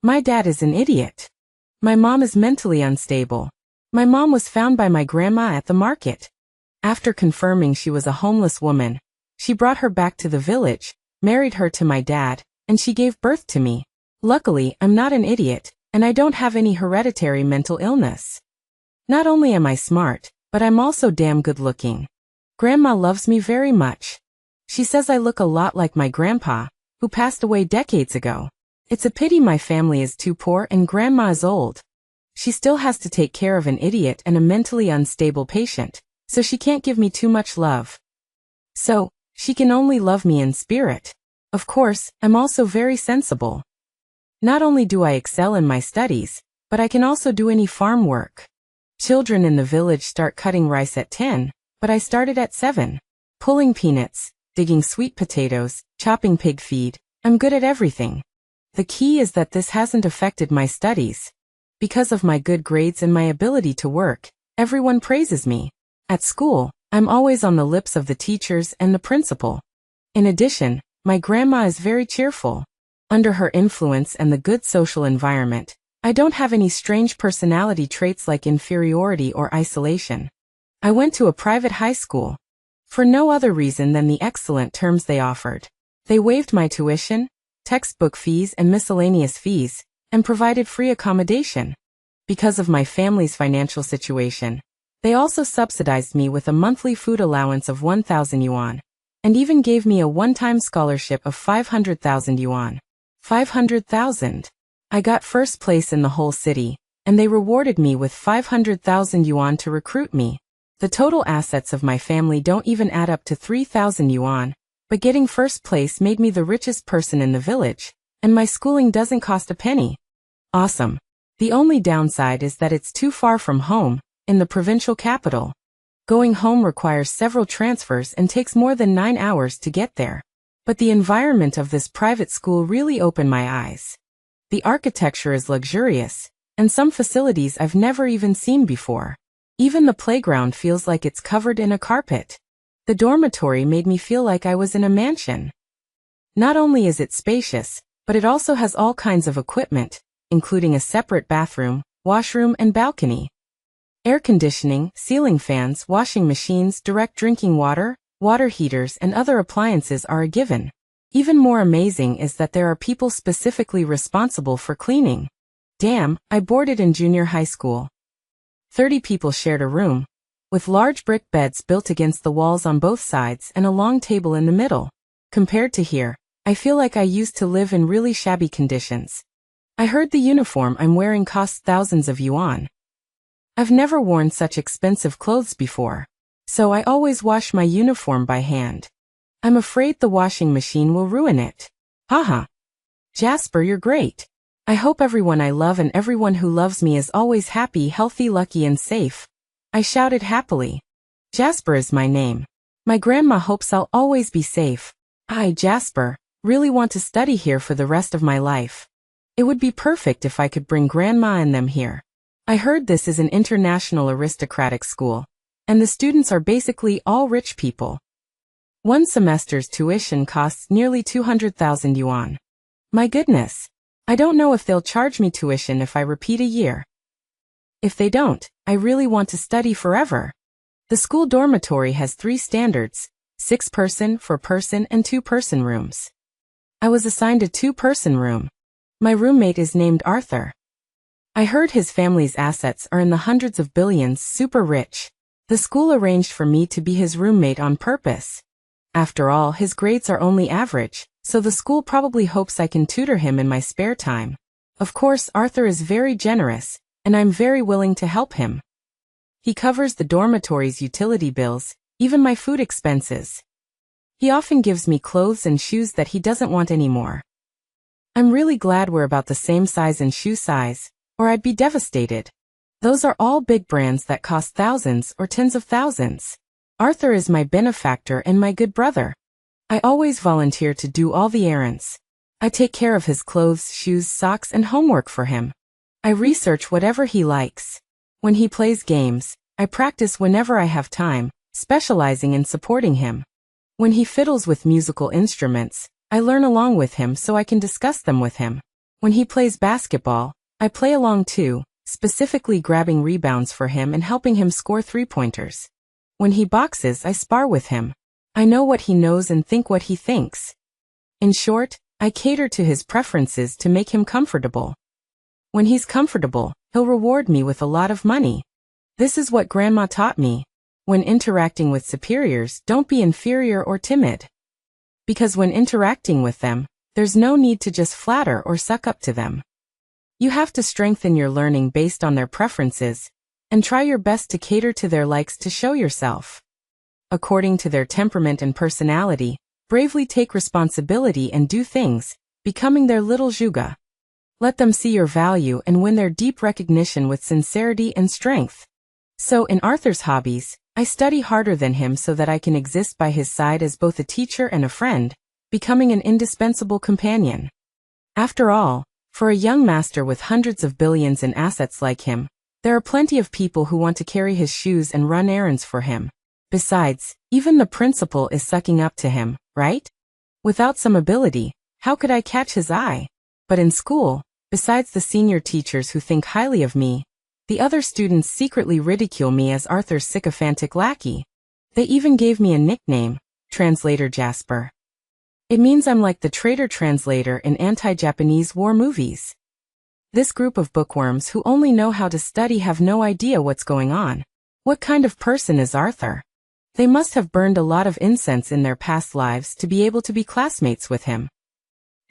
My dad is an idiot. My mom is mentally unstable. My mom was found by my grandma at the market. After confirming she was a homeless woman, she brought her back to the village, married her to my dad, and she gave birth to me. Luckily, I'm not an idiot, and I don't have any hereditary mental illness. Not only am I smart, but I'm also damn good looking. Grandma loves me very much. She says I look a lot like my grandpa, who passed away decades ago. It's a pity my family is too poor and grandma is old. She still has to take care of an idiot and a mentally unstable patient, so she can't give me too much love. So, she can only love me in spirit. Of course, I'm also very sensible. Not only do I excel in my studies, but I can also do any farm work. Children in the village start cutting rice at 10, but I started at 7. Pulling peanuts, digging sweet potatoes, chopping pig feed, I'm good at everything. The key is that this hasn't affected my studies. Because of my good grades and my ability to work, everyone praises me. At school, I'm always on the lips of the teachers and the principal. In addition, my grandma is very cheerful. Under her influence and the good social environment, I don't have any strange personality traits like inferiority or isolation. I went to a private high school. For no other reason than the excellent terms they offered. They waived my tuition, textbook fees and miscellaneous fees, and provided free accommodation. Because of my family's financial situation, they also subsidized me with a monthly food allowance of 1,000 yuan, and even gave me a one-time scholarship of 500,000 yuan. 500,000. I got first place in the whole city, and they rewarded me with 500,000 yuan to recruit me. The total assets of my family don't even add up to 3,000 yuan, but getting first place made me the richest person in the village, and my schooling doesn't cost a penny. Awesome. The only downside is that it's too far from home, in the provincial capital. Going home requires several transfers and takes more than 9 hours to get there. But the environment of this private school really opened my eyes. The architecture is luxurious, and some facilities I've never even seen before. Even the playground feels like it's covered in a carpet. The dormitory made me feel like I was in a mansion. Not only is it spacious, but it also has all kinds of equipment, including a separate bathroom, washroom and balcony. Air conditioning, ceiling fans, washing machines, direct drinking water, water heaters and other appliances are a given. Even more amazing is that there are people specifically responsible for cleaning. Damn, I boarded in junior high school. 30 people shared a room, with large brick beds built against the walls on both sides and a long table in the middle. Compared to here, I feel like I used to live in really shabby conditions. I heard the uniform I'm wearing costs thousands of yuan. I've never worn such expensive clothes before, so I always wash my uniform by hand. I'm afraid the washing machine will ruin it. Haha. Jasper, you're great. I hope everyone I love and everyone who loves me is always happy, healthy, lucky and safe. I shouted happily. Jasper is my name. My grandma hopes I'll always be safe. I, Jasper, really want to study here for the rest of my life. It would be perfect if I could bring grandma and them here. I heard this is an international aristocratic school, and the students are basically all rich people. One semester's tuition costs nearly 200,000 yuan. My goodness. I don't know if they'll charge me tuition if I repeat a year. If they don't, I really want to study forever. The school dormitory has 3 standards, 6-person, 4-person, and 2-person rooms. I was assigned a 2-person room. My roommate is named Arthur. I heard his family's assets are in the hundreds of billions, super rich. The school arranged for me to be his roommate on purpose. After all, his grades are only average, so the school probably hopes I can tutor him in my spare time. Of course, Arthur is very generous, and I'm very willing to help him. He covers the dormitory's utility bills, even my food expenses. He often gives me clothes and shoes that he doesn't want anymore. I'm really glad we're about the same size and shoe size, or I'd be devastated. Those are all big brands that cost thousands or tens of thousands. Arthur is my benefactor and my good brother. I always volunteer to do all the errands. I take care of his clothes, shoes, socks, and homework for him. I research whatever he likes. When he plays games, I practice whenever I have time, specializing in supporting him. When he fiddles with musical instruments, I learn along with him so I can discuss them with him. When he plays basketball, I play along too, specifically grabbing rebounds for him and helping him score three-pointers. When he boxes, I spar with him. I know what he knows and think what he thinks. In short, I cater to his preferences to make him comfortable. When he's comfortable, he'll reward me with a lot of money. This is what Grandma taught me. When interacting with superiors, don't be inferior or timid. Because when interacting with them, there's no need to just flatter or suck up to them. You have to strengthen your learning based on their preferences, and try your best to cater to their likes to show yourself. According to their temperament and personality, bravely take responsibility and do things, becoming their little juga. Let them see your value and win their deep recognition with sincerity and strength. So in Arthur's hobbies, I study harder than him so that I can exist by his side as both a teacher and a friend, becoming an indispensable companion. After all, for a young master with hundreds of billions in assets like him, there are plenty of people who want to carry his shoes and run errands for him. Besides, even the principal is sucking up to him, right? Without some ability, how could I catch his eye? But in school, besides the senior teachers who think highly of me, the other students secretly ridicule me as Arthur's sycophantic lackey. They even gave me a nickname, Translator Jasper. It means I'm like the traitor translator in anti-Japanese war movies. This group of bookworms who only know how to study have no idea what's going on. What kind of person is Arthur? They must have burned a lot of incense in their past lives to be able to be classmates with him.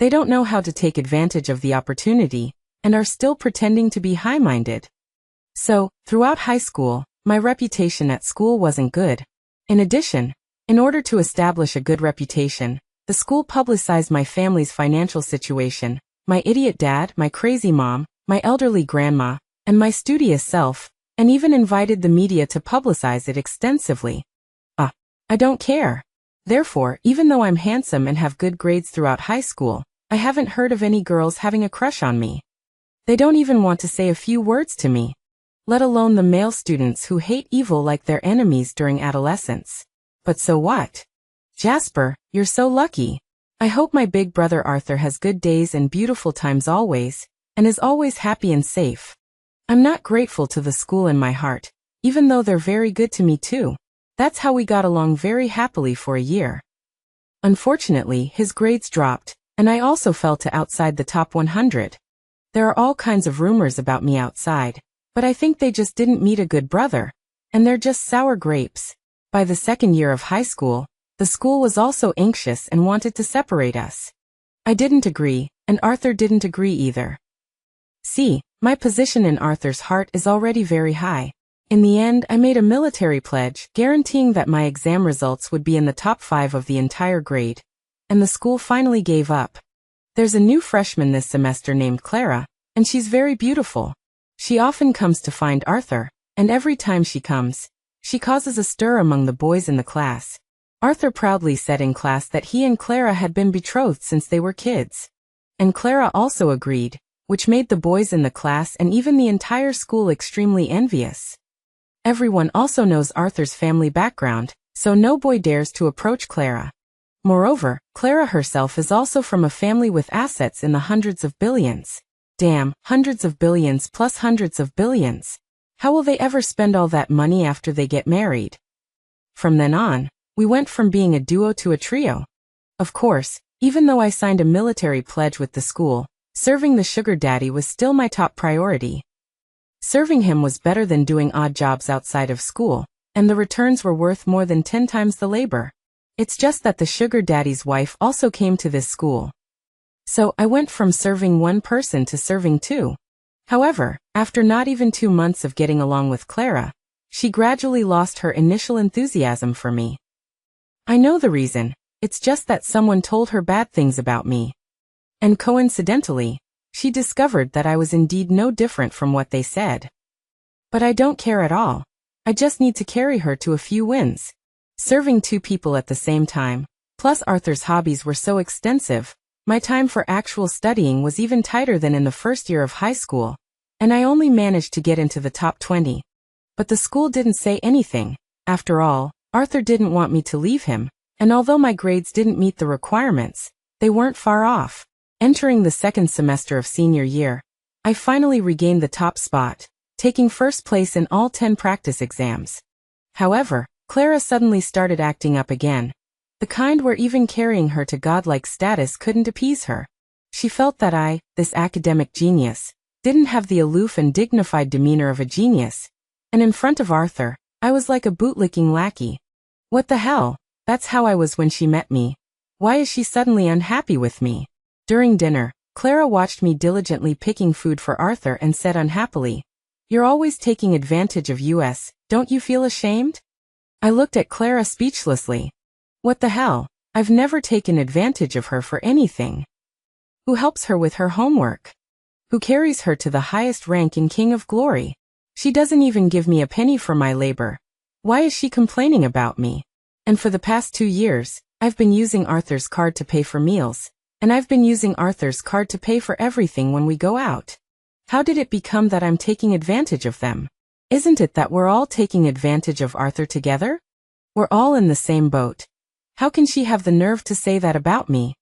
They don't know how to take advantage of the opportunity, and are still pretending to be high-minded. So, throughout high school, my reputation at school wasn't good. In addition, in order to establish a good reputation, the school publicized my family's financial situation, my idiot dad, my crazy mom, my elderly grandma, and my studious self, and even invited the media to publicize it extensively. I don't care. Therefore, even though I'm handsome and have good grades throughout high school, I haven't heard of any girls having a crush on me. They don't even want to say a few words to me, let alone the male students who hate evil like their enemies during adolescence. But so what? Jasper, you're so lucky. I hope my big brother Arthur has good days and beautiful times always, and is always happy and safe. I'm not grateful to the school in my heart, even though they're very good to me too. That's how we got along very happily for a year. Unfortunately, his grades dropped, and I also fell to outside the top 100. There are all kinds of rumors about me outside, but I think they just didn't meet a good brother, and they're just sour grapes. By the second year of high school, the school was also anxious and wanted to separate us. I didn't agree, and Arthur didn't agree either. See, my position in Arthur's heart is already very high. In the end, I made a military pledge, guaranteeing that my exam results would be in the top 5 of the entire grade, and the school finally gave up. There's a new freshman this semester named Clara, and she's very beautiful. She often comes to find Arthur, and every time she comes, she causes a stir among the boys in the class. Arthur proudly said in class that he and Clara had been betrothed since they were kids. And Clara also agreed, which made the boys in the class and even the entire school extremely envious. Everyone also knows Arthur's family background, so no boy dares to approach Clara. Moreover, Clara herself is also from a family with assets in the hundreds of billions. Damn, hundreds of billions plus hundreds of billions. How will they ever spend all that money after they get married? From then on, we went from being a duo to a trio. Of course, even though I signed a military pledge with the school, serving the sugar daddy was still my top priority. Serving him was better than doing odd jobs outside of school, and the returns were worth more than 10 times the labor. It's just that the sugar daddy's wife also came to this school. So I went from serving one person to serving two. However, after not even 2 months of getting along with Clara, she gradually lost her initial enthusiasm for me. I know the reason, it's just that someone told her bad things about me. And coincidentally, she discovered that I was indeed no different from what they said. But I don't care at all. I just need to carry her to a few wins. Serving 2 people at the same time, plus Arthur's hobbies were so extensive, my time for actual studying was even tighter than in the first year of high school, and I only managed to get into the top 20. But the school didn't say anything. After all, Arthur didn't want me to leave him, and although my grades didn't meet the requirements, they weren't far off. Entering the second semester of senior year, I finally regained the top spot, taking first place in all 10 practice exams. However, Clara suddenly started acting up again, the kind where even carrying her to godlike status couldn't appease her. She felt that I, this academic genius, didn't have the aloof and dignified demeanor of a genius, and in front of Arthur, I was like a bootlicking lackey. What the hell? That's how I was when she met me. Why is she suddenly unhappy with me? During dinner, Clara watched me diligently picking food for Arthur and said unhappily, "You're always taking advantage of us, don't you feel ashamed?" I looked at Clara speechlessly. What the hell? I've never taken advantage of her for anything. Who helps her with her homework? Who carries her to the highest rank in King of Glory? She doesn't even give me a penny for my labor. Why is she complaining about me? And for the past 2 years, I've been using Arthur's card to pay for meals, and I've been using Arthur's card to pay for everything when we go out. How did it become that I'm taking advantage of them? Isn't it that we're all taking advantage of Arthur together? We're all in the same boat. How can she have the nerve to say that about me?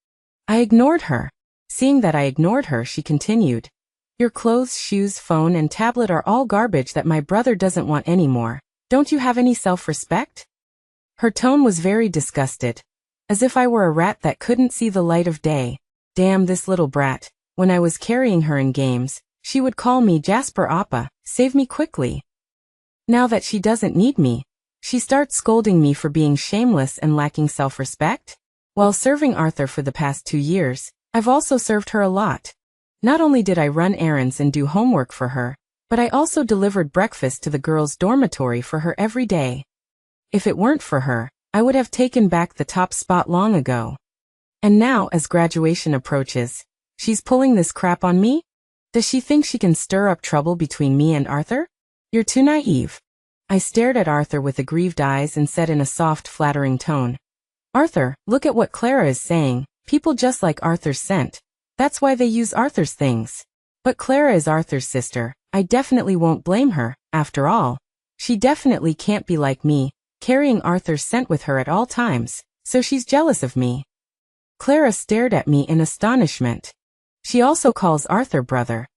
I ignored her. Seeing that I ignored her, she continued, "Your clothes, shoes, phone, and tablet are all garbage that my brother doesn't want anymore. Don't you have any self-respect?" Her tone was very disgusted, as if I were a rat that couldn't see the light of day. Damn this little brat. When I was carrying her in games, she would call me Jasper Appa, save me quickly. Now that she doesn't need me, she starts scolding me for being shameless and lacking self-respect? While serving Arthur for the past 2 years, I've also served her a lot. Not only did I run errands and do homework for her, but I also delivered breakfast to the girls' dormitory for her every day. If it weren't for her, I would have taken back the top spot long ago. And now, as graduation approaches, she's pulling this crap on me? Does she think she can stir up trouble between me and Arthur? You're too naive. I stared at Arthur with aggrieved eyes and said in a soft, flattering tone, "Arthur, look at what Clara is saying. People just like Arthur's scent. That's why they use Arthur's things. But Clara is Arthur's sister. I definitely won't blame her, after all. She definitely can't be like me, carrying Arthur's scent with her at all times, so she's jealous of me." Clara stared at me in astonishment. She also calls Arthur brother.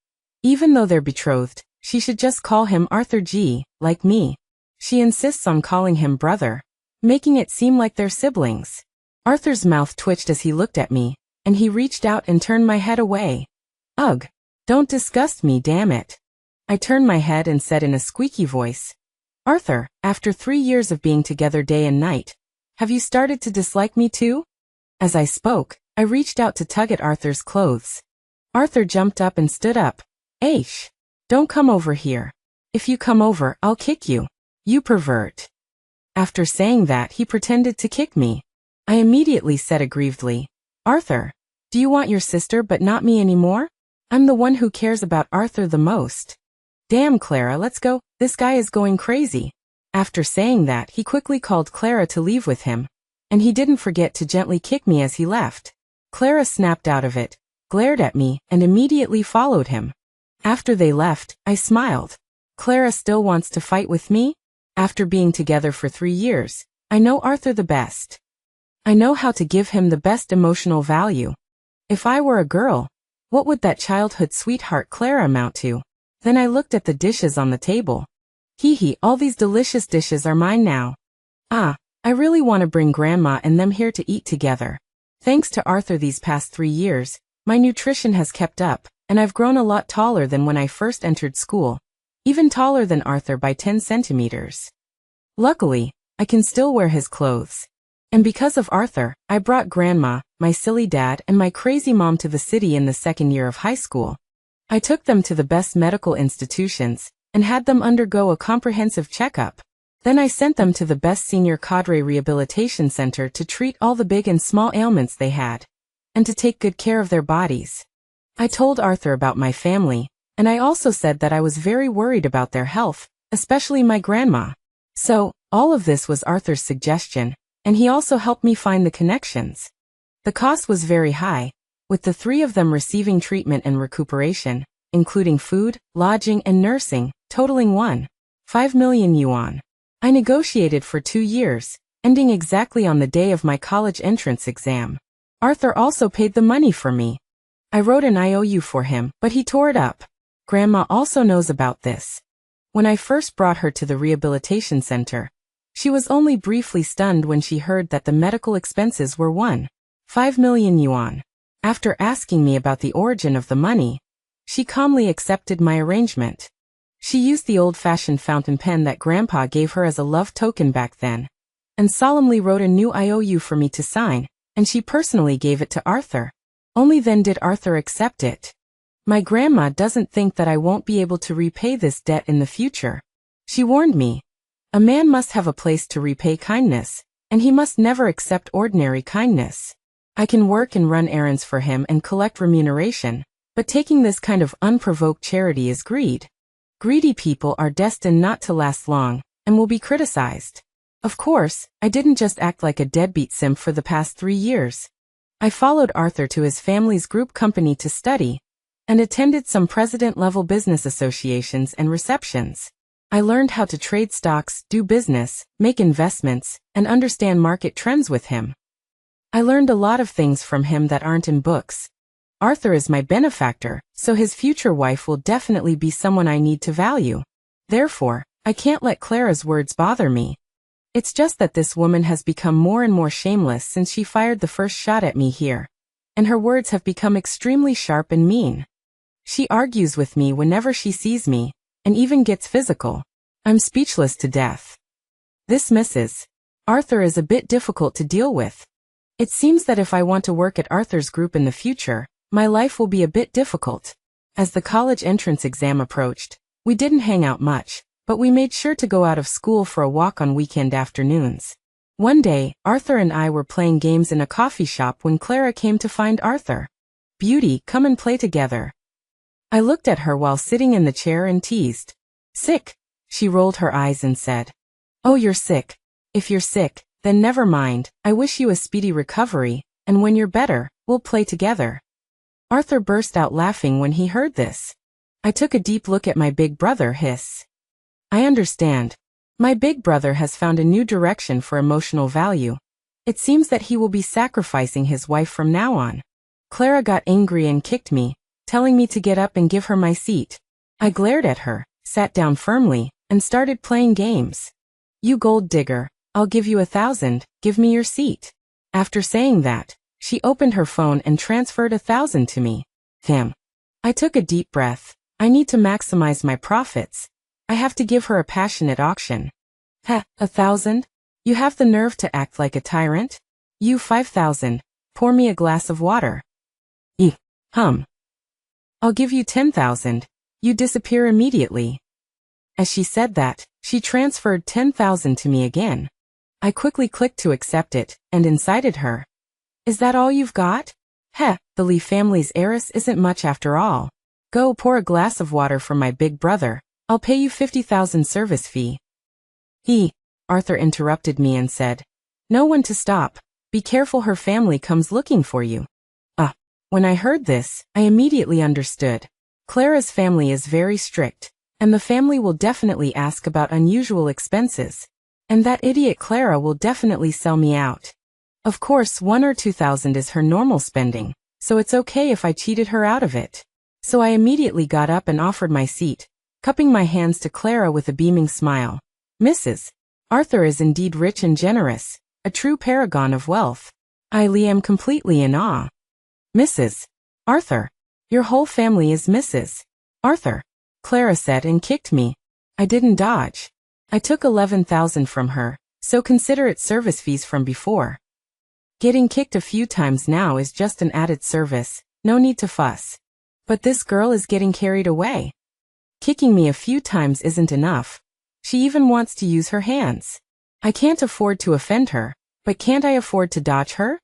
Even though they're betrothed, she should just call him Arthur G, like me. She insists on calling him brother, making it seem like they're siblings. Arthur's mouth twitched as he looked at me, and he reached out and turned my head away. Ugh, don't disgust me, damn it. I turned my head and said in a squeaky voice, "Arthur, after 3 years of being together day and night, have you started to dislike me too?" As I spoke, I reached out to tug at Arthur's clothes. Arthur jumped up and stood up. "Aish, don't come over here. If you come over, I'll kick you. You pervert." After saying that, he pretended to kick me. I immediately said aggrievedly, "Arthur, do you want your sister but not me anymore? I'm the one who cares about Arthur the most." "Damn, Clara, let's go. This guy is going crazy." After saying that, he quickly called Clara to leave with him, and he didn't forget to gently kick me as he left. Clara snapped out of it, glared at me, and immediately followed him. After they left, I smiled. Clara still wants to fight with me? After being together for 3 years, I know Arthur the best. I know how to give him the best emotional value. If I were a girl, what would that childhood sweetheart Clara amount to? Then I looked at the dishes on the table. Hee hee, all these delicious dishes are mine now. Ah, I really want to bring Grandma and them here to eat together. Thanks to Arthur these past 3 years, my nutrition has kept up, and I've grown a lot taller than when I first entered school, even taller than Arthur by 10 centimeters. Luckily, I can still wear his clothes. And because of Arthur, I brought Grandma, my silly dad, and my crazy mom to the city in the 2nd year of high school. I took them to the best medical institutions, and had them undergo a comprehensive checkup. Then I sent them to the best senior cadre rehabilitation center to treat all the big and small ailments they had, and to take good care of their bodies. I told Arthur about my family, and I also said that I was very worried about their health, especially my grandma. So, all of this was Arthur's suggestion, and he also helped me find the connections. The cost was very high, with the 3 of them receiving treatment and recuperation, including food, lodging, and nursing, totaling 1.5 million yuan. I negotiated for 2 years, ending exactly on the day of my college entrance exam. Arthur also paid the money for me. I wrote an IOU for him, but he tore it up. Grandma also knows about this. When I first brought her to the rehabilitation center, she was only briefly stunned when she heard that the medical expenses were 1.5 million yuan. After asking me about the origin of the money, she calmly accepted my arrangement. She used the old-fashioned fountain pen that Grandpa gave her as a love token back then, and solemnly wrote a new IOU for me to sign, and she personally gave it to Arthur. Only then did Arthur accept it. My grandma doesn't think that I won't be able to repay this debt in the future. She warned me. A man must have a place to repay kindness, and he must never accept ordinary kindness. I can work and run errands for him and collect remuneration, but taking this kind of unprovoked charity is greed. Greedy people are destined not to last long, and will be criticized. Of course, I didn't just act like a deadbeat simp for the past 3 years. I followed Arthur to his family's group company to study, and attended some president-level business associations and receptions. I learned how to trade stocks, do business, make investments, and understand market trends with him. I learned a lot of things from him that aren't in books. Arthur is my benefactor, so his future wife will definitely be someone I need to value. Therefore, I can't let Clara's words bother me. It's just that this woman has become more and more shameless since she fired the first shot at me here, and her words have become extremely sharp and mean. She argues with me whenever she sees me, and even gets physical. I'm speechless to death. This Mrs. Arthur is a bit difficult to deal with. It seems that if I want to work at Arthur's group in the future, my life will be a bit difficult. As the college entrance exam approached, we didn't hang out much, but we made sure to go out of school for a walk on weekend afternoons. One day, Arthur and I were playing games in a coffee shop when Clara came to find Arthur. "Beauty, come and play together." I looked at her while sitting in the chair and teased. "Sick?" She rolled her eyes and said, "Oh, you're sick. If you're sick, then never mind. I wish you a speedy recovery, and when you're better, we'll play together." Arthur burst out laughing when he heard this. I took a deep look at my big brother. I understand. My big brother has found a new direction for emotional value. It seems that he will be sacrificing his wife from now on. Clara got angry and kicked me, telling me to get up and give her my seat. I glared at her, sat down firmly, and started playing games. "You gold digger, I'll give you 1,000, give me your seat." After saying that, she opened her phone and transferred 1,000 to me. Damn. I took a deep breath. I need to maximize my profits. I have to give her a passionate auction. 1,000? You have the nerve to act like a tyrant? You 5,000. Pour me a glass of water. I'll give you 10,000. You disappear immediately. As she said that, she transferred 10,000 to me again. I quickly clicked to accept it, and incited her. "Is that all you've got? The Lee family's heiress isn't much after all. Go pour a glass of water for my big brother. I'll pay you 50,000 service fee." Arthur interrupted me and said, "No one to stop. Be careful, her family comes looking for you." When I heard this, I immediately understood. Clara's family is very strict, and the family will definitely ask about unusual expenses. And that idiot Clara will definitely sell me out. Of course, 1 or 2,000 is her normal spending, so it's okay if I cheated her out of it. So I immediately got up and offered my seat, cupping my hands to Clara with a beaming smile. "Mrs. Arthur is indeed rich and generous, a true paragon of wealth. I am completely in awe." "Mrs. Arthur, your whole family is Mrs. Arthur," Clara said and kicked me. I didn't dodge. I took 11,000 from her, so consider it service fees from before. Getting kicked a few times now is just an added service, no need to fuss. But this girl is getting carried away. Kicking me a few times isn't enough. She even wants to use her hands. I can't afford to offend her, but can't I afford to dodge her?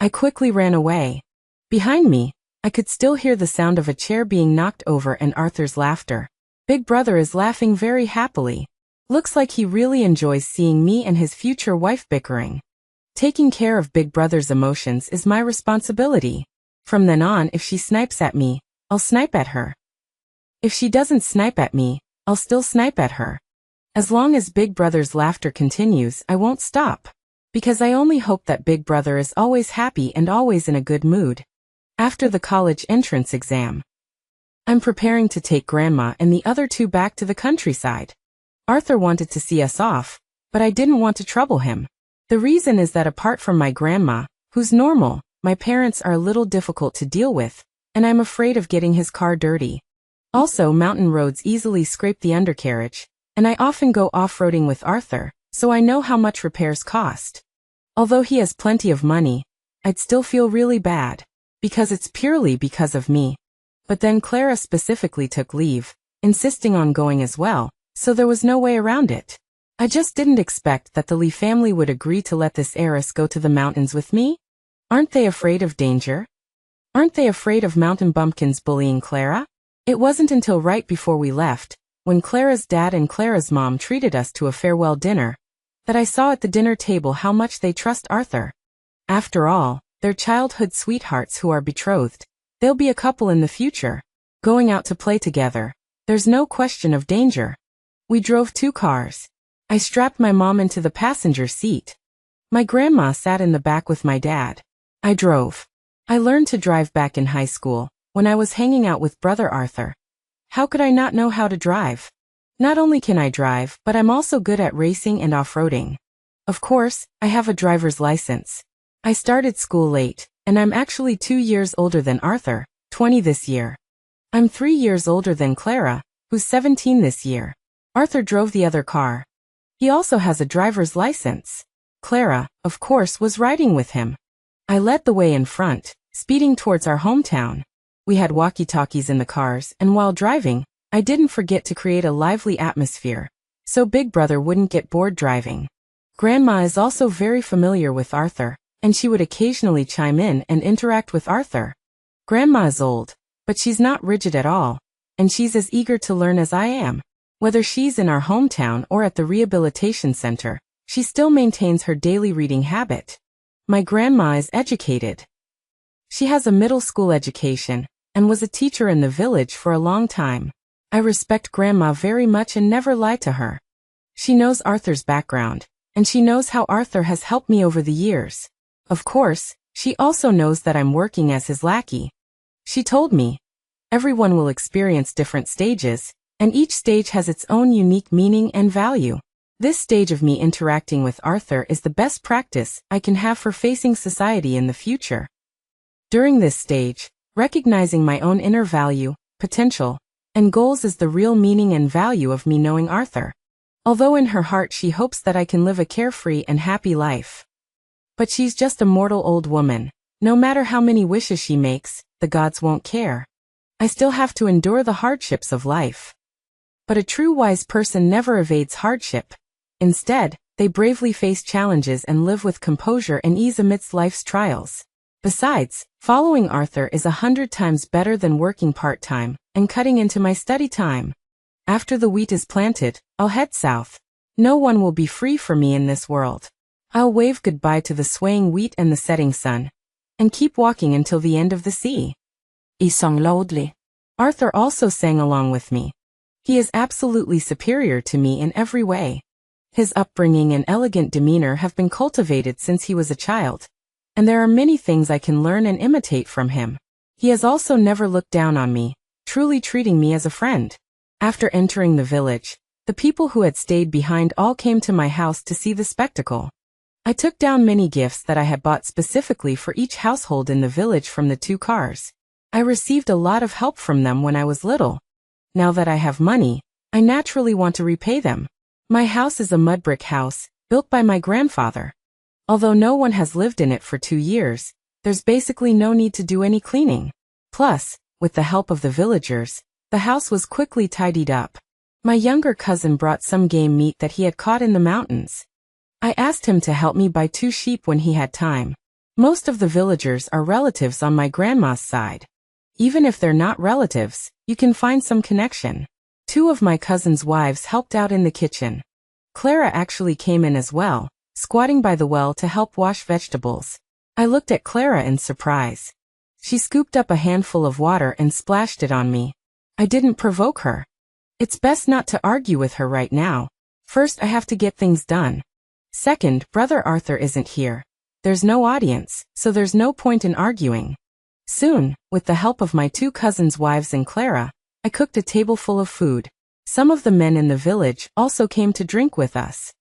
I quickly ran away. Behind me, I could still hear the sound of a chair being knocked over and Arthur's laughter. Big brother is laughing very happily. Looks like he really enjoys seeing me and his future wife bickering. Taking care of big brother's emotions is my responsibility. From then on, if she snipes at me, I'll snipe at her. If she doesn't snipe at me, I'll still snipe at her. As long as big brother's laughter continues, I won't stop. Because I only hope that big brother is always happy and always in a good mood. After the college entrance exam, I'm preparing to take Grandma and the other two back to the countryside. Arthur wanted to see us off, but I didn't want to trouble him. The reason is that apart from my grandma, who's normal, my parents are a little difficult to deal with, and I'm afraid of getting his car dirty. Also, mountain roads easily scrape the undercarriage, and I often go off-roading with Arthur, so I know how much repairs cost. Although he has plenty of money, I'd still feel really bad, because it's purely because of me. But then Clara specifically took leave, insisting on going as well, so there was no way around it. I just didn't expect that the Lee family would agree to let this heiress go to the mountains with me. Aren't they afraid of danger? Aren't they afraid of mountain bumpkins bullying Clara? It wasn't until right before we left, when Clara's dad and Clara's mom treated us to a farewell dinner, that I saw at the dinner table how much they trust Arthur. After all, they're childhood sweethearts who are betrothed. They'll be a couple in the future, going out to play together. There's no question of danger. We drove 2 cars. I strapped my mom into the passenger seat. My grandma sat in the back with my dad. I drove. I learned to drive back in high school, when I was hanging out with brother Arthur. How could I not know how to drive? Not only can I drive, but I'm also good at racing and off-roading. Of course, I have a driver's license. I started school late, and I'm actually 2 years older than Arthur, 20 this year. I'm 3 years older than Clara, who's 17 this year. Arthur drove the other car. He also has a driver's license. Clara, of course, was riding with him. I led the way in front, speeding towards our hometown. We had walkie-talkies in the cars, and while driving, I didn't forget to create a lively atmosphere, so Big Brother wouldn't get bored driving. Grandma is also very familiar with Arthur, and she would occasionally chime in and interact with Arthur. Grandma is old, but she's not rigid at all, and she's as eager to learn as I am. Whether she's in our hometown or at the rehabilitation center, she still maintains her daily reading habit. My grandma is educated. She has a middle school education, and was a teacher in the village for a long time. I respect Grandma very much and never lie to her. She knows Arthur's background, and she knows how Arthur has helped me over the years. Of course, she also knows that I'm working as his lackey. She told me, everyone will experience different stages, and each stage has its own unique meaning and value. This stage of me interacting with Arthur is the best practice I can have for facing society in the future. During this stage, recognizing my own inner value, potential, and goals is the real meaning and value of me knowing Arthur. Although in her heart she hopes that I can live a carefree and happy life. But she's just a mortal old woman. No matter how many wishes she makes, the gods won't care. I still have to endure the hardships of life. But a true wise person never evades hardship. Instead, they bravely face challenges and live with composure and ease amidst life's trials. Besides, following Arthur is 100 times better than working part-time and cutting into my study time. After the wheat is planted, I'll head south. No one will be free for me in this world. I'll wave goodbye to the swaying wheat and the setting sun, and keep walking until the end of the sea. He sung loudly. Arthur also sang along with me. He is absolutely superior to me in every way. His upbringing and elegant demeanor have been cultivated since he was a child, and there are many things I can learn and imitate from him. He has also never looked down on me, truly treating me as a friend. After entering the village, the people who had stayed behind all came to my house to see the spectacle. I took down many gifts that I had bought specifically for each household in the village from the 2 cars. I received a lot of help from them when I was little. Now that I have money, I naturally want to repay them. My house is a mud brick house, built by my grandfather. Although no one has lived in it for 2 years, there's basically no need to do any cleaning. Plus, with the help of the villagers, the house was quickly tidied up. My younger cousin brought some game meat that he had caught in the mountains. I asked him to help me buy 2 sheep when he had time. Most of the villagers are relatives on my grandma's side. Even if they're not relatives, you can find some connection. 2 of my cousin's wives helped out in the kitchen. Clara actually came in as well, squatting by the well to help wash vegetables. I looked at Clara in surprise. She scooped up a handful of water and splashed it on me. I didn't provoke her. It's best not to argue with her right now. First, I have to get things done. Second, Brother Arthur isn't here. There's no audience, so there's no point in arguing. Soon, with the help of my 2 cousins' wives and Clara, I cooked a table full of food. Some of the men in the village also came to drink with us.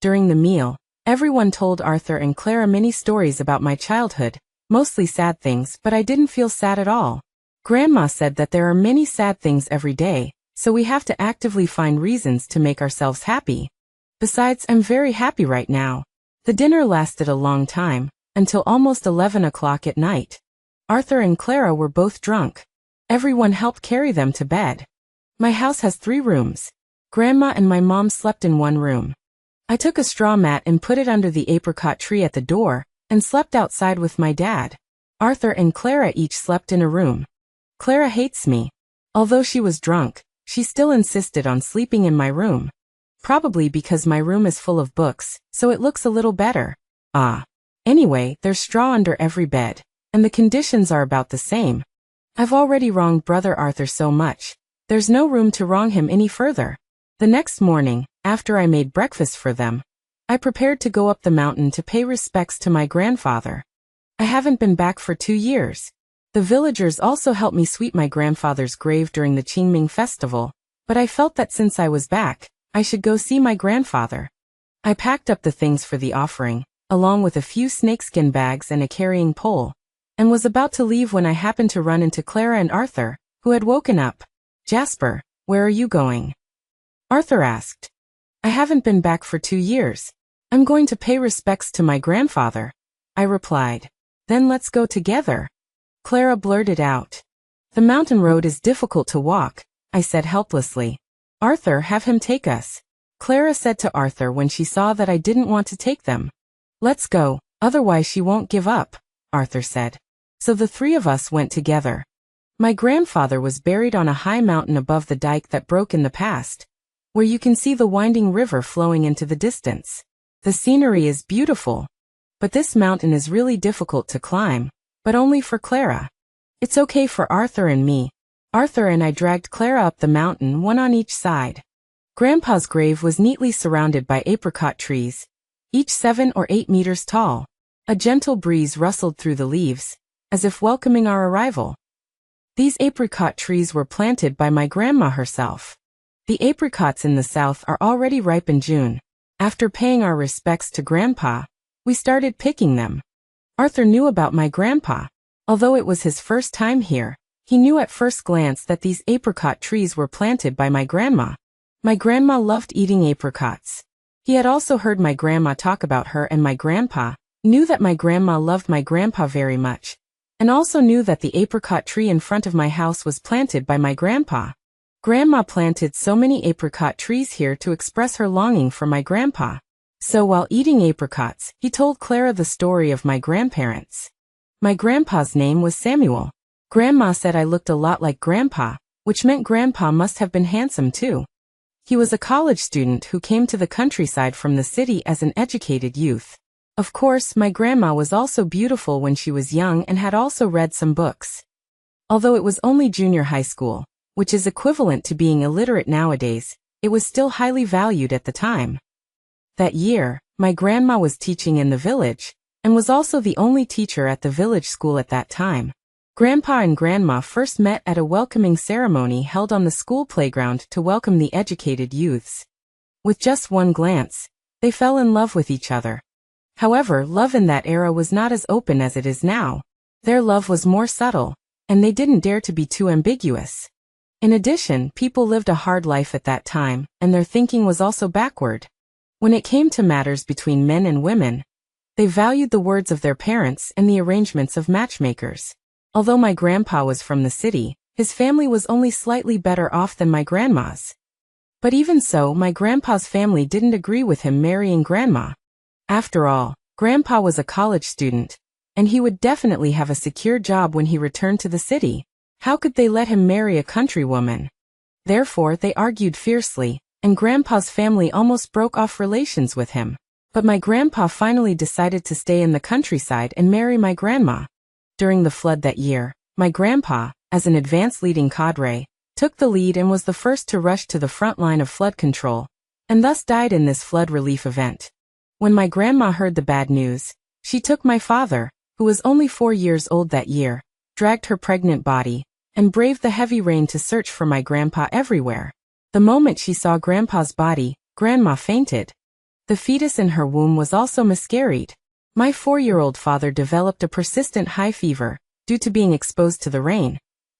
During the meal, everyone told Arthur and Clara many stories about my childhood, mostly sad things, but I didn't feel sad at all. Grandma said that there are many sad things every day, so we have to actively find reasons to make ourselves happy. Besides, I'm very happy right now. The dinner lasted a long time, until almost 11 o'clock at night. Arthur and Clara were both drunk. Everyone helped carry them to bed. My house has 3 rooms. Grandma and my mom slept in one room. I took a straw mat and put it under the apricot tree at the door, and slept outside with my dad. Arthur and Clara each slept in a room. Clara hates me. Although she was drunk, she still insisted on sleeping in my room. Probably because my room is full of books, so it looks a little better. Anyway, there's straw under every bed, and the conditions are about the same. I've already wronged Brother Arthur so much. There's no room to wrong him any further. The next morning, after I made breakfast for them, I prepared to go up the mountain to pay respects to my grandfather. I haven't been back for 2 years. The villagers also helped me sweep my grandfather's grave during the Qingming festival, but I felt that since I was back, I should go see my grandfather. I packed up the things for the offering, along with a few snakeskin bags and a carrying pole, and was about to leave when I happened to run into Clara and Arthur, who had woken up. "Jasper, where are you going?" Arthur asked. "I haven't been back for 2 years. I'm going to pay respects to my grandfather," I replied. "Then let's go together," Clara blurted out. "The mountain road is difficult to walk," I said helplessly. "Arthur, have him take us," Clara said to Arthur when she saw that I didn't want to take them. "Let's go, otherwise she won't give up," Arthur said. So the 3 of us went together. My grandfather was buried on a high mountain above the dike that broke in the past, where you can see the winding river flowing into the distance. The scenery is beautiful, but this mountain is really difficult to climb, but only for Clara. It's okay for Arthur and me. Arthur and I dragged Clara up the mountain, one on each side. Grandpa's grave was neatly surrounded by apricot trees, each 7 or 8 meters tall. A gentle breeze rustled through the leaves, as if welcoming our arrival. These apricot trees were planted by my grandma herself. The apricots in the south are already ripe in June. After paying our respects to Grandpa, we started picking them. Arthur knew about my grandpa. Although it was his first time here, he knew at first glance that these apricot trees were planted by my grandma. My grandma loved eating apricots. He had also heard my grandma talk about her, and my grandpa knew that my grandma loved my grandpa very much, and also knew that the apricot tree in front of my house was planted by my grandpa. Grandma planted so many apricot trees here to express her longing for my grandpa. So while eating apricots, he told Clara the story of my grandparents. My grandpa's name was Samuel. Grandma said I looked a lot like Grandpa, which meant Grandpa must have been handsome too. He was a college student who came to the countryside from the city as an educated youth. Of course, my grandma was also beautiful when she was young and had also read some books. Although it was only junior high school, which is equivalent to being illiterate nowadays, it was still highly valued at the time. That year, my grandma was teaching in the village, and was also the only teacher at the village school at that time. Grandpa and Grandma first met at a welcoming ceremony held on the school playground to welcome the educated youths. With just one glance, they fell in love with each other. However, love in that era was not as open as it is now. Their love was more subtle, and they didn't dare to be too ambiguous. In addition, people lived a hard life at that time, and their thinking was also backward. When it came to matters between men and women, they valued the words of their parents and the arrangements of matchmakers. Although my grandpa was from the city, his family was only slightly better off than my grandma's. But even so, my grandpa's family didn't agree with him marrying Grandma. After all, Grandpa was a college student, and he would definitely have a secure job when he returned to the city. How could they let him marry a country woman? Therefore, they argued fiercely, and Grandpa's family almost broke off relations with him. But my grandpa finally decided to stay in the countryside and marry my grandma. During the flood that year, my grandpa, as an advance leading cadre, took the lead and was the first to rush to the front line of flood control, and thus died in this flood relief event. When my grandma heard the bad news, she took my father, who was only 4 years old that year, dragged her pregnant body, and braved the heavy rain to search for my grandpa everywhere. The moment she saw Grandpa's body, Grandma fainted. The fetus in her womb was also miscarried. My 4-year-old father developed a persistent high fever, due to being exposed to the rain,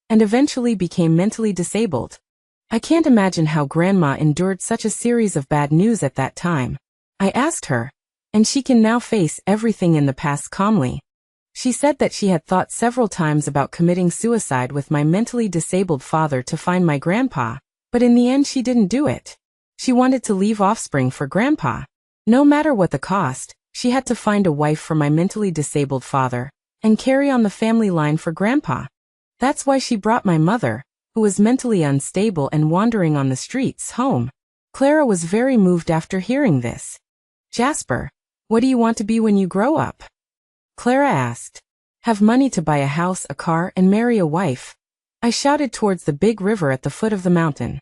and eventually became mentally disabled. I can't imagine how Grandma endured such a series of bad news at that time. I asked her, and she can now face everything in the past calmly. She said that she had thought several times about committing suicide with my mentally disabled father to find my grandpa, but in the end she didn't do it. She wanted to leave offspring for Grandpa. No matter what the cost, she had to find a wife for my mentally disabled father, and carry on the family line for Grandpa. That's why she brought my mother, who was mentally unstable and wandering on the streets, home. Clara was very moved after hearing this. Jasper, what do you want to be when you grow up? Clara asked. Have money to buy a house, a car, and marry a wife. I shouted towards the big river at the foot of the mountain.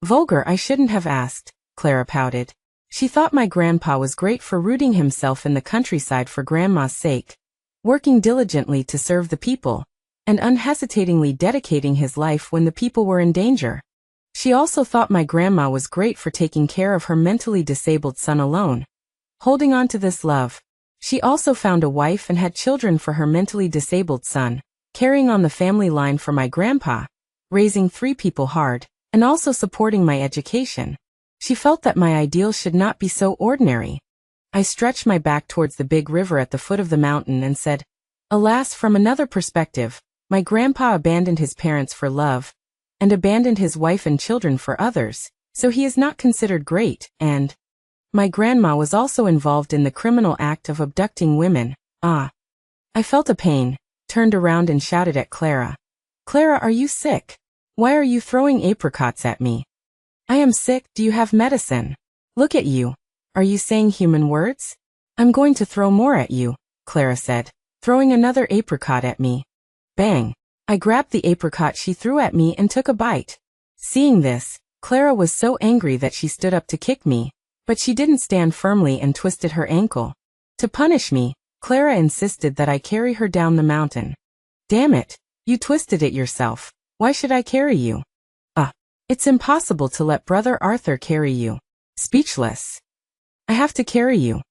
Vulgar, I shouldn't have asked, Clara pouted. She thought my grandpa was great for rooting himself in the countryside for Grandma's sake, working diligently to serve the people, and unhesitatingly dedicating his life when the people were in danger. She also thought my grandma was great for taking care of her mentally disabled son alone, holding on to this love. She also found a wife and had children for her mentally disabled son, carrying on the family line for my grandpa, raising 3 people hard, and also supporting my education. She felt that my ideals should not be so ordinary. I stretched my back towards the big river at the foot of the mountain and said, alas, from another perspective, my grandpa abandoned his parents for love, and abandoned his wife and children for others, so he is not considered great, and my grandma was also involved in the criminal act of abducting women. I felt a pain, turned around and shouted at Clara. Clara, are you sick? Why are you throwing apricots at me? I am sick. Do you have medicine? Look at you. Are you saying human words? I'm going to throw more at you, Clara said, throwing another apricot at me. Bang! I grabbed the apricot she threw at me and took a bite. Seeing this, Clara was so angry that she stood up to kick me, but she didn't stand firmly and twisted her ankle. To punish me, Clara insisted that I carry her down the mountain. Damn it, you twisted it yourself. Why should I carry you? It's impossible to let Brother Arthur carry you. Speechless. I have to carry you.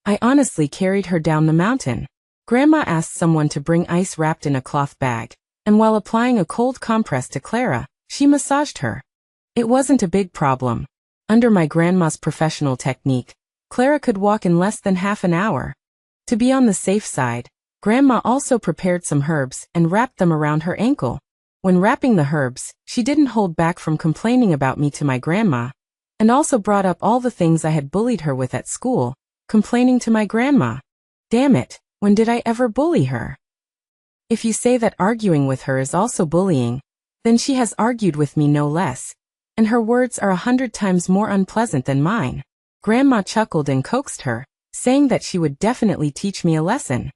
I honestly carried her down the mountain. Grandma asked someone to bring ice wrapped in a cloth bag, and while applying a cold compress to Clara, she massaged her. It wasn't a big problem. Under my grandma's professional technique, Clara could walk in less than half an hour. To be on the safe side, Grandma also prepared some herbs and wrapped them around her ankle. When wrapping the herbs, she didn't hold back from complaining about me to my grandma, and also brought up all the things I had bullied her with at school, complaining to my grandma. Damn it, when did I ever bully her? If you say that arguing with her is also bullying, then she has argued with me no less, and her words are 100 times more unpleasant than mine. Grandma chuckled and coaxed her, saying that she would definitely teach me a lesson.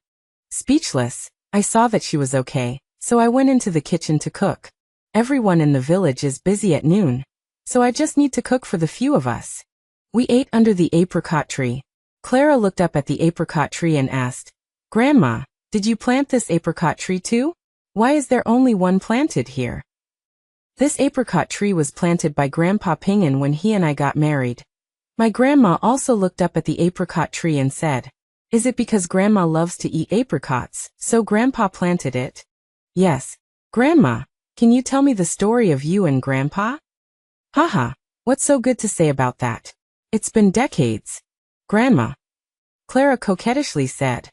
Speechless, I saw that she was okay, so I went into the kitchen to cook. Everyone in the village is busy at noon, so I just need to cook for the few of us. We ate under the apricot tree. Clara looked up at the apricot tree and asked, Grandma, did you plant this apricot tree too? Why is there only one planted here? This apricot tree was planted by Grandpa Pingin when he and I got married. My grandma also looked up at the apricot tree and said, Is it because Grandma loves to eat apricots, so Grandpa planted it? Yes. Grandma, can you tell me the story of you and Grandpa? Haha, what's so good to say about that? It's been decades. Grandma. Clara coquettishly said.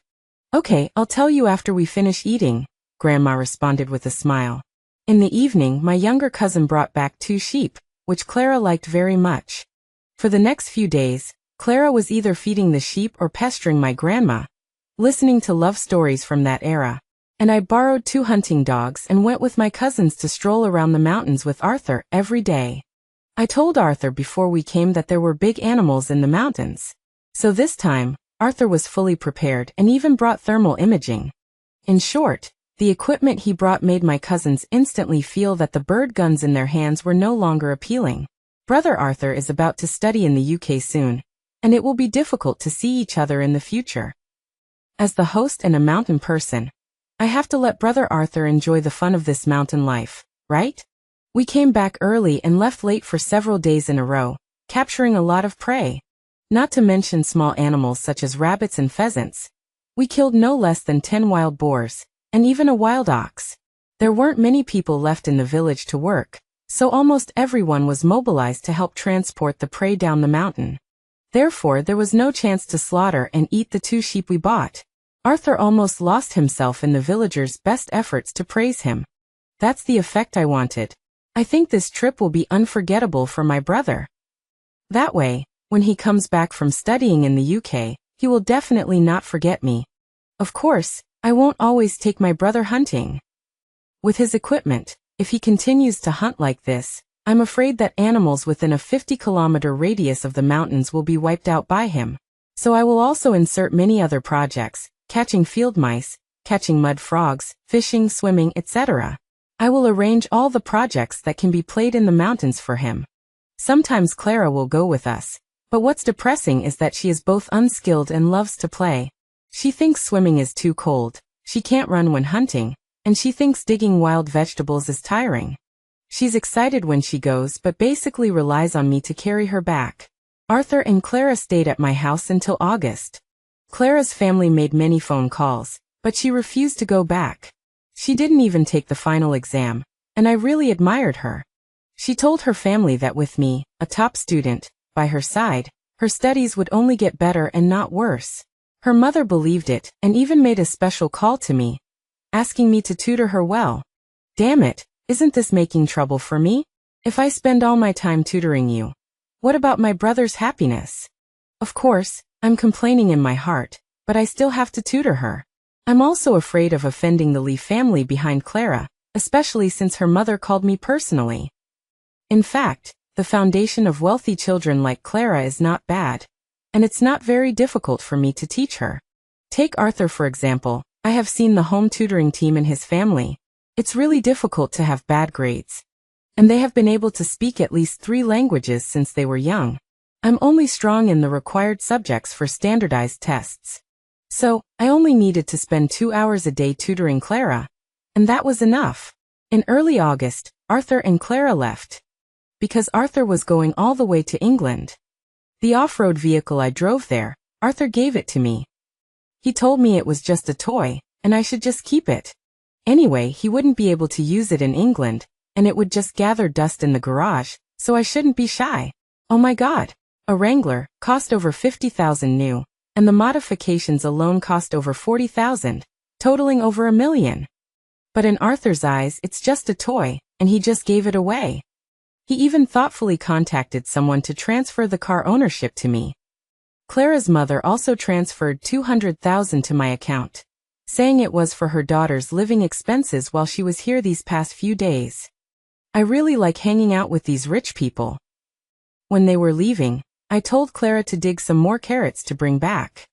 Okay, I'll tell you after we finish eating, Grandma responded with a smile. In the evening, my younger cousin brought back 2 sheep, which Clara liked very much. For the next few days, Clara was either feeding the sheep or pestering my grandma, listening to love stories from that era. And I borrowed 2 hunting dogs and went with my cousins to stroll around the mountains with Arthur every day. I told Arthur before we came that there were big animals in the mountains. So this time, Arthur was fully prepared and even brought thermal imaging. In short, the equipment he brought made my cousins instantly feel that the bird guns in their hands were no longer appealing. Brother Arthur is about to study in the UK soon, and it will be difficult to see each other in the future. As the host and a mountain person, I have to let Brother Arthur enjoy the fun of this mountain life, right? We came back early and left late for several days in a row, capturing a lot of prey. Not to mention small animals such as rabbits and pheasants. We killed no less than 10 wild boars, and even a wild ox. There weren't many people left in the village to work, so almost everyone was mobilized to help transport the prey down the mountain. Therefore, there was no chance to slaughter and eat the 2 sheep we bought. Arthur almost lost himself in the villagers' best efforts to praise him. That's the effect I wanted. I think this trip will be unforgettable for my brother. That way, when he comes back from studying in the UK, he will definitely not forget me. Of course, I won't always take my brother hunting. With his equipment, if he continues to hunt like this, I'm afraid that animals within a 50-kilometer radius of the mountains will be wiped out by him. So I will also insert many other projects, catching field mice, catching mud frogs, fishing, swimming, etc. I will arrange all the projects that can be played in the mountains for him. Sometimes Clara will go with us, but what's depressing is that she is both unskilled and loves to play. She thinks swimming is too cold, she can't run when hunting, and she thinks digging wild vegetables is tiring. She's excited when she goes but basically relies on me to carry her back. Arthur and Clara stayed at my house until August. Clara's family made many phone calls, but she refused to go back. She didn't even take the final exam, and I really admired her. She told her family that with me, a top student, by her side, her studies would only get better and not worse. Her mother believed it and even made a special call to me, asking me to tutor her well. Damn it, isn't this making trouble for me? If I spend all my time tutoring you, what about my brother's happiness? Of course, I'm complaining in my heart, but I still have to tutor her. I'm also afraid of offending the Lee family behind Clara, especially since her mother called me personally. In fact, the foundation of wealthy children like Clara is not bad, and it's not very difficult for me to teach her. Take Arthur for example. I have seen the home tutoring team in his family. It's really difficult to have bad grades. And they have been able to speak at least 3 languages since they were young. I'm only strong in the required subjects for standardized tests. So, I only needed to spend 2 hours a day tutoring Clara. And that was enough. In early August, Arthur and Clara left. Because Arthur was going all the way to England. The off-road vehicle I drove there, Arthur gave it to me. He told me it was just a toy, and I should just keep it. Anyway, he wouldn't be able to use it in England, and it would just gather dust in the garage, so I shouldn't be shy. Oh my God. A Wrangler cost over 50,000 new, and the modifications alone cost over 40,000, totaling over $1 million. But in Arthur's eyes, it's just a toy, and he just gave it away. He even thoughtfully contacted someone to transfer the car ownership to me. Clara's mother also transferred 200,000 to my account, saying it was for her daughter's living expenses while she was here these past few days. I really like hanging out with these rich people. When they were leaving, I told Clara to dig some more carrots to bring back.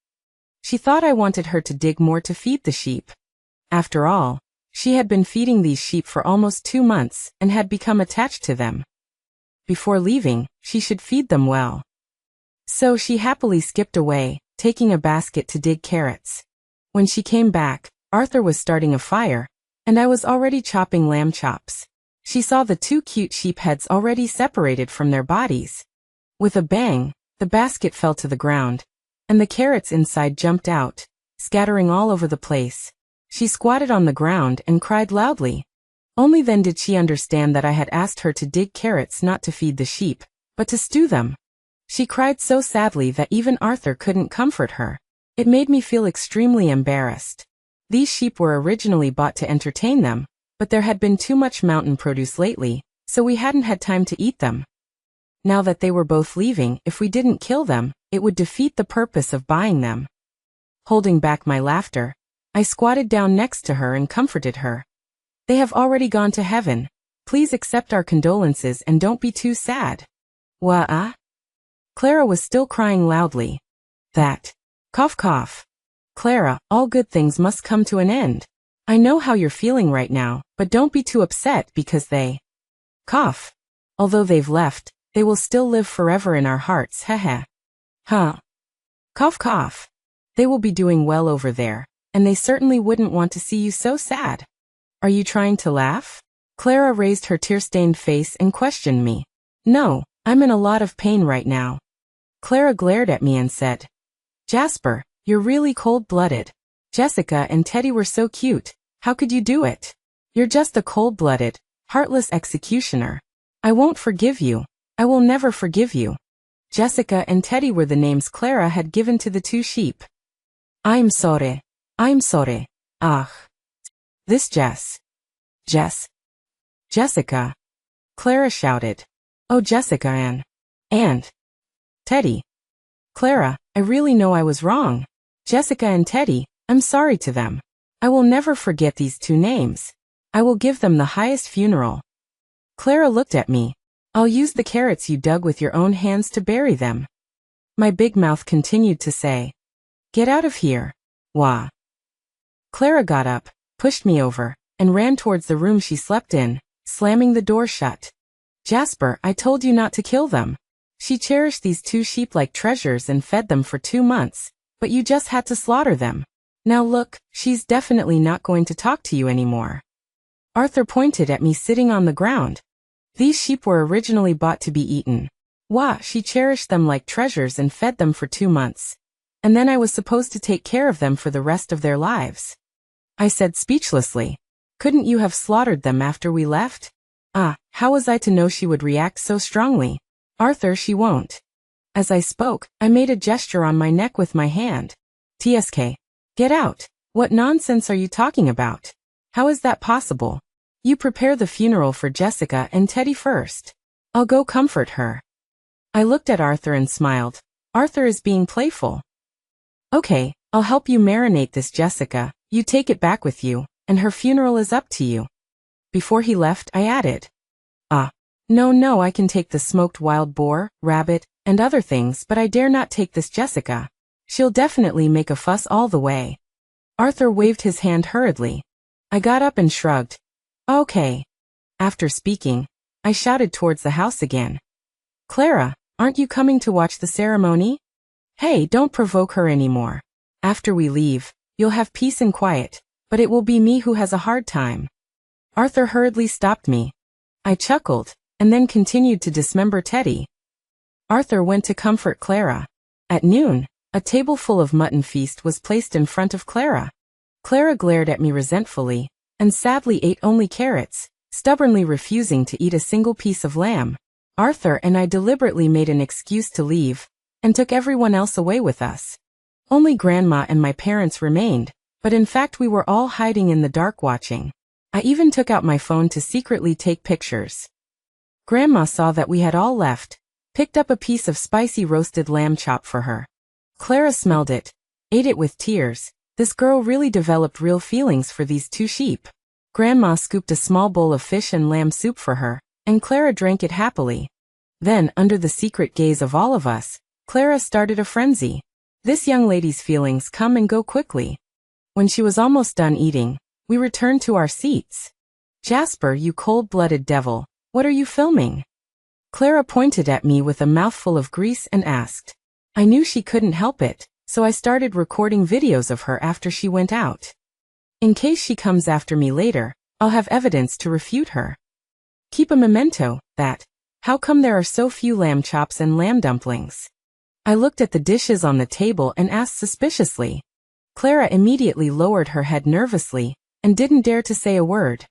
She thought I wanted her to dig more to feed the sheep. After all, she had been feeding these sheep for almost 2 months and had become attached to them. Before leaving, she should feed them well. So she happily skipped away, taking a basket to dig carrots. When she came back, Arthur was starting a fire, and I was already chopping lamb chops. She saw the 2 cute sheep heads already separated from their bodies. With a bang, the basket fell to the ground, and the carrots inside jumped out, scattering all over the place. She squatted on the ground and cried loudly. Only then did she understand that I had asked her to dig carrots not to feed the sheep, but to stew them. She cried so sadly that even Arthur couldn't comfort her. It made me feel extremely embarrassed. These sheep were originally bought to entertain them, but there had been too much mountain produce lately, so we hadn't had time to eat them. Now that they were both leaving, if we didn't kill them, it would defeat the purpose of buying them. Holding back my laughter, I squatted down next to her and comforted her. They have already gone to heaven. Please accept our condolences and don't be too sad. Wah-ah? Clara was still crying loudly. That. Cough cough. Clara, all good things must come to an end. I know how you're feeling right now, but don't be too upset because they cough. Although they've left, they will still live forever in our hearts, heh. Huh. Cough cough. They will be doing well over there. and they certainly wouldn't want to see you so sad. Are you trying to laugh? Clara raised her tear-stained face and questioned me. No, I'm in a lot of pain right now. Clara glared at me and said, Jasper, you're really cold-blooded. Jessica and Teddy were so cute. How could you do it? You're just a cold-blooded, heartless executioner. I won't forgive you. I will never forgive you. Jessica and Teddy were the names Clara had given to the two sheep. I'm sorry. I'm sorry. Ah. This Jess. Jessica. Clara shouted. Oh, Jessica and Teddy. Clara, I really know I was wrong. Jessica and Teddy, I'm sorry to them. I will never forget these two names. I will give them the highest funeral. Clara looked at me. I'll use the carrots you dug with your own hands to bury them. My big mouth continued to say, Get out of here. Wah. Clara got up, pushed me over, and ran towards the room she slept in, slamming the door shut. Jasper, I told you not to kill them. She cherished these two sheep like treasures and fed them for 2 months, but you just had to slaughter them. Now look, she's definitely not going to talk to you anymore. Arthur pointed at me sitting on the ground. These sheep were originally bought to be eaten. Wah, she cherished them like treasures and fed them for 2 months. And then I was supposed to take care of them for the rest of their lives. I said speechlessly. Couldn't you have slaughtered them after we left? How was I to know she would react so strongly? Arthur, she won't. As I spoke, I made a gesture on my neck with my hand. TSK. Get out. What nonsense are you talking about? How is that possible? You prepare the funeral for Jessica and Teddy first. I'll go comfort her. I looked at Arthur and smiled. Arthur is being playful. Okay, I'll help you marinate this Jessica. You take it back with you, and her funeral is up to you. Before he left, I added. No, I can take the smoked wild boar, rabbit, and other things, but I dare not take this Jessica. She'll definitely make a fuss all the way. Arthur waved his hand hurriedly. I got up and shrugged. Okay. After speaking, I shouted towards the house again. Clara, aren't you coming to watch the ceremony? Hey, don't provoke her anymore. After we leave, you'll have peace and quiet, but it will be me who has a hard time. Arthur hurriedly stopped me. I chuckled, and then continued to dismember Teddy. Arthur went to comfort Clara. At noon, a table full of mutton feast was placed in front of Clara. Clara glared at me resentfully, and sadly ate only carrots, stubbornly refusing to eat a single piece of lamb. Arthur and I deliberately made an excuse to leave, and took everyone else away with us. Only Grandma and my parents remained, but in fact we were all hiding in the dark watching. I even took out my phone to secretly take pictures. Grandma saw that we had all left, picked up a piece of spicy roasted lamb chop for her. Clara smelled it, ate it with tears. This girl really developed real feelings for these two sheep. Grandma scooped a small bowl of fish and lamb soup for her, and Clara drank it happily. Then, under the secret gaze of all of us, Clara started a frenzy. This young lady's feelings come and go quickly. When she was almost done eating, we returned to our seats. Jasper, you cold-blooded devil, what are you filming? Clara pointed at me with a mouthful of grease and asked. I knew she couldn't help it, so I started recording videos of her after she went out. In case she comes after me later, I'll have evidence to refute her. Keep a memento, that. How come there are so few lamb chops and lamb dumplings? I looked at the dishes on the table and asked suspiciously. Clara immediately lowered her head nervously, and didn't dare to say a word.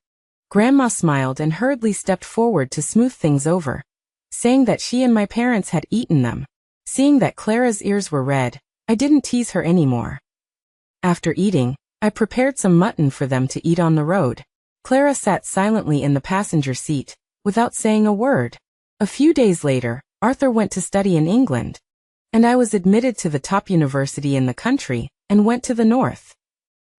Grandma smiled and hurriedly stepped forward to smooth things over, saying that she and my parents had eaten them. Seeing that Clara's ears were red, I didn't tease her anymore. After eating, I prepared some mutton for them to eat on the road. Clara sat silently in the passenger seat, without saying a word. A few days later, Arthur went to study in England, and I was admitted to the top university in the country, and went to the north.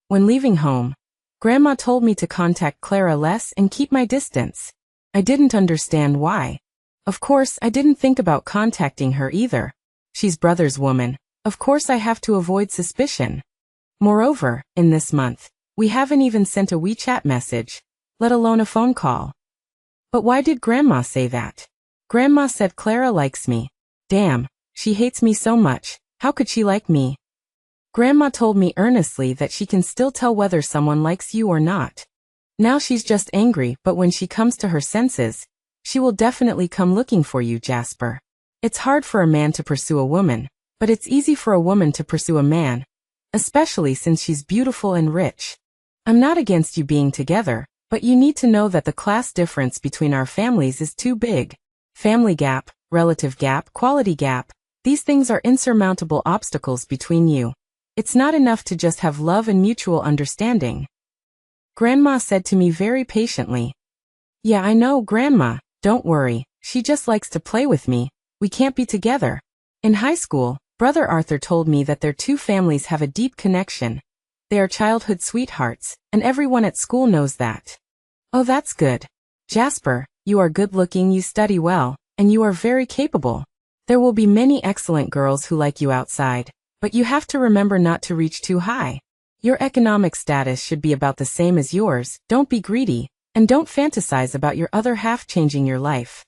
When leaving home, Grandma told me to contact Clara less and keep my distance. I didn't understand why. Of course, I didn't think about contacting her either. She's brother's woman. Of course I have to avoid suspicion. Moreover, in this month, we haven't even sent a WeChat message, let alone a phone call. But why did Grandma say that? Grandma said Clara likes me. Damn, she hates me so much. How could she like me? Grandma told me earnestly that she can still tell whether someone likes you or not. Now she's just angry, but when she comes to her senses, she will definitely come looking for you, Jasper. It's hard for a man to pursue a woman, but it's easy for a woman to pursue a man, especially since she's beautiful and rich. I'm not against you being together, but you need to know that the class difference between our families is too big. Family gap, relative gap, quality gap, these things are insurmountable obstacles between you. It's not enough to just have love and mutual understanding. Grandma said to me very patiently. Yeah, I know, Grandma, don't worry, she just likes to play with me, we can't be together. In high school, Brother Arthur told me that their two families have a deep connection. They are childhood sweethearts, and everyone at school knows that. Oh, that's good. Jasper, you are good-looking, you study well, and you are very capable. There will be many excellent girls who like you outside, but you have to remember not to reach too high. Your economic status should be about the same as yours, don't be greedy, and don't fantasize about your other half changing your life.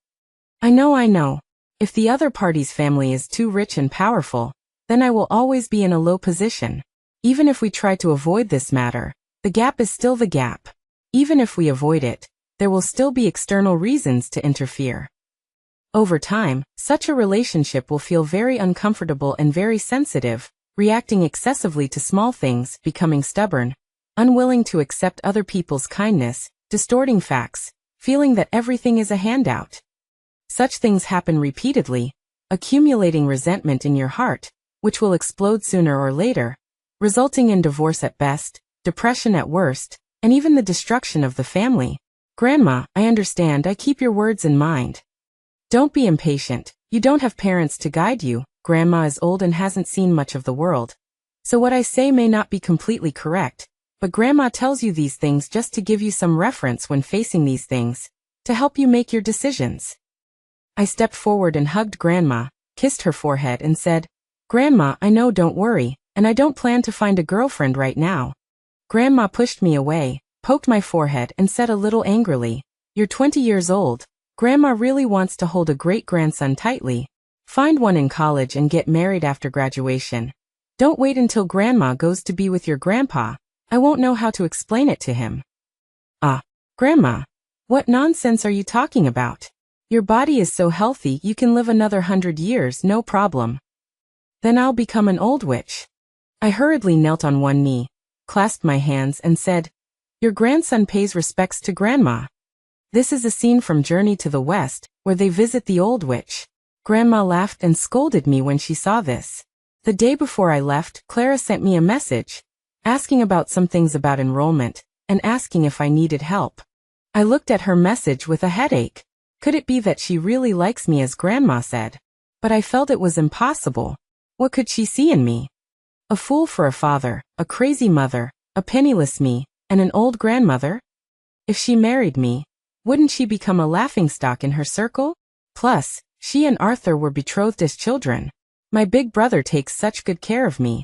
I know. If the other party's family is too rich and powerful, then I will always be in a low position. Even if we try to avoid this matter, the gap is still the gap. Even if we avoid it, there will still be external reasons to interfere. Over time, such a relationship will feel very uncomfortable and very sensitive, reacting excessively to small things, becoming stubborn, unwilling to accept other people's kindness, distorting facts, feeling that everything is a handout. Such things happen repeatedly, accumulating resentment in your heart, which will explode sooner or later, resulting in divorce at best, depression at worst, and even the destruction of the family. Grandma, I understand, I keep your words in mind. Don't be impatient, you don't have parents to guide you, Grandma is old and hasn't seen much of the world. So what I say may not be completely correct, but Grandma tells you these things just to give you some reference when facing these things, to help you make your decisions. I stepped forward and hugged Grandma, kissed her forehead and said, Grandma, I know, don't worry, and I don't plan to find a girlfriend right now. Grandma pushed me away, poked my forehead and said a little angrily, You're 20 years old. Grandma really wants to hold a great-grandson tightly. Find one in college and get married after graduation. Don't wait until Grandma goes to be with your grandpa. I won't know how to explain it to him. Grandma, what nonsense are you talking about? Your body is so healthy you can live another 100 years, no problem. Then I'll become an old witch. I hurriedly knelt on one knee, clasped my hands and said, Your grandson pays respects to Grandma. This is a scene from Journey to the West, where they visit the old witch. Grandma laughed and scolded me when she saw this. The day before I left, Clara sent me a message, asking about some things about enrollment, and asking if I needed help. I looked at her message with a headache. Could it be that she really likes me as Grandma said? But I felt it was impossible. What could she see in me? A fool for a father, a crazy mother, a penniless me, and an old grandmother? If she married me, wouldn't she become a laughingstock in her circle? Plus, she and Arthur were betrothed as children. My big brother takes such good care of me.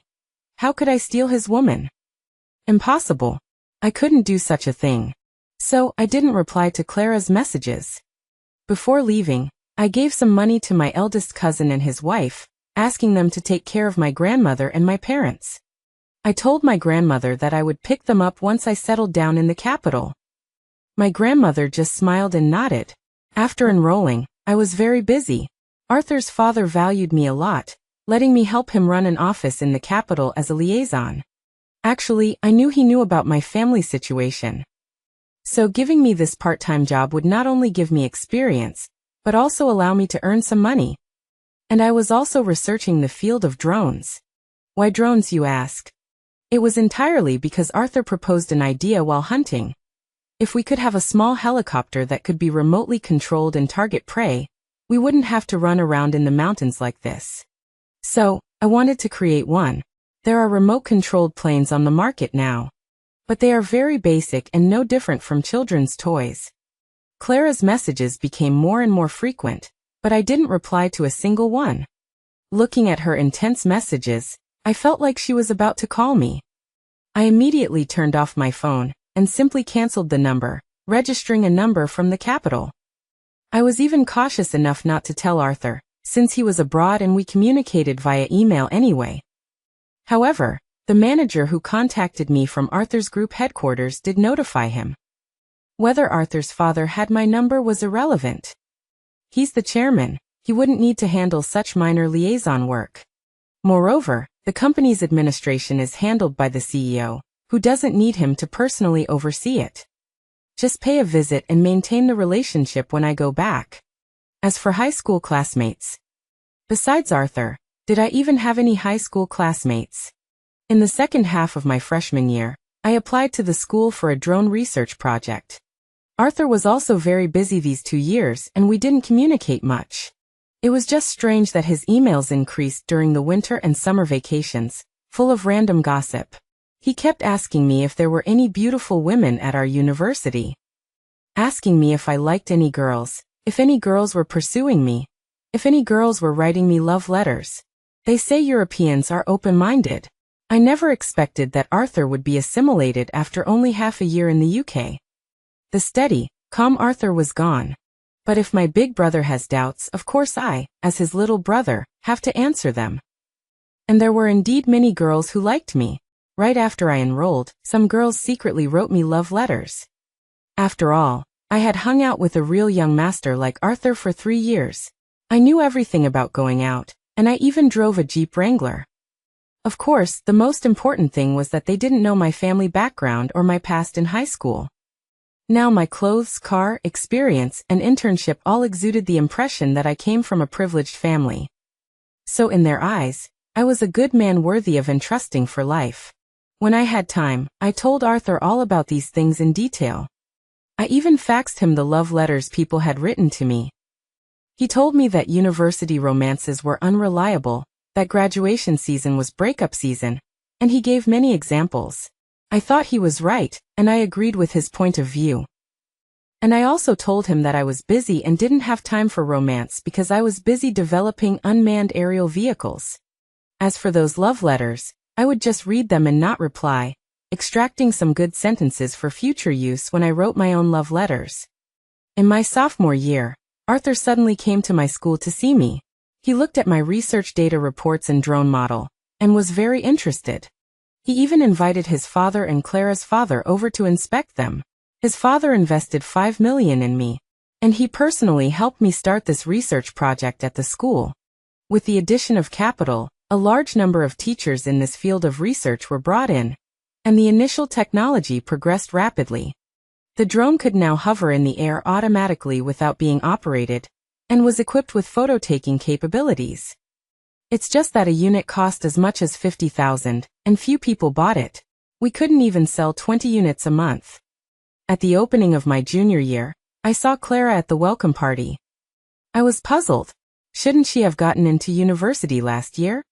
How could I steal his woman? Impossible. I couldn't do such a thing. So, I didn't reply to Clara's messages. Before leaving, I gave some money to my eldest cousin and his wife, asking them to take care of my grandmother and my parents. I told my grandmother that I would pick them up once I settled down in the capital. My grandmother just smiled and nodded. After enrolling, I was very busy. Arthur's father valued me a lot, letting me help him run an office in the capital as a liaison. Actually, I knew he knew about my family situation. So giving me this part-time job would not only give me experience, but also allow me to earn some money. And I was also researching the field of drones. Why drones, you ask? It was entirely because Arthur proposed an idea while hunting. If we could have a small helicopter that could be remotely controlled and target prey, we wouldn't have to run around in the mountains like this. So, I wanted to create one. There are remote-controlled planes on the market now. But they are very basic and no different from children's toys. Clara's messages became more and more frequent, but I didn't reply to a single one. Looking at her intense messages, I felt like she was about to call me. I immediately turned off my phone and simply canceled the number, registering a number from the capital. I was even cautious enough not to tell Arthur, since he was abroad and we communicated via email anyway. However, The manager who contacted me from Arthur's group headquarters did notify him. Whether Arthur's father had my number was irrelevant. He's the chairman, he wouldn't need to handle such minor liaison work. Moreover, the company's administration is handled by the CEO, who doesn't need him to personally oversee it. Just pay a visit and maintain the relationship when I go back. As for high school classmates. Besides Arthur, did I even have any high school classmates? In the second half of my freshman year, I applied to the school for a drone research project. Arthur was also very busy these 2 years and we didn't communicate much. It was just strange that his emails increased during the winter and summer vacations, full of random gossip. He kept asking me if there were any beautiful women at our university. Asking me if I liked any girls, if any girls were pursuing me, if any girls were writing me love letters. They say Europeans are open-minded. I never expected that Arthur would be assimilated after only half a year in the UK. The steady, calm Arthur was gone. But if my big brother has doubts, of course I, as his little brother, have to answer them. And there were indeed many girls who liked me. Right after I enrolled, some girls secretly wrote me love letters. After all, I had hung out with a real young master like Arthur for 3 years. I knew everything about going out, and I even drove a Jeep Wrangler. Of course, the most important thing was that they didn't know my family background or my past in high school. Now my clothes, car, experience, and internship all exuded the impression that I came from a privileged family. So in their eyes, I was a good man worthy of entrusting for life. When I had time, I told Arthur all about these things in detail. I even faxed him the love letters people had written to me. He told me that university romances were unreliable, that graduation season was breakup season, and he gave many examples. I thought he was right, and I agreed with his point of view. And I also told him that I was busy and didn't have time for romance because I was busy developing unmanned aerial vehicles. As for those love letters, I would just read them and not reply, extracting some good sentences for future use when I wrote my own love letters. In my sophomore year, Arthur suddenly came to my school to see me. He looked at my research data reports and drone model, and was very interested. He even invited his father and Clara's father over to inspect them. His father invested $5 million in me, and he personally helped me start this research project at the school. With the addition of capital, a large number of teachers in this field of research were brought in, and the initial technology progressed rapidly. The drone could now hover in the air automatically without being operated, and was equipped with photo-taking capabilities. It's just that a unit cost as much as $50,000, and few people bought it. We couldn't even sell 20 units a month. At the opening of my junior year, I saw Clara at the welcome party. I was puzzled. Shouldn't she have gotten into university last year?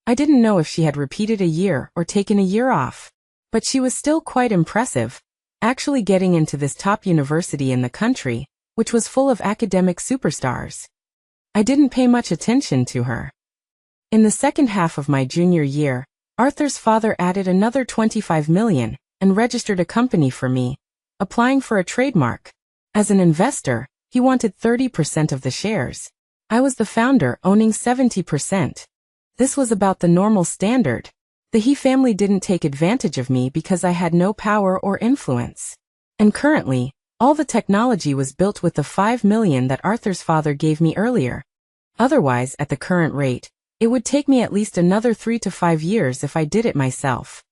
I didn't know if she had repeated a year or taken a year off. But she was still quite impressive, actually getting into this top university in the country, which was full of academic superstars. I didn't pay much attention to her. In the second half of my junior year, Arthur's father added another $25 million and registered a company for me, applying for a trademark. As an investor, he wanted 30% of the shares. I was the founder, owning 70%. This was about the normal standard. The He family didn't take advantage of me because I had no power or influence. And currently, all the technology was built with the $5 million that Arthur's father gave me earlier. Otherwise, at the current rate, it would take me at least another 3 to 5 years if I did it myself.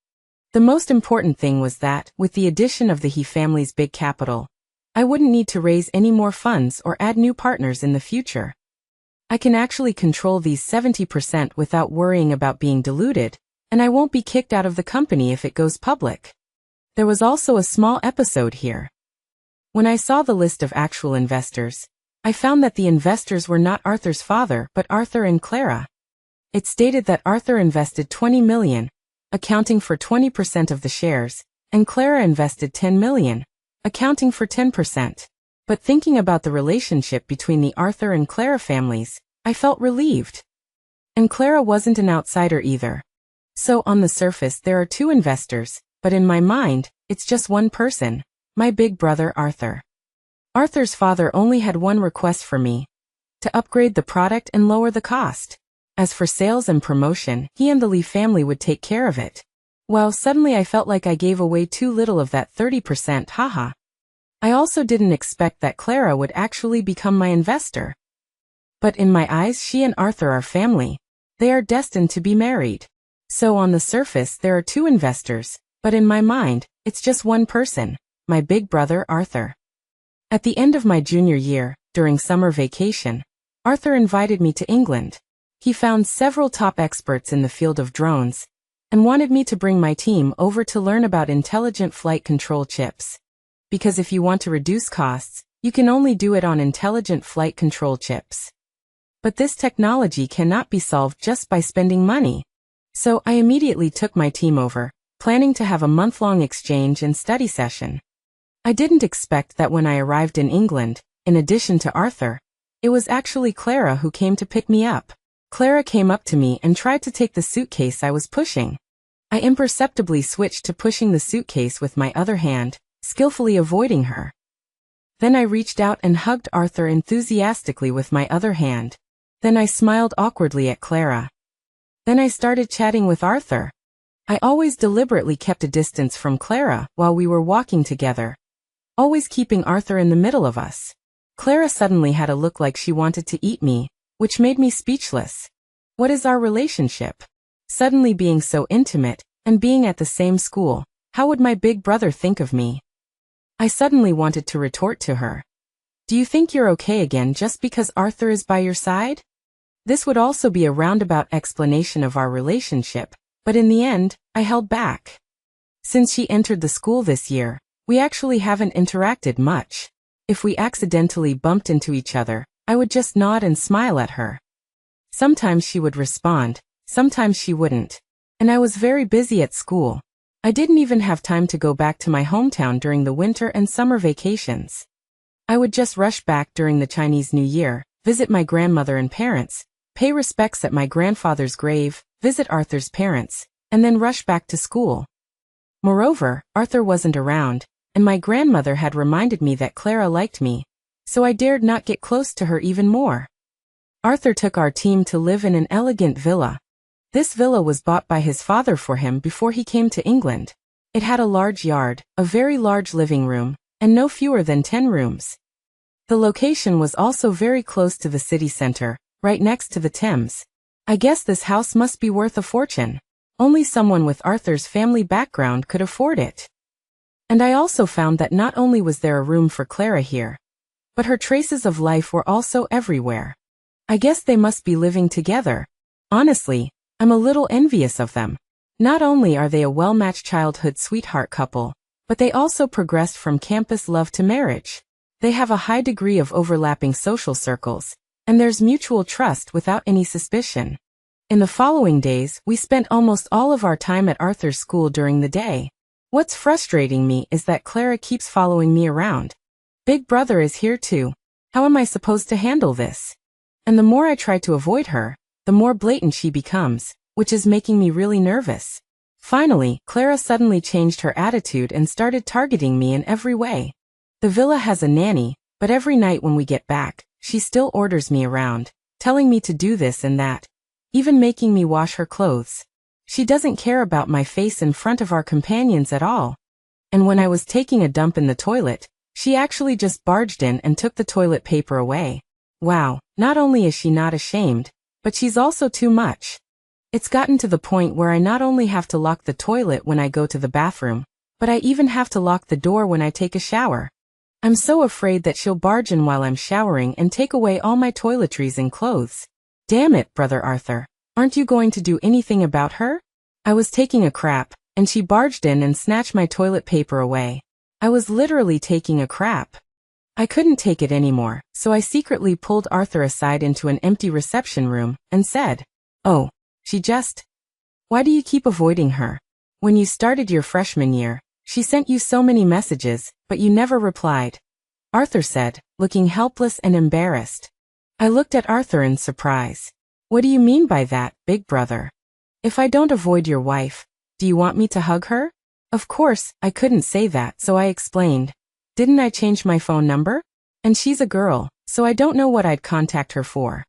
The most important thing was that, with the addition of the He family's big capital, I wouldn't need to raise any more funds or add new partners in the future. I can actually control these 70% without worrying about being diluted, and I won't be kicked out of the company if it goes public. There was also a small episode here. When I saw the list of actual investors, I found that the investors were not Arthur's father but Arthur and Clara. It stated that Arthur invested $20 million, accounting for 20% of the shares, and Clara invested $10 million, accounting for 10%. But thinking about the relationship between the Arthur and Clara families, I felt relieved. And Clara wasn't an outsider either. So on the surface there are 2 investors, but in my mind, it's just one person, my big brother Arthur. Arthur's father only had one request for me: to upgrade the product and lower the cost. As for sales and promotion, he and the Lee family would take care of it. Wow, suddenly I felt like I gave away too little of that 30%, haha. I also didn't expect that Clara would actually become my investor. But in my eyes, she and Arthur are family. They are destined to be married. So on the surface, there are two investors, but in my mind, it's just one person, my big brother Arthur. At the end of my junior year, during summer vacation, Arthur invited me to England. He found several top experts in the field of drones, and wanted me to bring my team over to learn about intelligent flight control chips. Because if you want to reduce costs, you can only do it on intelligent flight control chips. But this technology cannot be solved just by spending money. So I immediately took my team over, planning to have a month-long exchange and study session. I didn't expect that when I arrived in England, in addition to Arthur, it was actually Clara who came to pick me up. Clara came up to me and tried to take the suitcase I was pushing. I imperceptibly switched to pushing the suitcase with my other hand, skillfully avoiding her. Then I reached out and hugged Arthur enthusiastically with my other hand. Then I smiled awkwardly at Clara. Then I started chatting with Arthur. I always deliberately kept a distance from Clara while we were walking together, always keeping Arthur in the middle of us. Clara suddenly had a look like she wanted to eat me, which made me speechless. What is our relationship? Suddenly being so intimate, and being at the same school, how would my big brother think of me? I suddenly wanted to retort to her. Do you think you're okay again just because Arthur is by your side? This would also be a roundabout explanation of our relationship, but in the end, I held back. Since she entered the school this year, we actually haven't interacted much. If we accidentally bumped into each other, I would just nod and smile at her. Sometimes she would respond, sometimes she wouldn't. And I was very busy at school. I didn't even have time to go back to my hometown during the winter and summer vacations. I would just rush back during the Chinese New Year, visit my grandmother and parents, pay respects at my grandfather's grave, visit Arthur's parents, and then rush back to school. Moreover, Arthur wasn't around, and my grandmother had reminded me that Clara liked me, so I dared not get close to her even more. Arthur took our team to live in an elegant villa. This villa was bought by his father for him before he came to England. It had a large yard, a very large living room, and no fewer than 10 rooms. The location was also very close to the city center, right next to the Thames. I guess this house must be worth a fortune. Only someone with Arthur's family background could afford it. And I also found that not only was there a room for Clara here, but her traces of life were also everywhere. I guess they must be living together. Honestly, I'm a little envious of them. Not only are they a well-matched childhood sweetheart couple, but they also progressed from campus love to marriage. They have a high degree of overlapping social circles, and there's mutual trust without any suspicion. In the following days, we spent almost all of our time at Arthur's school during the day. What's frustrating me is that Clara keeps following me around. Big brother is here too. How am I supposed to handle this? And the more I try to avoid her, the more blatant she becomes, which is making me really nervous. Finally, Clara suddenly changed her attitude and started targeting me in every way. The villa has a nanny, but every night when we get back, she still orders me around, telling me to do this and that, even making me wash her clothes. She doesn't care about my face in front of our companions at all. And when I was taking a dump in the toilet, she actually just barged in and took the toilet paper away. Wow, not only is she not ashamed, but she's also too much. It's gotten to the point where I not only have to lock the toilet when I go to the bathroom, but I even have to lock the door when I take a shower. I'm so afraid that she'll barge in while I'm showering and take away all my toiletries and clothes. Damn it, Brother Arthur. Aren't you going to do anything about her? I was taking a crap, and she barged in and snatched my toilet paper away. I was literally taking a crap. I couldn't take it anymore, so I secretly pulled Arthur aside into an empty reception room and said, "Oh, why do you keep avoiding her? When you started your freshman year, she sent you so many messages, but you never replied," Arthur said, looking helpless and embarrassed. I looked at Arthur in surprise. What do you mean by that, big brother? If I don't avoid your wife, do you want me to hug her? Of course, I couldn't say that, so I explained. Didn't I change my phone number? And she's a girl, so I don't know what I'd contact her for.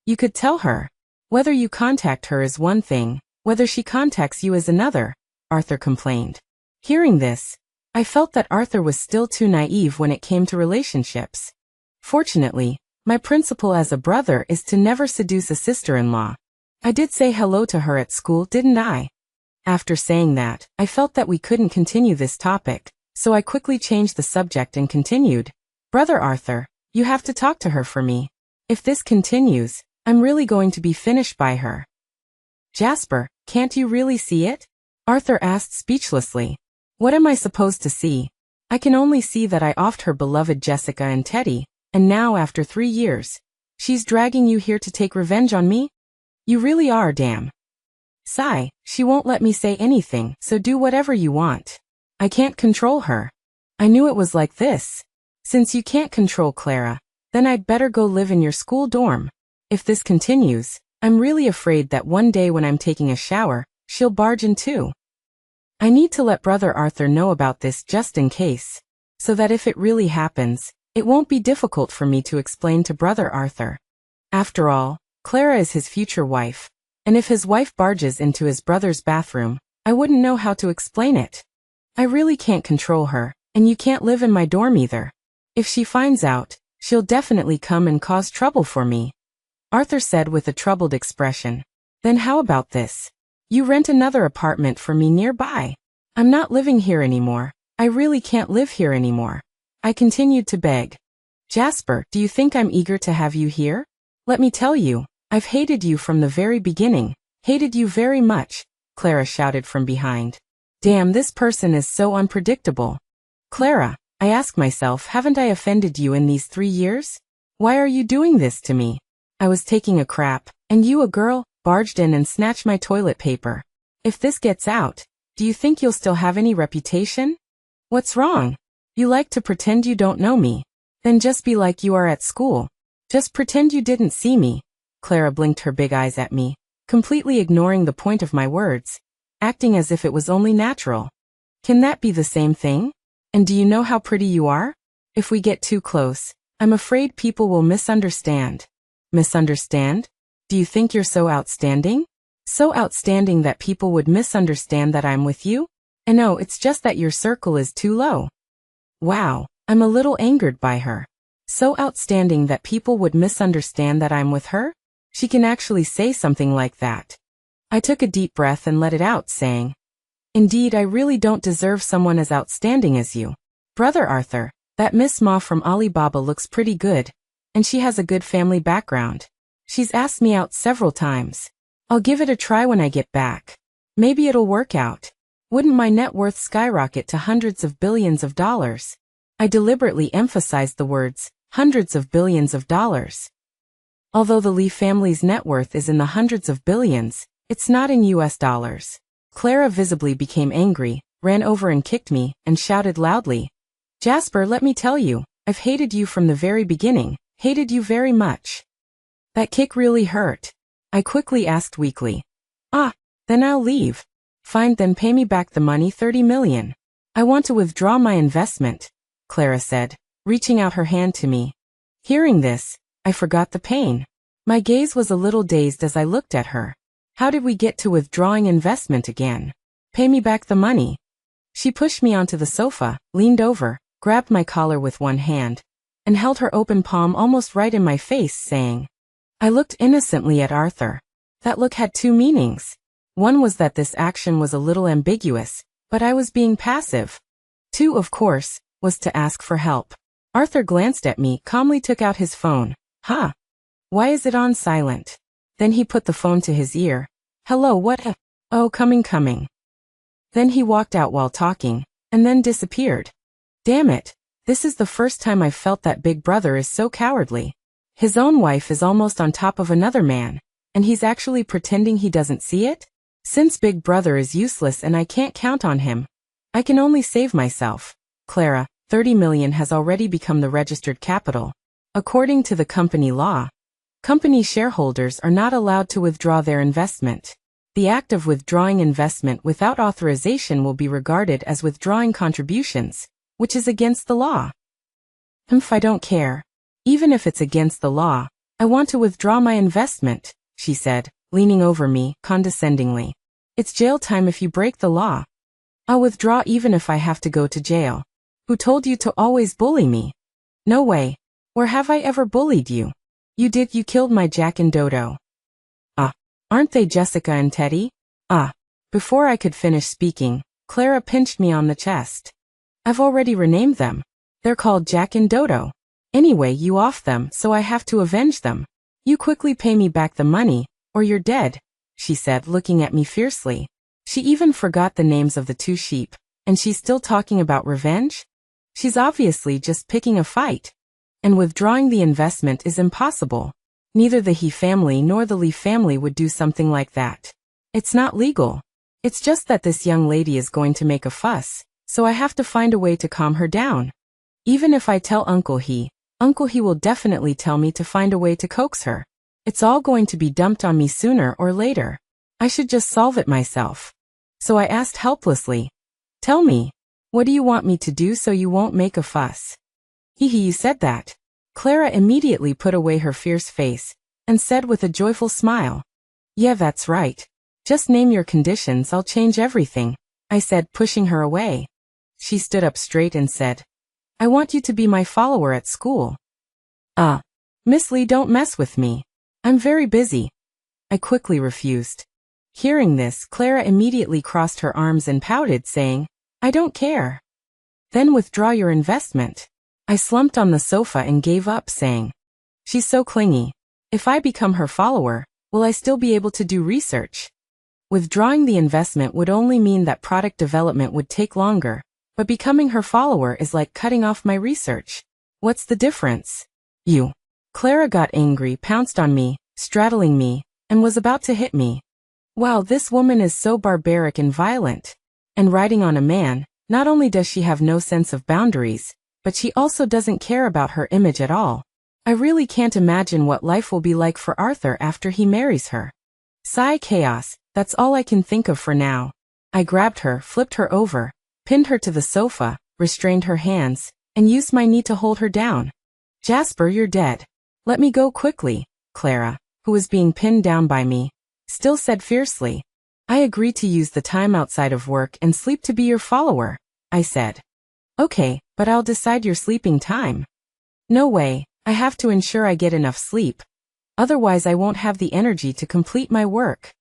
You could tell her. Whether you contact her is one thing, whether she contacts you is another, Arthur complained. Hearing this, I felt that Arthur was still too naive when it came to relationships. Fortunately, my principle as a brother is to never seduce a sister-in-law. I did say hello to her at school, didn't I? After saying that, I felt that we couldn't continue this topic, so I quickly changed the subject and continued. Brother Arthur, you have to talk to her for me. If this continues, I'm really going to be finished by her. Jasper, can't you really see it? Arthur asked speechlessly. What am I supposed to see? I can only see that I offed her beloved Jessica and Teddy, and now after 3 years, she's dragging you here to take revenge on me? You really are, damn. Sigh, she won't let me say anything, so do whatever you want. I can't control her. I knew it was like this. Since you can't control Clara, then I'd better go live in your school dorm. If this continues, I'm really afraid that one day when I'm taking a shower, she'll barge in too. I need to let Brother Arthur know about this just in case, so that if it really happens, it won't be difficult for me to explain to Brother Arthur. After all, Clara is his future wife, and if his wife barges into his brother's bathroom, I wouldn't know how to explain it. I really can't control her, and you can't live in my dorm either. If she finds out, she'll definitely come and cause trouble for me. Arthur said with a troubled expression. Then how about this? You rent another apartment for me nearby. I'm not living here anymore. I really can't live here anymore. I continued to beg. Jasper, do you think I'm eager to have you here? Let me tell you, I've hated you from the very beginning. Hated you very much, Clara shouted from behind. Damn, this person is so unpredictable. Clara, I ask myself, haven't I offended you in these 3 years? Why are you doing this to me? I was taking a crap, and you, a girl, barged in and snatched my toilet paper. If this gets out, do you think you'll still have any reputation? What's wrong? You like to pretend you don't know me. Then just be like you are at school. Just pretend you didn't see me. Clara blinked her big eyes at me, completely ignoring the point of my words, acting as if it was only natural. Can that be the same thing? And do you know how pretty you are? If we get too close, I'm afraid people will misunderstand. Misunderstand? Do you think you're so outstanding? So outstanding that people would misunderstand that I'm with you? And no, it's just that your circle is too low. Wow, I'm a little angered by her. So outstanding that people would misunderstand that I'm with her? She can actually say something like that. I took a deep breath and let it out, saying, Indeed, I really don't deserve someone as outstanding as you. Brother Arthur, that Miss Ma from Alibaba looks pretty good, and she has a good family background. She's asked me out several times. I'll give it a try when I get back. Maybe it'll work out. Wouldn't my net worth skyrocket to hundreds of billions of dollars? I deliberately emphasized the words, hundreds of billions of dollars. Although the Lee family's net worth is in the hundreds of billions, it's not in US dollars. Clara visibly became angry, ran over and kicked me, and shouted loudly, Jasper, let me tell you, I've hated you from the very beginning, hated you very much. That kick really hurt. I quickly asked weakly. Then I'll leave. Fine, then pay me back the money, 30 million. I want to withdraw my investment, Clara said, reaching out her hand to me. Hearing this, I forgot the pain. My gaze was a little dazed as I looked at her. How did we get to withdrawing investment again? Pay me back the money. She pushed me onto the sofa, leaned over, grabbed my collar with one hand, and held her open palm almost right in my face, saying, I looked innocently at Arthur. That look had 2 meanings. One was that this action was a little ambiguous, but I was being passive. 2, of course, was to ask for help. Arthur glanced at me, calmly took out his phone. Why is it on silent? Then he put the phone to his ear. Hello, what? Oh, coming. Then he walked out while talking, and then disappeared. Damn it, this is the first time I've felt that Big Brother is so cowardly. His own wife is almost on top of another man, and he's actually pretending he doesn't see it? Since Big Brother is useless and I can't count on him, I can only save myself. Clara, 30 million has already become the registered capital. According to the company law, company shareholders are not allowed to withdraw their investment. The act of withdrawing investment without authorization will be regarded as withdrawing contributions, which is against the law. I don't care. Even if it's against the law, I want to withdraw my investment, she said, leaning over me, condescendingly. It's jail time if you break the law. I'll withdraw even if I have to go to jail. Who told you to always bully me? No way. Where have I ever bullied you? You did, you killed my Jack and Dodo. Ah. Aren't they Jessica and Teddy? Ah. Before I could finish speaking, Clara pinched me on the chest. I've already renamed them. They're called Jack and Dodo. Anyway, you off them, so I have to avenge them. You quickly pay me back the money, or you're dead, she said, looking at me fiercely. She even forgot the names of the two sheep, and she's still talking about revenge? She's obviously just picking a fight. And withdrawing the investment is impossible. Neither the He family nor the Lee family would do something like that. It's not legal. It's just that this young lady is going to make a fuss, so I have to find a way to calm her down. Even if I tell Uncle He will definitely tell me to find a way to coax her. It's all going to be dumped on me sooner or later. I should just solve it myself. So I asked helplessly, "Tell me, what do you want me to do so you won't make a fuss?" You said that. Clara immediately put away her fierce face and said with a joyful smile, "Yeah, that's right. Just name your conditions, I'll change everything," I said, pushing her away. She stood up straight and said, "I want you to be my follower at school." Miss Lee, don't mess with me. I'm very busy." I quickly refused. Hearing this, Clara immediately crossed her arms and pouted, saying, "I don't care." "Then withdraw your investment." I slumped on the sofa and gave up, saying, "She's so clingy. If I become her follower, will I still be able to do research?" Withdrawing the investment would only mean that product development would take longer, but becoming her follower is like cutting off my research. What's the difference? You. Clara got angry, pounced on me, straddling me, and was about to hit me. Wow, this woman is so barbaric and violent. And riding on a man, not only does she have no sense of boundaries, but she also doesn't care about her image at all. I really can't imagine what life will be like for Arthur after he marries her. Sigh, chaos, that's all I can think of for now. I grabbed her, flipped her over, pinned her to the sofa, restrained her hands, and used my knee to hold her down. "Jasper, you're dead. Let me go quickly," Clara, who was being pinned down by me, still said fiercely. "I agree to use the time outside of work and sleep to be your follower," I said. "Okay, but I'll decide your sleeping time." "No way, I have to ensure I get enough sleep. Otherwise I won't have the energy to complete my work."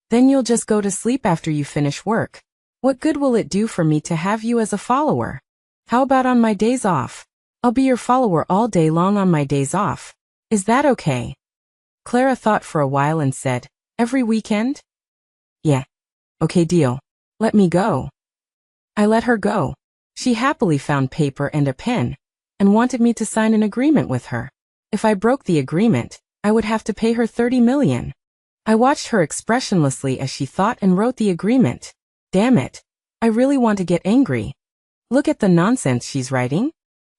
"Then you'll just go to sleep after you finish work. What good will it do for me to have you as a follower? How about on my days off? I'll be your follower all day long on my days off. Is that okay?" Clara thought for a while and said, "Every weekend?" "Yeah. Okay, deal. Let me go." I let her go. She happily found paper and a pen, and wanted me to sign an agreement with her. If I broke the agreement, I would have to pay her 30 million. I watched her expressionlessly as she thought and wrote the agreement. Damn it. I really want to get angry. Look at the nonsense she's writing.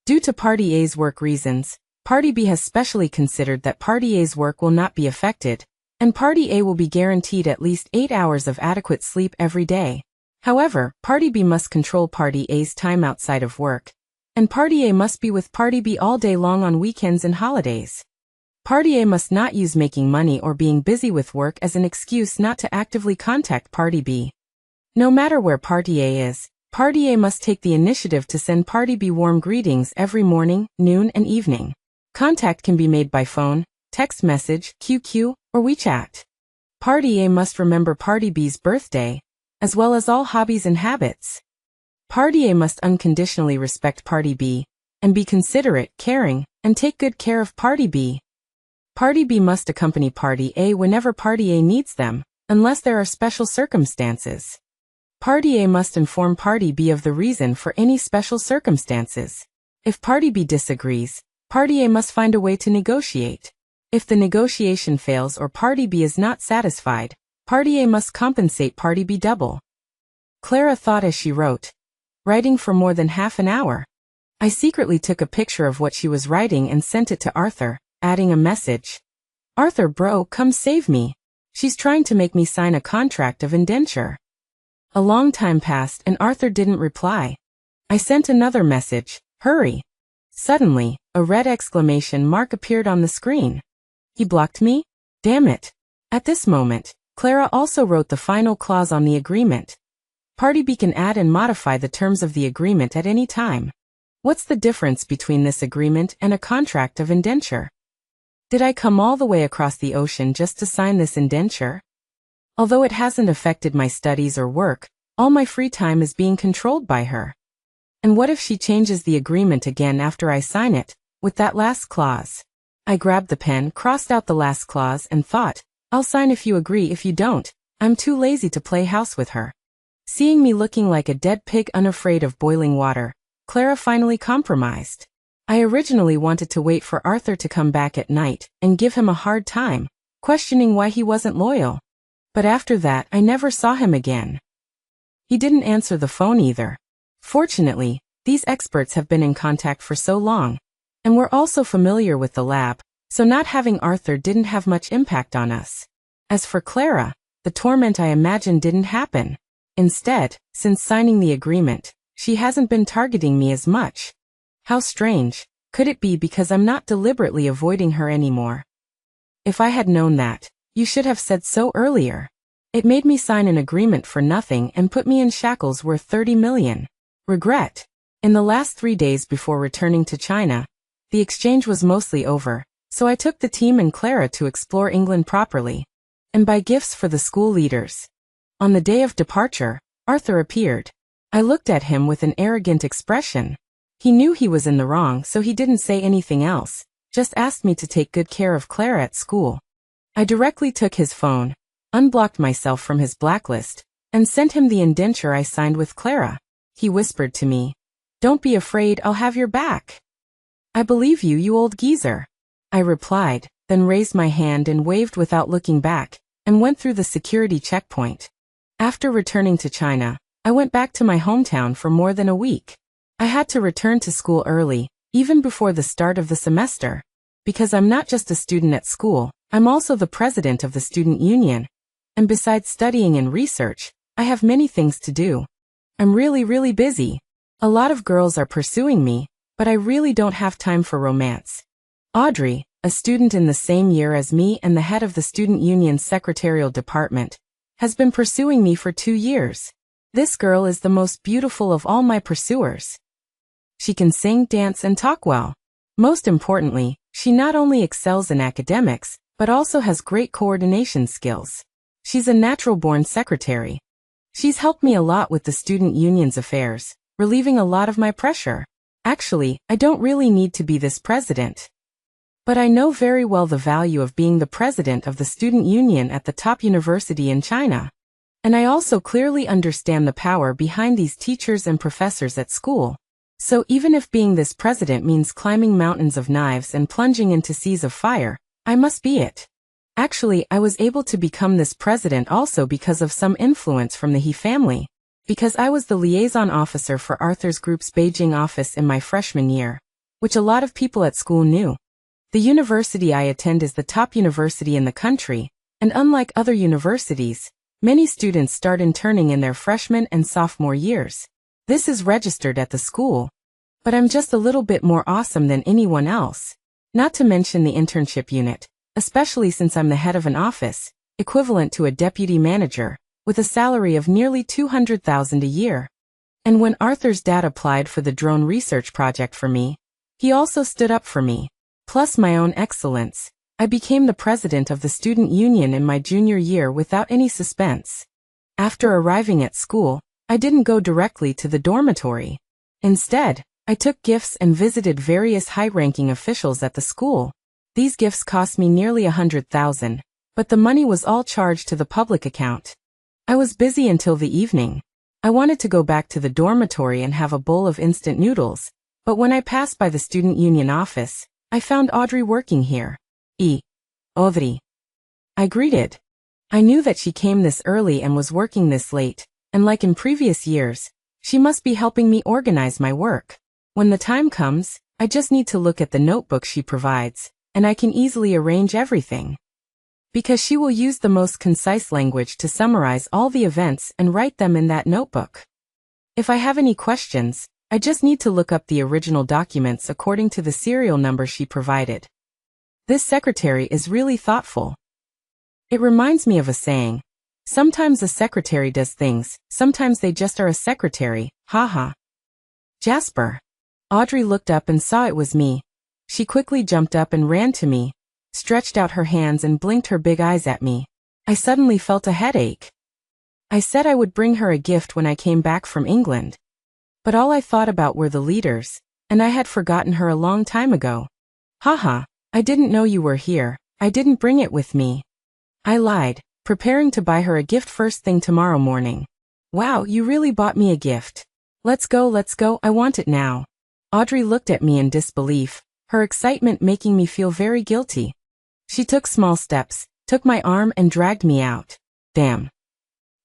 Due to Party A's work reasons, Party B has specially considered that Party A's work will not be affected, and Party A will be guaranteed at least 8 hours of adequate sleep every day. However, Party B must control Party A's time outside of work, and Party A must be with Party B all day long on weekends and holidays. Party A must not use making money or being busy with work as an excuse not to actively contact Party B. No matter where Party A is, Party A must take the initiative to send Party B warm greetings every morning, noon, and evening. Contact can be made by phone, text message, QQ, or WeChat. Party A must remember Party B's birthday, as well as all hobbies and habits. Party A must unconditionally respect Party B, and be considerate, caring, and take good care of Party B. Party B must accompany Party A whenever Party A needs them, unless there are special circumstances. Party A must inform Party B of the reason for any special circumstances. If Party B disagrees, Party A must find a way to negotiate. If the negotiation fails or Party B is not satisfied, Party A must compensate Party B double. Clara thought as she wrote, writing for more than half an hour. I secretly took a picture of what she was writing and sent it to Arthur, adding a message. "Arthur, bro, come save me. She's trying to make me sign a contract of indenture." A long time passed and Arthur didn't reply. I sent another message, "Hurry." Suddenly, a red exclamation mark appeared on the screen. He blocked me? Damn it. At this moment, Clara also wrote the final clause on the agreement. Party B can add and modify the terms of the agreement at any time. What's the difference between this agreement and a contract of indenture? Did I come all the way across the ocean just to sign this indenture? Although it hasn't affected my studies or work, all my free time is being controlled by her. And what if she changes the agreement again after I sign it, with that last clause? I grabbed the pen, crossed out the last clause, and thought, I'll sign if you agree. If you don't, I'm too lazy to play house with her. Seeing me looking like a dead pig unafraid of boiling water, Clara finally compromised. I originally wanted to wait for Arthur to come back at night and give him a hard time, questioning why he wasn't loyal. But after that, I never saw him again. He didn't answer the phone either. Fortunately, these experts have been in contact for so long, and we're also familiar with the lab, so not having Arthur didn't have much impact on us. As for Clara, the torment I imagined didn't happen. Instead, since signing the agreement, she hasn't been targeting me as much. How strange. Could it be because I'm not deliberately avoiding her anymore? If I had known that, you should have said so earlier. It made me sign an agreement for nothing and put me in shackles worth 30 million. Regret. In the last 3 days before returning to China, the exchange was mostly over, so I took the team and Clara to explore England properly, and buy gifts for the school leaders. On the day of departure, Arthur appeared. I looked at him with an arrogant expression. He knew he was in the wrong, so he didn't say anything else, just asked me to take good care of Clara at school. I directly took his phone, unblocked myself from his blacklist, and sent him the indenture I signed with Clara. He whispered to me, "Don't be afraid, I'll have your back." "I believe you, you old geezer," I replied, then raised my hand and waved without looking back, and went through the security checkpoint. After returning to China, I went back to my hometown for more than a week. I had to return to school early, even before the start of the semester. Because I'm not just a student at school, I'm also the president of the student union. And besides studying and research, I have many things to do. I'm really busy. A lot of girls are pursuing me, but I really don't have time for romance. Audrey, a student in the same year as me and the head of the student union's secretarial department, has been pursuing me for 2 years. This girl is the most beautiful of all my pursuers. She can sing, dance, and talk well. Most importantly, she not only excels in academics, but also has great coordination skills. She's a natural-born secretary. She's helped me a lot with the student union's affairs, relieving a lot of my pressure. Actually, I don't really need to be this president. But I know very well the value of being the president of the student union at the top university in China. And I also clearly understand the power behind these teachers and professors at school. So even if being this president means climbing mountains of knives and plunging into seas of fire, I must be it. Actually, I was able to become this president also because of some influence from the He family. Because I was the liaison officer for Arthur's group's Beijing office in my freshman year, which a lot of people at school knew. The university I attend is the top university in the country, and unlike other universities, many students start interning in their freshman and sophomore years. This is registered at the school. But I'm just a little bit more awesome than anyone else. Not to mention the internship unit, especially since I'm the head of an office, equivalent to a deputy manager, with a salary of nearly 200,000 a year. And when Arthur's dad applied for the drone research project for me, he also stood up for me. Plus my own excellence, I became the president of the student union in my junior year without any suspense. After arriving at school, I didn't go directly to the dormitory. Instead, I took gifts and visited various high-ranking officials at the school. These gifts cost me nearly 100,000, but the money was all charged to the public account. I was busy until the evening. I wanted to go back to the dormitory and have a bowl of instant noodles, but when I passed by the student union office, I found Audrey working here. Audrey. I greeted. I knew that she came this early and was working this late, and like in previous years, she must be helping me organize my work. When the time comes, I just need to look at the notebook she provides, and I can easily arrange everything. Because she will use the most concise language to summarize all the events and write them in that notebook. If I have any questions, I just need to look up the original documents according to the serial number she provided. This secretary is really thoughtful. It reminds me of a saying, Sometimes a secretary does things, sometimes they just are a secretary, haha. Jasper. Audrey looked up and saw it was me. She quickly jumped up and ran to me, stretched out her hands and blinked her big eyes at me. I suddenly felt a headache. I said I would bring her a gift when I came back from England. But all I thought about were the leaders, and I had forgotten her a long time ago. Haha, I didn't know you were here, I didn't bring it with me. I lied, preparing to buy her a gift first thing tomorrow morning. Wow, you really bought me a gift. Let's go, I want it now. Audrey looked at me in disbelief, her excitement making me feel very guilty. She took small steps, took my arm and dragged me out. Damn.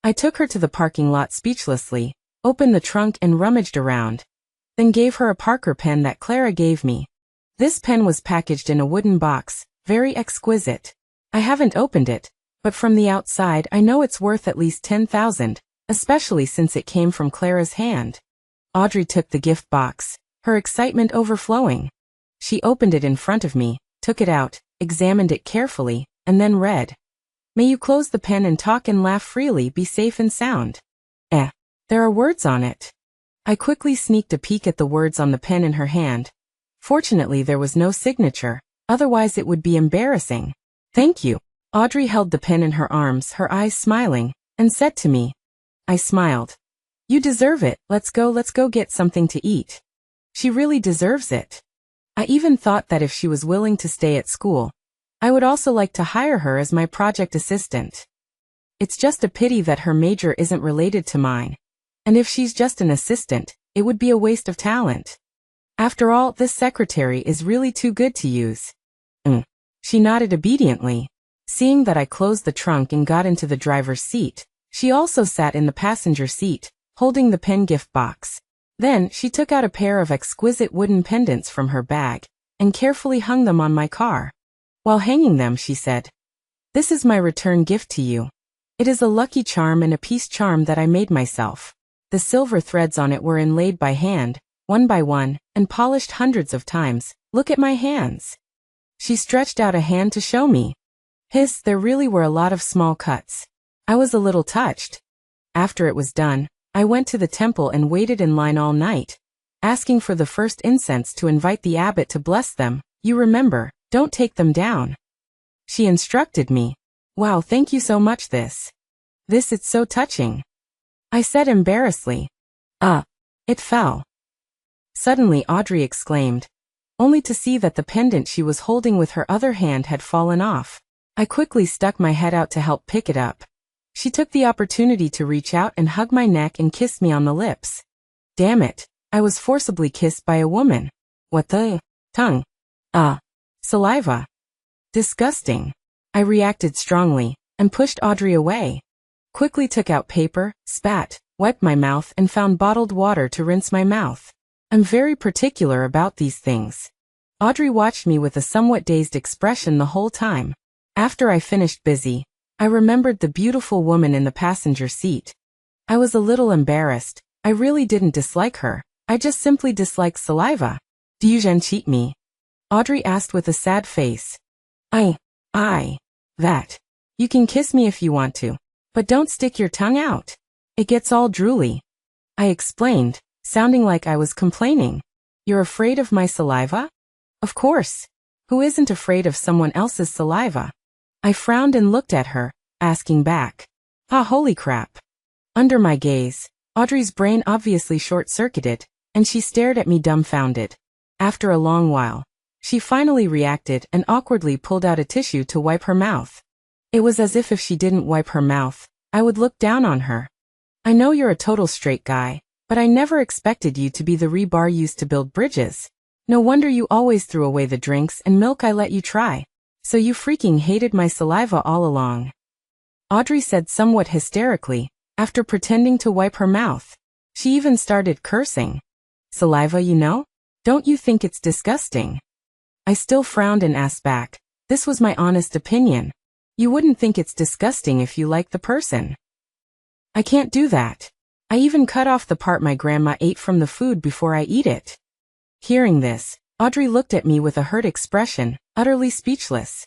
I took her to the parking lot speechlessly, opened the trunk and rummaged around, then gave her a Parker pen that Clara gave me. This pen was packaged in a wooden box, very exquisite. I haven't opened it, but from the outside I know it's worth at least 10,000, especially since it came from Clara's hand. Audrey took the gift box, her excitement overflowing. She opened it in front of me, took it out, examined it carefully, and then read. May you close the pen and talk and laugh freely, be safe and sound. There are words on it. I quickly sneaked a peek at the words on the pen in her hand. Fortunately there was no signature, otherwise it would be embarrassing. Thank you. Audrey held the pen in her arms, her eyes smiling, and said to me. I smiled. You deserve it, let's go get something to eat. She really deserves it. I even thought that if she was willing to stay at school, I would also like to hire her as my project assistant. It's just a pity that her major isn't related to mine. And if she's just an assistant, it would be a waste of talent. After all, this secretary is really too good to use. She nodded obediently. Seeing that I closed the trunk and got into the driver's seat, she also sat in the passenger seat, holding the pen gift box. Then she took out a pair of exquisite wooden pendants from her bag and carefully hung them on my car. While hanging them, she said, "This is my return gift to you. It is a lucky charm and a peace charm that I made myself. The silver threads on it were inlaid by hand, one by one, and polished hundreds of times. Look at my hands." She stretched out a hand to show me. There really were a lot of small cuts. I was a little touched. After it was done, I went to the temple and waited in line all night, asking for the first incense to invite the abbot to bless them. You remember, don't take them down. She instructed me. Wow, thank you so much. It's so touching. I said embarrassedly. It fell. Suddenly Audrey exclaimed, only to see that the pendant she was holding with her other hand had fallen off. I quickly stuck my head out to help pick it up. She took the opportunity to reach out and hug my neck and kiss me on the lips. Damn it, I was forcibly kissed by a woman. What the? Tongue. Saliva. Disgusting. I reacted strongly, and pushed Audrey away. Quickly took out paper, spat, wiped my mouth and found bottled water to rinse my mouth. I'm very particular about these things. Audrey watched me with a somewhat dazed expression the whole time. After I finished busy, I remembered the beautiful woman in the passenger seat. I was a little embarrassed. I really didn't dislike her. I just simply disliked saliva. Do you cheat me? Audrey asked with a sad face. That. You can kiss me if you want to, but don't stick your tongue out. It gets all drooly. I explained, sounding like I was complaining. You're afraid of my saliva? Of course. Who isn't afraid of someone else's saliva? I frowned and looked at her, asking back. Holy crap. Under my gaze, Audrey's brain obviously short-circuited, and she stared at me dumbfounded. After a long while, she finally reacted and awkwardly pulled out a tissue to wipe her mouth. It was as if she didn't wipe her mouth, I would look down on her. I know you're a total straight guy, but I never expected you to be the rebar used to build bridges. No wonder you always threw away the drinks and milk I let you try. So you freaking hated my saliva all along. Audrey said somewhat hysterically, after pretending to wipe her mouth. She even started cursing. Saliva, you know? Don't you think it's disgusting? I still frowned and asked back. This was my honest opinion. You wouldn't think it's disgusting if you liked the person. I can't do that. I even cut off the part my grandma ate from the food before I eat it. Hearing this, Audrey looked at me with a hurt expression, utterly speechless.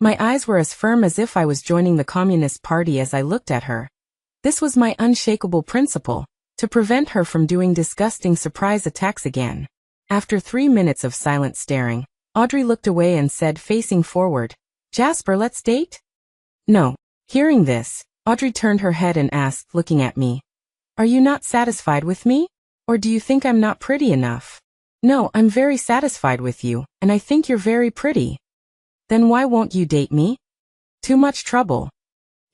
My eyes were as firm as if I was joining the Communist Party as I looked at her. This was my unshakable principle, to prevent her from doing disgusting surprise attacks again. After 3 minutes of silent staring, Audrey looked away and said, facing forward, "Jasper, let's date?" No. Hearing this, Audrey turned her head and asked, looking at me, "Are you not satisfied with me? Or do you think I'm not pretty enough?" "No, I'm very satisfied with you, and I think you're very pretty." "Then why won't you date me?" "Too much trouble."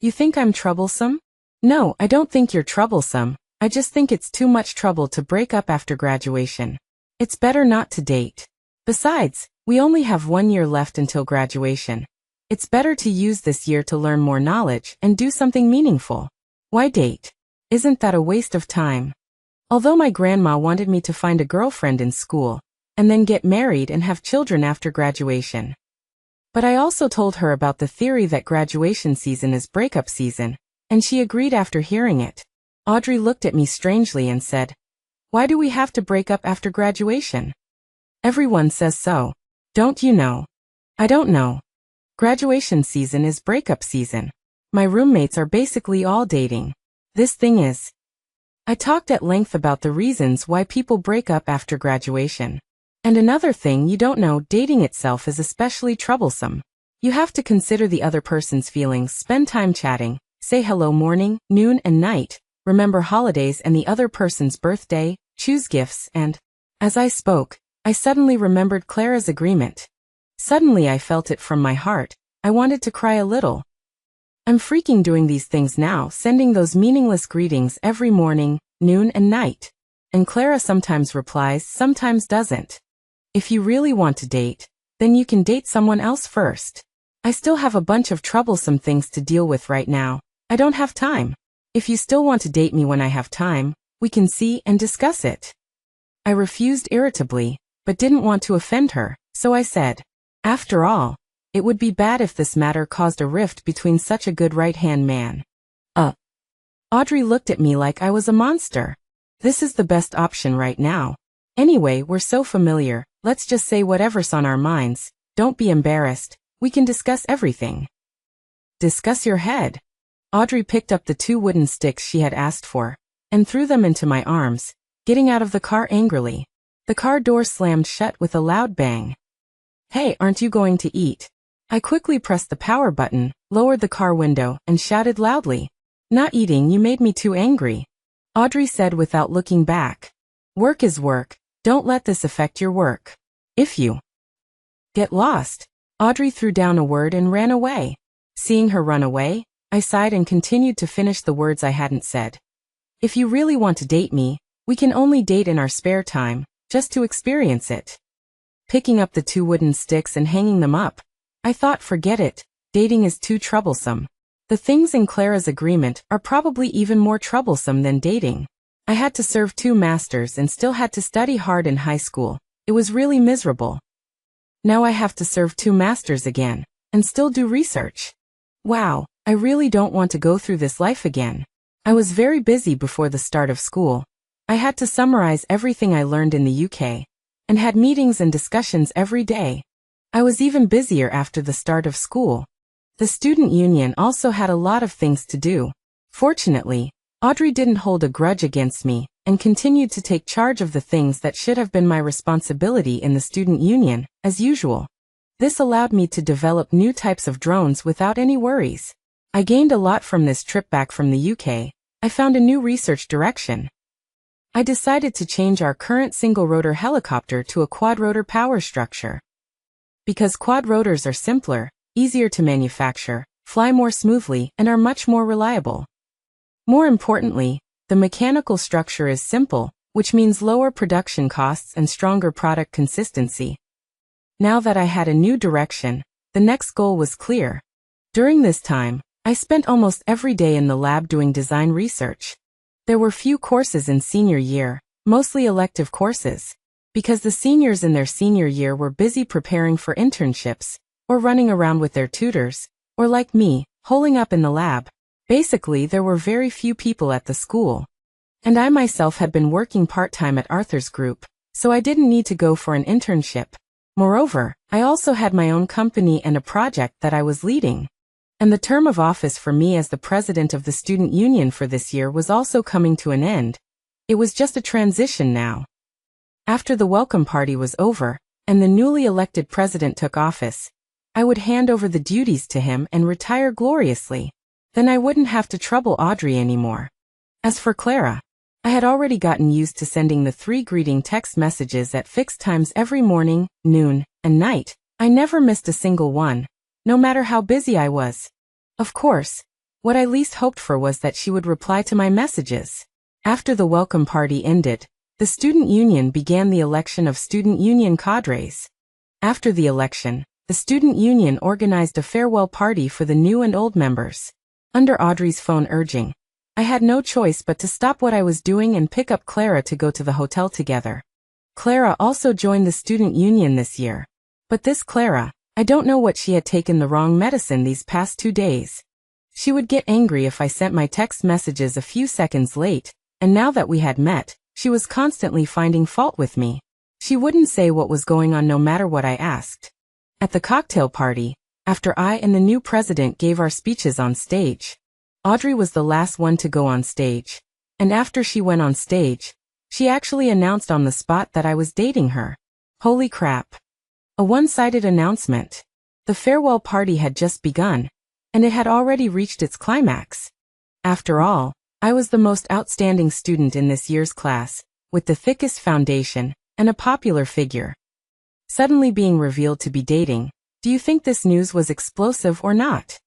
"You think I'm troublesome?" "No, I don't think you're troublesome. I just think it's too much trouble to break up after graduation. It's better not to date. Besides, we only have 1 year left until graduation. It's better to use this year to learn more knowledge and do something meaningful. Why date? Isn't that a waste of time?" Although my grandma wanted me to find a girlfriend in school, and then get married and have children after graduation. But I also told her about the theory that graduation season is breakup season, and she agreed after hearing it. Audrey looked at me strangely and said, "Why do we have to break up after graduation?" "Everyone says so. Don't you know?" "I don't know. Graduation season is breakup season. My roommates are basically all dating. This thing is." I talked at length about the reasons why people break up after graduation. And another thing you don't know, dating itself is especially troublesome. You have to consider the other person's feelings, spend time chatting, say hello morning, noon, and night, remember holidays and the other person's birthday, choose gifts, and, as I spoke, I suddenly remembered Clara's agreement. Suddenly I felt it from my heart. I wanted to cry a little. I'm freaking doing these things now, sending those meaningless greetings every morning, noon, and night. And Clara sometimes replies, sometimes doesn't. If you really want to date, then you can date someone else first. I still have a bunch of troublesome things to deal with right now. I don't have time. If you still want to date me when I have time, we can see and discuss it. I refused irritably, but didn't want to offend her, so I said, after all, it would be bad if this matter caused a rift between such a good right-hand man. Audrey looked at me like I was a monster. This is the best option right now. Anyway, we're so familiar, let's just say whatever's on our minds. Don't be embarrassed, we can discuss everything. Discuss your head. Audrey picked up the 2 wooden sticks she had asked for, and threw them into my arms, getting out of the car angrily. The car door slammed shut with a loud bang. "Hey, aren't you going to eat?" I quickly pressed the power button, lowered the car window, and shouted loudly, "Not eating, you made me too angry." Audrey said without looking back, "Work is work, don't let this affect your work. If you get lost." Audrey threw down a word and ran away. Seeing her run away, I sighed and continued to finish the words I hadn't said. "If you really want to date me, we can only date in our spare time, just to experience it." Picking up the 2 wooden sticks and hanging them up, I thought, forget it, dating is too troublesome. The things in Clara's agreement are probably even more troublesome than dating. I had to serve 2 masters and still had to study hard in high school. It was really miserable. Now I have to serve 2 masters again, and still do research. Wow, I really don't want to go through this life again. I was very busy before the start of school. I had to summarize everything I learned in the UK, and had meetings and discussions every day. I was even busier after the start of school. The student union also had a lot of things to do. Fortunately, Audrey didn't hold a grudge against me, and continued to take charge of the things that should have been my responsibility in the student union, as usual. This allowed me to develop new types of drones without any worries. I gained a lot from this trip back from the UK. I found a new research direction. I decided to change our current single-rotor helicopter to a quad-rotor power structure. Because quad rotors are simpler, easier to manufacture, fly more smoothly, and are much more reliable. More importantly, the mechanical structure is simple, which means lower production costs and stronger product consistency. Now that I had a new direction, the next goal was clear. During this time, I spent almost every day in the lab doing design research. There were few courses in senior year, mostly elective courses, because the seniors in their senior year were busy preparing for internships, or running around with their tutors, or like me, holing up in the lab. Basically, there were very few people at the school. And I myself had been working part-time at Arthur's group, so I didn't need to go for an internship. Moreover, I also had my own company and a project that I was leading. And the term of office for me as the president of the student union for this year was also coming to an end. It was just a transition now. After the welcome party was over, and the newly elected president took office, I would hand over the duties to him and retire gloriously. Then I wouldn't have to trouble Audrey anymore. As for Clara, I had already gotten used to sending the 3 greeting text messages at fixed times every morning, noon, and night. I never missed a single one, no matter how busy I was. Of course, what I least hoped for was that she would reply to my messages. After the welcome party ended, the student union began the election of student union cadres. After the election, the student union organized a farewell party for the new and old members. Under Audrey's phone urging, I had no choice but to stop what I was doing and pick up Clara to go to the hotel together. Clara also joined the student union this year. But this Clara, I don't know what she had taken the wrong medicine these past 2 days. She would get angry if I sent my text messages a few seconds late, and now that we had met, she was constantly finding fault with me. She wouldn't say what was going on no matter what I asked. At the cocktail party, after I and the new president gave our speeches on stage, Audrey was the last one to go on stage, and after she went on stage, she actually announced on the spot that I was dating her. Holy crap. A one-sided announcement. The farewell party had just begun, and it had already reached its climax. After all, I was the most outstanding student in this year's class, with the thickest foundation, and a popular figure. Suddenly being revealed to be dating, do you think this news was explosive or not?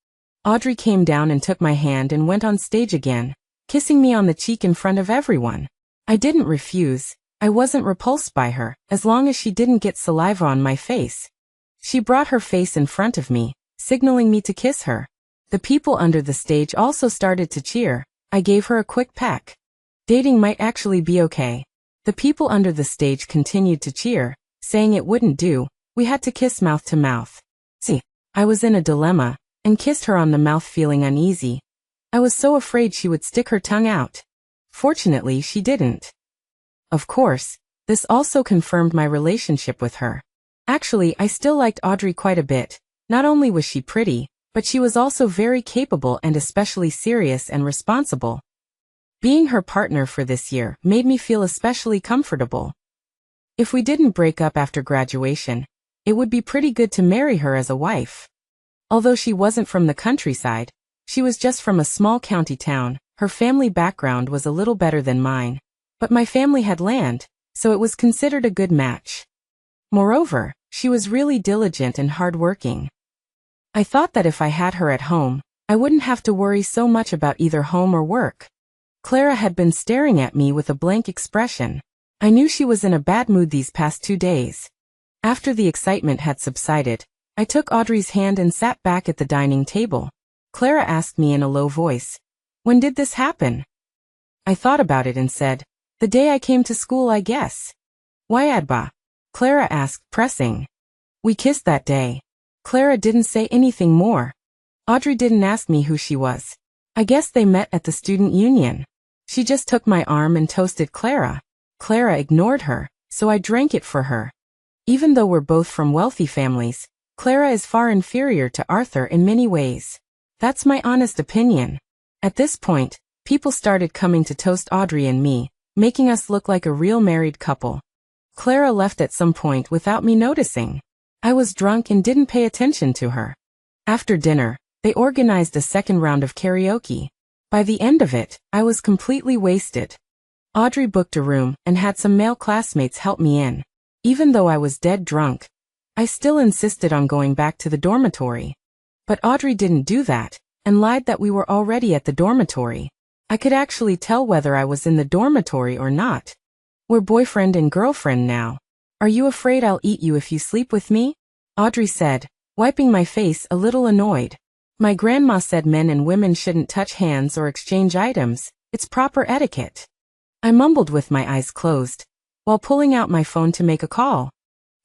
Audrey came down and took my hand and went on stage again, kissing me on the cheek in front of everyone. I didn't refuse. I wasn't repulsed by her, as long as she didn't get saliva on my face. She brought her face in front of me, signaling me to kiss her. The people under the stage also started to cheer. I gave her a quick peck. Dating might actually be okay. The people under the stage continued to cheer, saying it wouldn't do. We had to kiss mouth to mouth. See, I was in a dilemma, and kissed her on the mouth feeling uneasy. I was so afraid she would stick her tongue out. Fortunately, she didn't. Of course, this also confirmed my relationship with her. Actually, I still liked Audrey quite a bit. Not only was she pretty, but she was also very capable and especially serious and responsible. Being her partner for this year made me feel especially comfortable. If we didn't break up after graduation, it would be pretty good to marry her as a wife. Although she wasn't from the countryside, she was just from a small county town. Her family background was a little better than mine, but my family had land, so it was considered a good match. Moreover, she was really diligent and hardworking. I thought that if I had her at home, I wouldn't have to worry so much about either home or work. Clara had been staring at me with a blank expression. I knew she was in a bad mood these past 2 days. After the excitement had subsided, I took Audrey's hand and sat back at the dining table. Clara asked me in a low voice, "When did this happen?" I thought about it and said, "The day I came to school, I guess." "Why, Adba?" Clara asked, pressing. "We kissed that day." Clara didn't say anything more. Audrey didn't ask me who she was. I guess they met at the student union. She just took my arm and toasted Clara. Clara ignored her, so I drank it for her. Even though we're both from wealthy families, Clara is far inferior to Arthur in many ways. That's my honest opinion. At this point, people started coming to toast Audrey and me, making us look like a real married couple. Clara left at some point without me noticing. I was drunk and didn't pay attention to her. After dinner, they organized a second round of karaoke. By the end of it, I was completely wasted. Audrey booked a room and had some male classmates help me in. Even though I was dead drunk, I still insisted on going back to the dormitory. But Audrey didn't do that, and lied that we were already at the dormitory. I could actually tell whether I was in the dormitory or not. We're boyfriend and girlfriend now. Are you afraid I'll eat you if you sleep with me? Audrey said, wiping my face a little annoyed. My grandma said men and women shouldn't touch hands or exchange items. It's proper etiquette. I mumbled with my eyes closed, while pulling out my phone to make a call.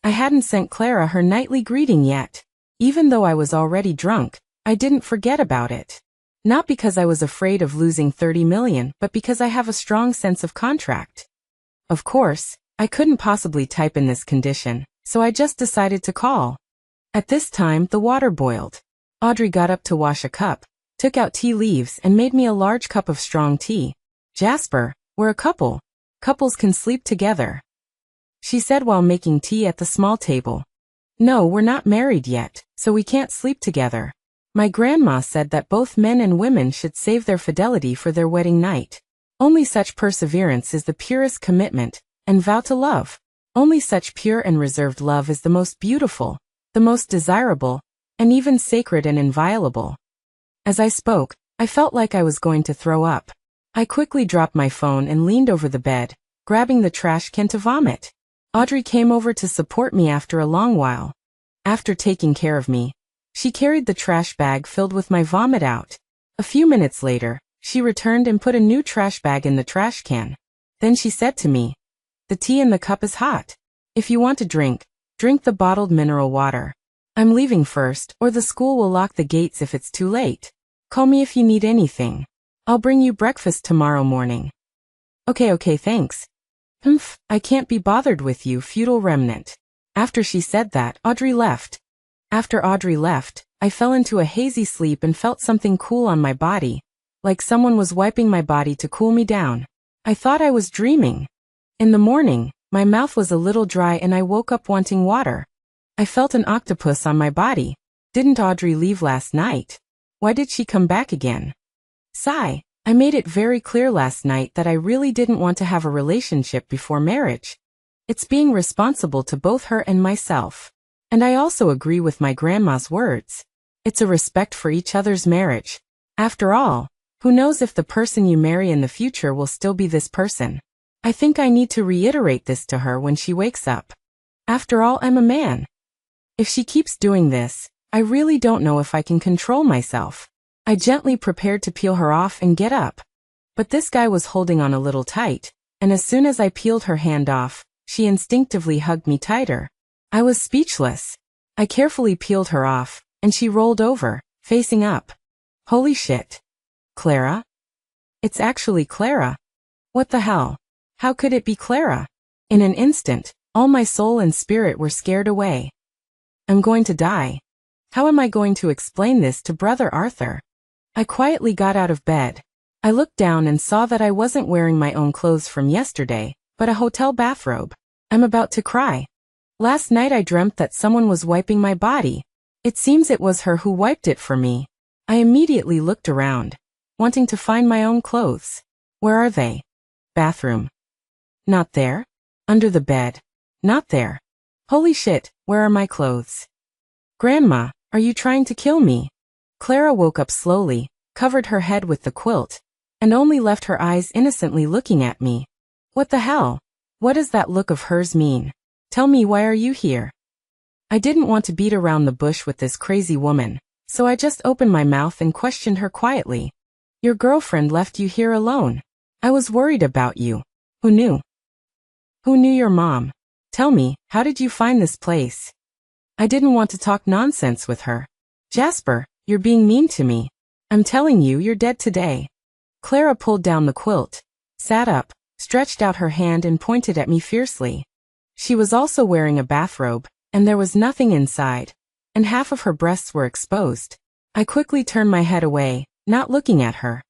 I hadn't sent Clara her nightly greeting yet. Even though I was already drunk, I didn't forget about it. Not because I was afraid of losing 30 million, but because I have a strong sense of contract. Of course, I couldn't possibly type in this condition, so I just decided to call. At this time, the water boiled. Audrey got up to wash a cup, took out tea leaves and made me a large cup of strong tea. "Jasper, we're a couple. Couples can sleep together," she said while making tea at the small table. "No, we're not married yet, so we can't sleep together. My grandma said that both men and women should save their fidelity for their wedding night. Only such perseverance is the purest commitment, and vow to love. Only such pure and reserved love is the most beautiful, the most desirable, and even sacred and inviolable." As I spoke, I felt like I was going to throw up. I quickly dropped my phone and leaned over the bed, grabbing the trash can to vomit. Audrey came over to support me after a long while. After taking care of me, she carried the trash bag filled with my vomit out. A few minutes later, she returned and put a new trash bag in the trash can. Then she said to me, "The tea in the cup is hot. If you want to drink, drink the bottled mineral water. I'm leaving first, or the school will lock the gates if it's too late. Call me if you need anything. I'll bring you breakfast tomorrow morning." Okay, thanks. I can't be bothered with you, feudal remnant." After she said that, Audrey left. After Audrey left, I fell into a hazy sleep and felt something cool on my body, like someone was wiping my body to cool me down. I thought I was dreaming. In the morning, my mouth was a little dry and I woke up wanting water. I felt an octopus on my body. Didn't Audrey leave last night? Why did she come back again? Sigh. I made it very clear last night that I really didn't want to have a relationship before marriage. It's being responsible to both her and myself. And I also agree with my grandma's words. It's a respect for each other's marriage. After all, who knows if the person you marry in the future will still be this person? I think I need to reiterate this to her when she wakes up. After all, I'm a man. If she keeps doing this, I really don't know if I can control myself. I gently prepared to peel her off and get up. But this guy was holding on a little tight, and as soon as I peeled her hand off, she instinctively hugged me tighter. I was speechless. I carefully peeled her off, and she rolled over, facing up. Holy shit. Clara? It's actually Clara. What the hell? How could it be Clara? In an instant, all my soul and spirit were scared away. I'm going to die. How am I going to explain this to Brother Arthur? I quietly got out of bed. I looked down and saw that I wasn't wearing my own clothes from yesterday, but a hotel bathrobe. I'm about to cry. Last night I dreamt that someone was wiping my body. It seems it was her who wiped it for me. I immediately looked around, wanting to find my own clothes. Where are they? Bathroom. Not there. Under the bed. Not there. Holy shit, where are my clothes? Grandma, are you trying to kill me? Clara woke up slowly, covered her head with the quilt, and only left her eyes innocently looking at me. What the hell? What does that look of hers mean? Tell me, why are you here? I didn't want to beat around the bush with this crazy woman, so I just opened my mouth and questioned her quietly. Your girlfriend left you here alone. I was worried about you. Who knew? Who knew your mom? Tell me, how did you find this place? I didn't want to talk nonsense with her. Jasper, you're being mean to me. I'm telling you, you're dead today. Clara pulled down the quilt, sat up, stretched out her hand and pointed at me fiercely. She was also wearing a bathrobe, and there was nothing inside, and half of her breasts were exposed. I quickly turned my head away, not looking at her.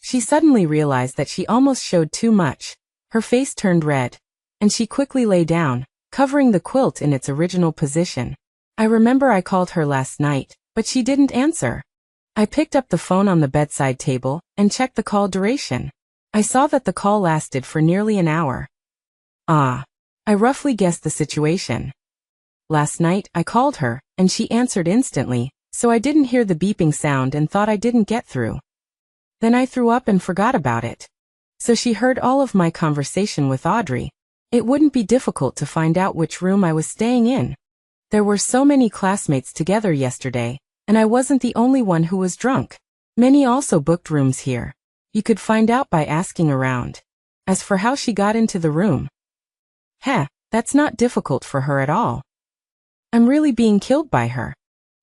She suddenly realized that she almost showed too much. Her face turned red, and she quickly lay down, covering the quilt in its original position. I remember I called her last night, but she didn't answer. I picked up the phone on the bedside table and checked the call duration. I saw that the call lasted for nearly an hour. I roughly guessed the situation. Last night, I called her, and she answered instantly, so I didn't hear the beeping sound and thought I didn't get through. Then I threw up and forgot about it. So she heard all of my conversation with Audrey. It wouldn't be difficult to find out which room I was staying in. There were so many classmates together yesterday, and I wasn't the only one who was drunk. Many also booked rooms here. You could find out by asking around. As for how she got into the room, that's not difficult for her at all. I'm really being killed by her.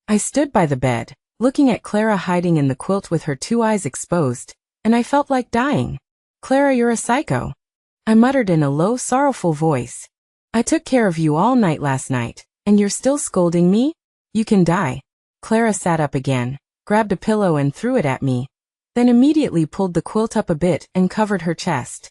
I stood by the bed, looking at Clara hiding in the quilt with her two eyes exposed, and I felt like dying. Clara, you're a psycho. I muttered in a low, sorrowful voice. I took care of you all night last night, and you're still scolding me? You can die. Clara sat up again, grabbed a pillow and threw it at me, then immediately pulled the quilt up a bit and covered her chest.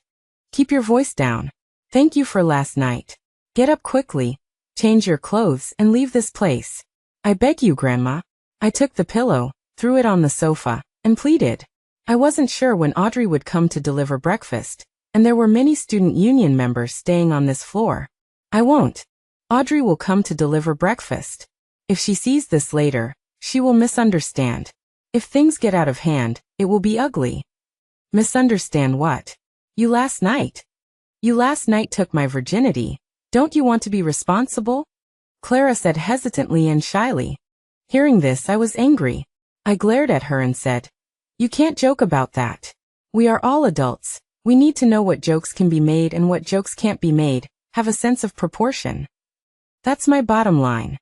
Keep your voice down. Thank you for last night. Get up quickly, change your clothes and leave this place. I beg you, Grandma. I took the pillow, threw it on the sofa, and pleaded. I wasn't sure when Audrey would come to deliver breakfast, and there were many student union members staying on this floor. I won't. Audrey will come to deliver breakfast. If she sees this later, she will misunderstand. If things get out of hand, it will be ugly. Misunderstand what? You last night took my virginity. Don't you want to be responsible? Clara said hesitantly and shyly. Hearing this, I was angry. I glared at her and said, you can't joke about that. We are all adults. We need to know what jokes can be made and what jokes can't be made, have a sense of proportion. That's my bottom line.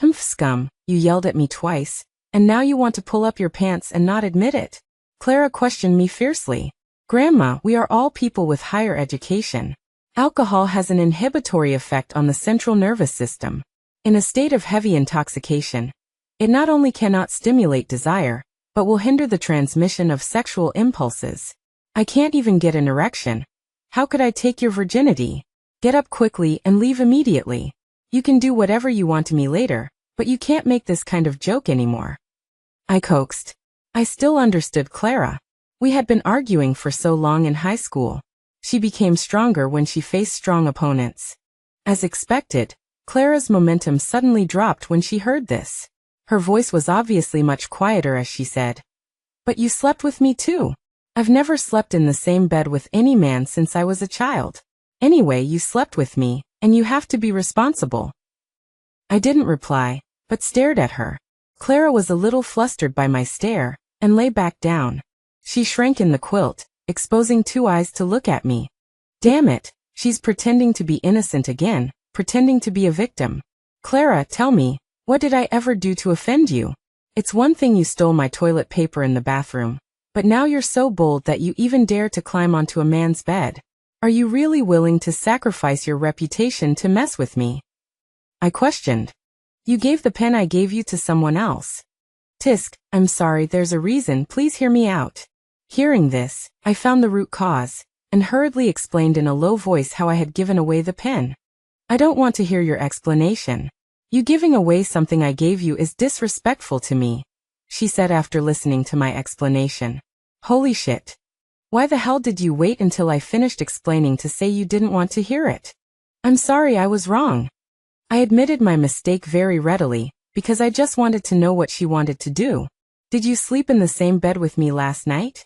Humph, scum, you yelled at me twice, and now you want to pull up your pants and not admit it? Clara questioned me fiercely. Grandma, we are all people with higher education. Alcohol has an inhibitory effect on the central nervous system. In a state of heavy intoxication, it not only cannot stimulate desire, but will hinder the transmission of sexual impulses. I can't even get an erection. How could I take your virginity? Get up quickly and leave immediately. You can do whatever you want to me later, but you can't make this kind of joke anymore. I coaxed. I still understood Clara. We had been arguing for so long in high school. She became stronger when she faced strong opponents. As expected, Clara's momentum suddenly dropped when she heard this. Her voice was obviously much quieter as she said, but you slept with me too. I've never slept in the same bed with any man since I was a child. Anyway, you slept with me, and you have to be responsible. I didn't reply, but stared at her. Clara was a little flustered by my stare, and lay back down. She shrank in the quilt, exposing two eyes to look at me. Damn it, she's pretending to be innocent again, pretending to be a victim. Clara, tell me, what did I ever do to offend you? It's one thing you stole my toilet paper in the bathroom, but now you're so bold that you even dare to climb onto a man's bed. Are you really willing to sacrifice your reputation to mess with me? I questioned. You gave the pen I gave you to someone else. Tisk, I'm sorry, there's a reason, please hear me out. Hearing this, I found the root cause, and hurriedly explained in a low voice how I had given away the pen. I don't want to hear your explanation. You giving away something I gave you is disrespectful to me, she said after listening to my explanation. Holy shit. Why the hell did you wait until I finished explaining to say you didn't want to hear it? I'm sorry, I was wrong. I admitted my mistake very readily, because I just wanted to know what she wanted to do. Did you sleep in the same bed with me last night?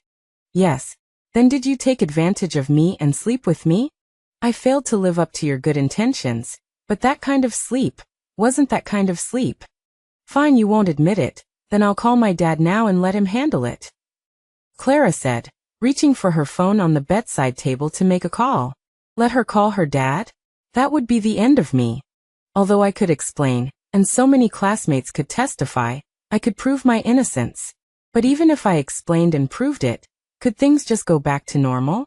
Yes. Then did you take advantage of me and sleep with me? I failed to live up to your good intentions, but that kind of sleep wasn't that kind of sleep. Fine, you won't admit it, then I'll call my dad now and let him handle it. Clara said, reaching for her phone on the bedside table to make a call. Let her call her dad? That would be the end of me. Although I could explain, and so many classmates could testify, I could prove my innocence. But even if I explained and proved it, could things just go back to normal?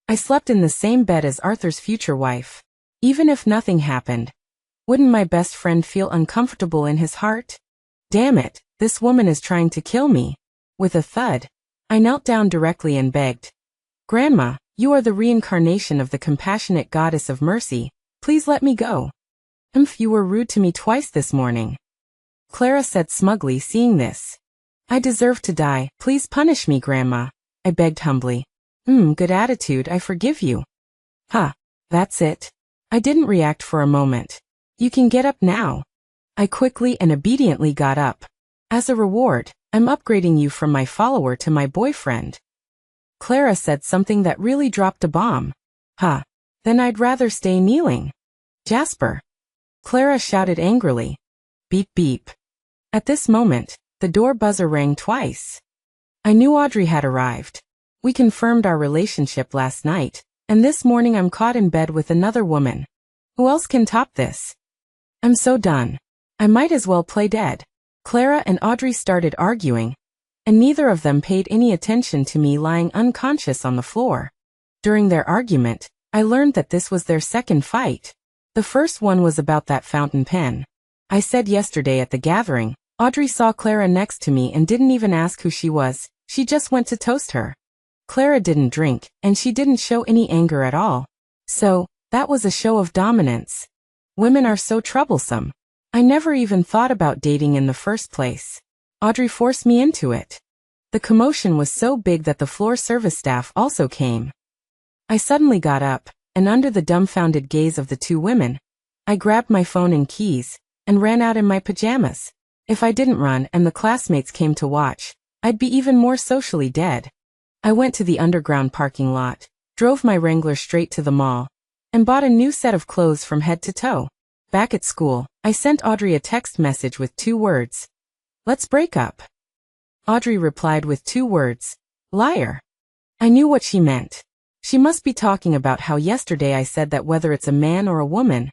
I slept in the same bed as Arthur's future wife. Even if nothing happened, wouldn't my best friend feel uncomfortable in his heart? Damn it, this woman is trying to kill me. With a thud, I knelt down directly and begged. Grandma, you are the reincarnation of the compassionate goddess of mercy. Please let me go. You were rude to me twice this morning. Clara said smugly, seeing this. I deserve to die. Please punish me, Grandma, I begged humbly. Good attitude, I forgive you. That's it. I didn't react for a moment. You can get up now. I quickly and obediently got up. As a reward, I'm upgrading you from my follower to my boyfriend. Clara said something that really dropped a bomb. Then I'd rather stay kneeling. Jasper. Clara shouted angrily. Beep beep. At this moment, the door buzzer rang twice. I knew Audrey had arrived. We confirmed our relationship last night, and this morning I'm caught in bed with another woman. Who else can top this? I'm so done. I might as well play dead. Clara and Audrey started arguing, and neither of them paid any attention to me lying unconscious on the floor. During their argument, I learned that this was their second fight. The first one was about that fountain pen. I said yesterday at the gathering, Audrey saw Clara next to me and didn't even ask who she was, she just went to toast her. Clara didn't drink, and she didn't show any anger at all. So, that was a show of dominance. Women are so troublesome. I never even thought about dating in the first place. Audrey forced me into it. The commotion was so big that the floor service staff also came. I suddenly got up, and under the dumbfounded gaze of the two women, I grabbed my phone and keys, and ran out in my pajamas. If I didn't run and the classmates came to watch, I'd be even more socially dead. I went to the underground parking lot, drove my Wrangler straight to the mall, and bought a new set of clothes from head to toe. Back at school, I sent Audrey a text message with 2 words. Let's break up. Audrey replied with 2 words. Liar. I knew what she meant. She must be talking about how yesterday I said that whether it's a man or a woman,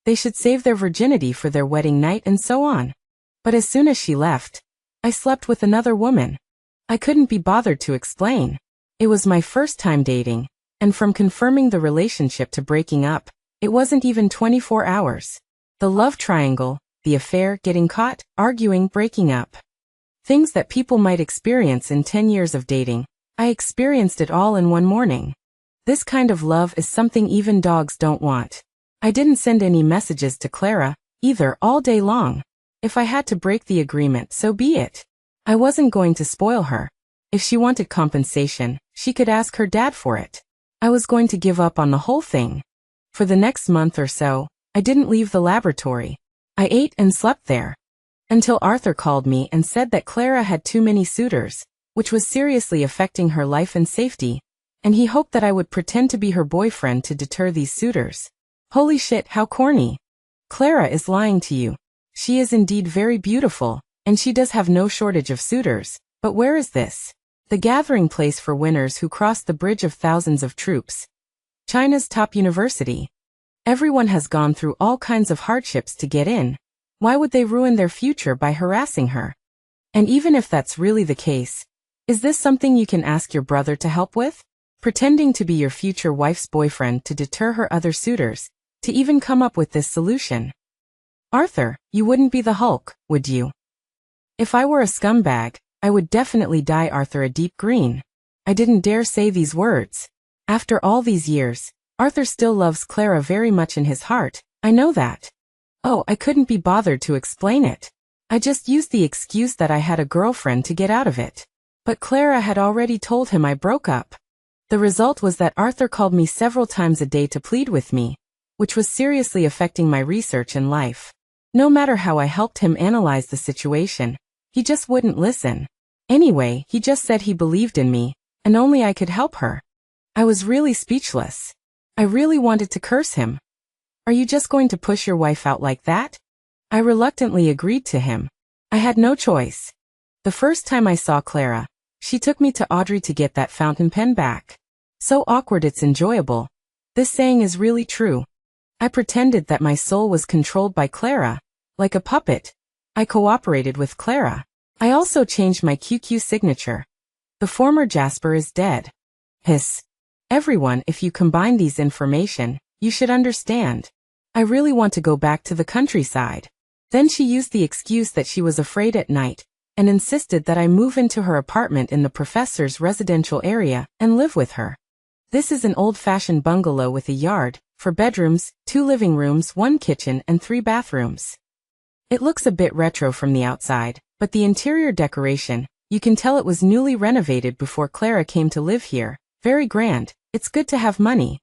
they should save their virginity for their wedding night and so on. But as soon as she left, I slept with another woman. I couldn't be bothered to explain. It was my first time dating, and from confirming the relationship to breaking up, it wasn't even 24 hours. The love triangle, the affair, getting caught, arguing, breaking up. Things that people might experience in 10 years of dating, I experienced it all in one morning. This kind of love is something even dogs don't want. I didn't send any messages to Clara, either, all day long. If I had to break the agreement, so be it. I wasn't going to spoil her. If she wanted compensation, she could ask her dad for it. I was going to give up on the whole thing. For the next month or so, I didn't leave the laboratory. I ate and slept there. Until Arthur called me and said that Clara had too many suitors, which was seriously affecting her life and safety, and he hoped that I would pretend to be her boyfriend to deter these suitors. Holy shit, how corny. Clara is lying to you. She is indeed very beautiful, and she does have no shortage of suitors, but where is this? The gathering place for winners who cross the bridge of thousands of troops. China's top university. Everyone has gone through all kinds of hardships to get in. Why would they ruin their future by harassing her? And even if that's really the case, is this something you can ask your brother to help with? Pretending to be your future wife's boyfriend to deter her other suitors, to even come up with this solution. Arthur, you wouldn't be the Hulk, would you? If I were a scumbag, I would definitely dye Arthur a deep green. I didn't dare say these words. After all these years, Arthur still loves Clara very much in his heart, I know that. Oh, I couldn't be bothered to explain it. I just used the excuse that I had a girlfriend to get out of it. But Clara had already told him I broke up. The result was that Arthur called me several times a day to plead with me, which was seriously affecting my research and life. No matter how I helped him analyze the situation, he just wouldn't listen. Anyway, he just said he believed in me, and only I could help her. I was really speechless. I really wanted to curse him. Are you just going to push your wife out like that? I reluctantly agreed to him. I had no choice. The first time I saw Clara, she took me to Audrey to get that fountain pen back. So awkward it's enjoyable. This saying is really true. I pretended that my soul was controlled by Clara. Like a puppet. I cooperated with Clara. I also changed my QQ signature. The former Jasper is dead. Hiss. Everyone, if you combine these information, you should understand. I really want to go back to the countryside. Then she used the excuse that she was afraid at night, and insisted that I move into her apartment in the professor's residential area and live with her. This is an old-fashioned bungalow with a yard, 4 bedrooms, 2 living rooms, 1 kitchen, and 3 bathrooms. It looks a bit retro from the outside, but the interior decoration, you can tell it was newly renovated before Clara came to live here. Very grand. It's good to have money.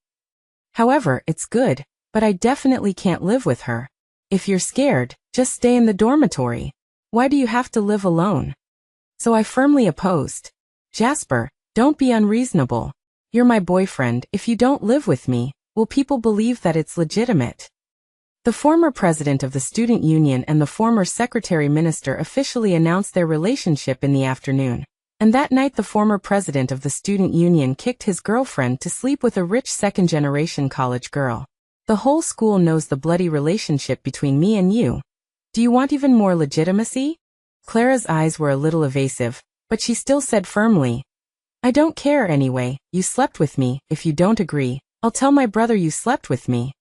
However, it's good, but I definitely can't live with her. If you're scared, just stay in the dormitory. Why do you have to live alone? So I firmly opposed. Jasper, don't be unreasonable. You're my boyfriend. If you don't live with me, will people believe that it's legitimate? The former president of the student union and the former secretary minister officially announced their relationship in the afternoon. And that night the former president of the student union kicked his girlfriend to sleep with a rich second-generation college girl. The whole school knows the bloody relationship between me and you. Do you want even more legitimacy? Clara's eyes were a little evasive, but she still said firmly, I don't care anyway, you slept with me. If you don't agree, I'll tell my brother you slept with me.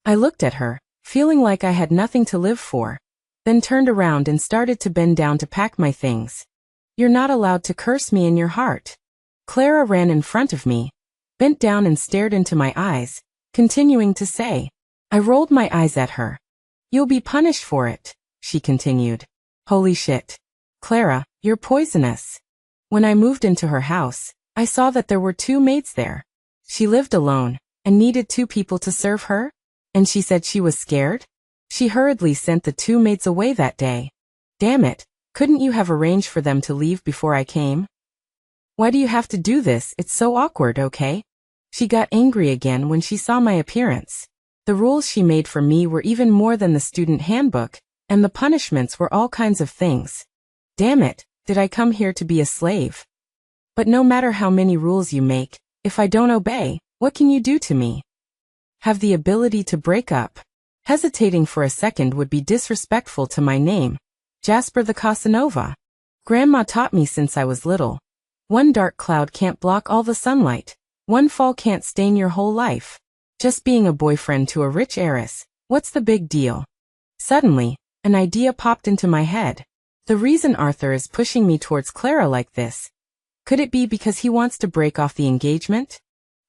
I looked at her, feeling like I had nothing to live for, then turned around and started to bend down to pack my things. You're not allowed to curse me in your heart. Clara ran in front of me, bent down and stared into my eyes, continuing to say. I rolled my eyes at her. You'll be punished for it, she continued. Holy shit. Clara, you're poisonous. When I moved into her house, I saw that there were 2 maids there. She lived alone, and needed 2 people to serve her? And she said she was scared? She hurriedly sent the 2 maids away that day. Damn it, couldn't you have arranged for them to leave before I came? Why do you have to do this? It's so awkward, okay? She got angry again when she saw my appearance. The rules she made for me were even more than the student handbook, and the punishments were all kinds of things. Damn it, did I come here to be a slave? But no matter how many rules you make, if I don't obey, what can you do to me? Have the ability to break up. Hesitating for a second would be disrespectful to my name, Jasper the Casanova. Grandma taught me since I was little. One dark cloud can't block all the sunlight. One fall can't stain your whole life. Just being a boyfriend to a rich heiress, what's the big deal? Suddenly, an idea popped into my head. The reason Arthur is pushing me towards Clara like this. Could it be because he wants to break off the engagement?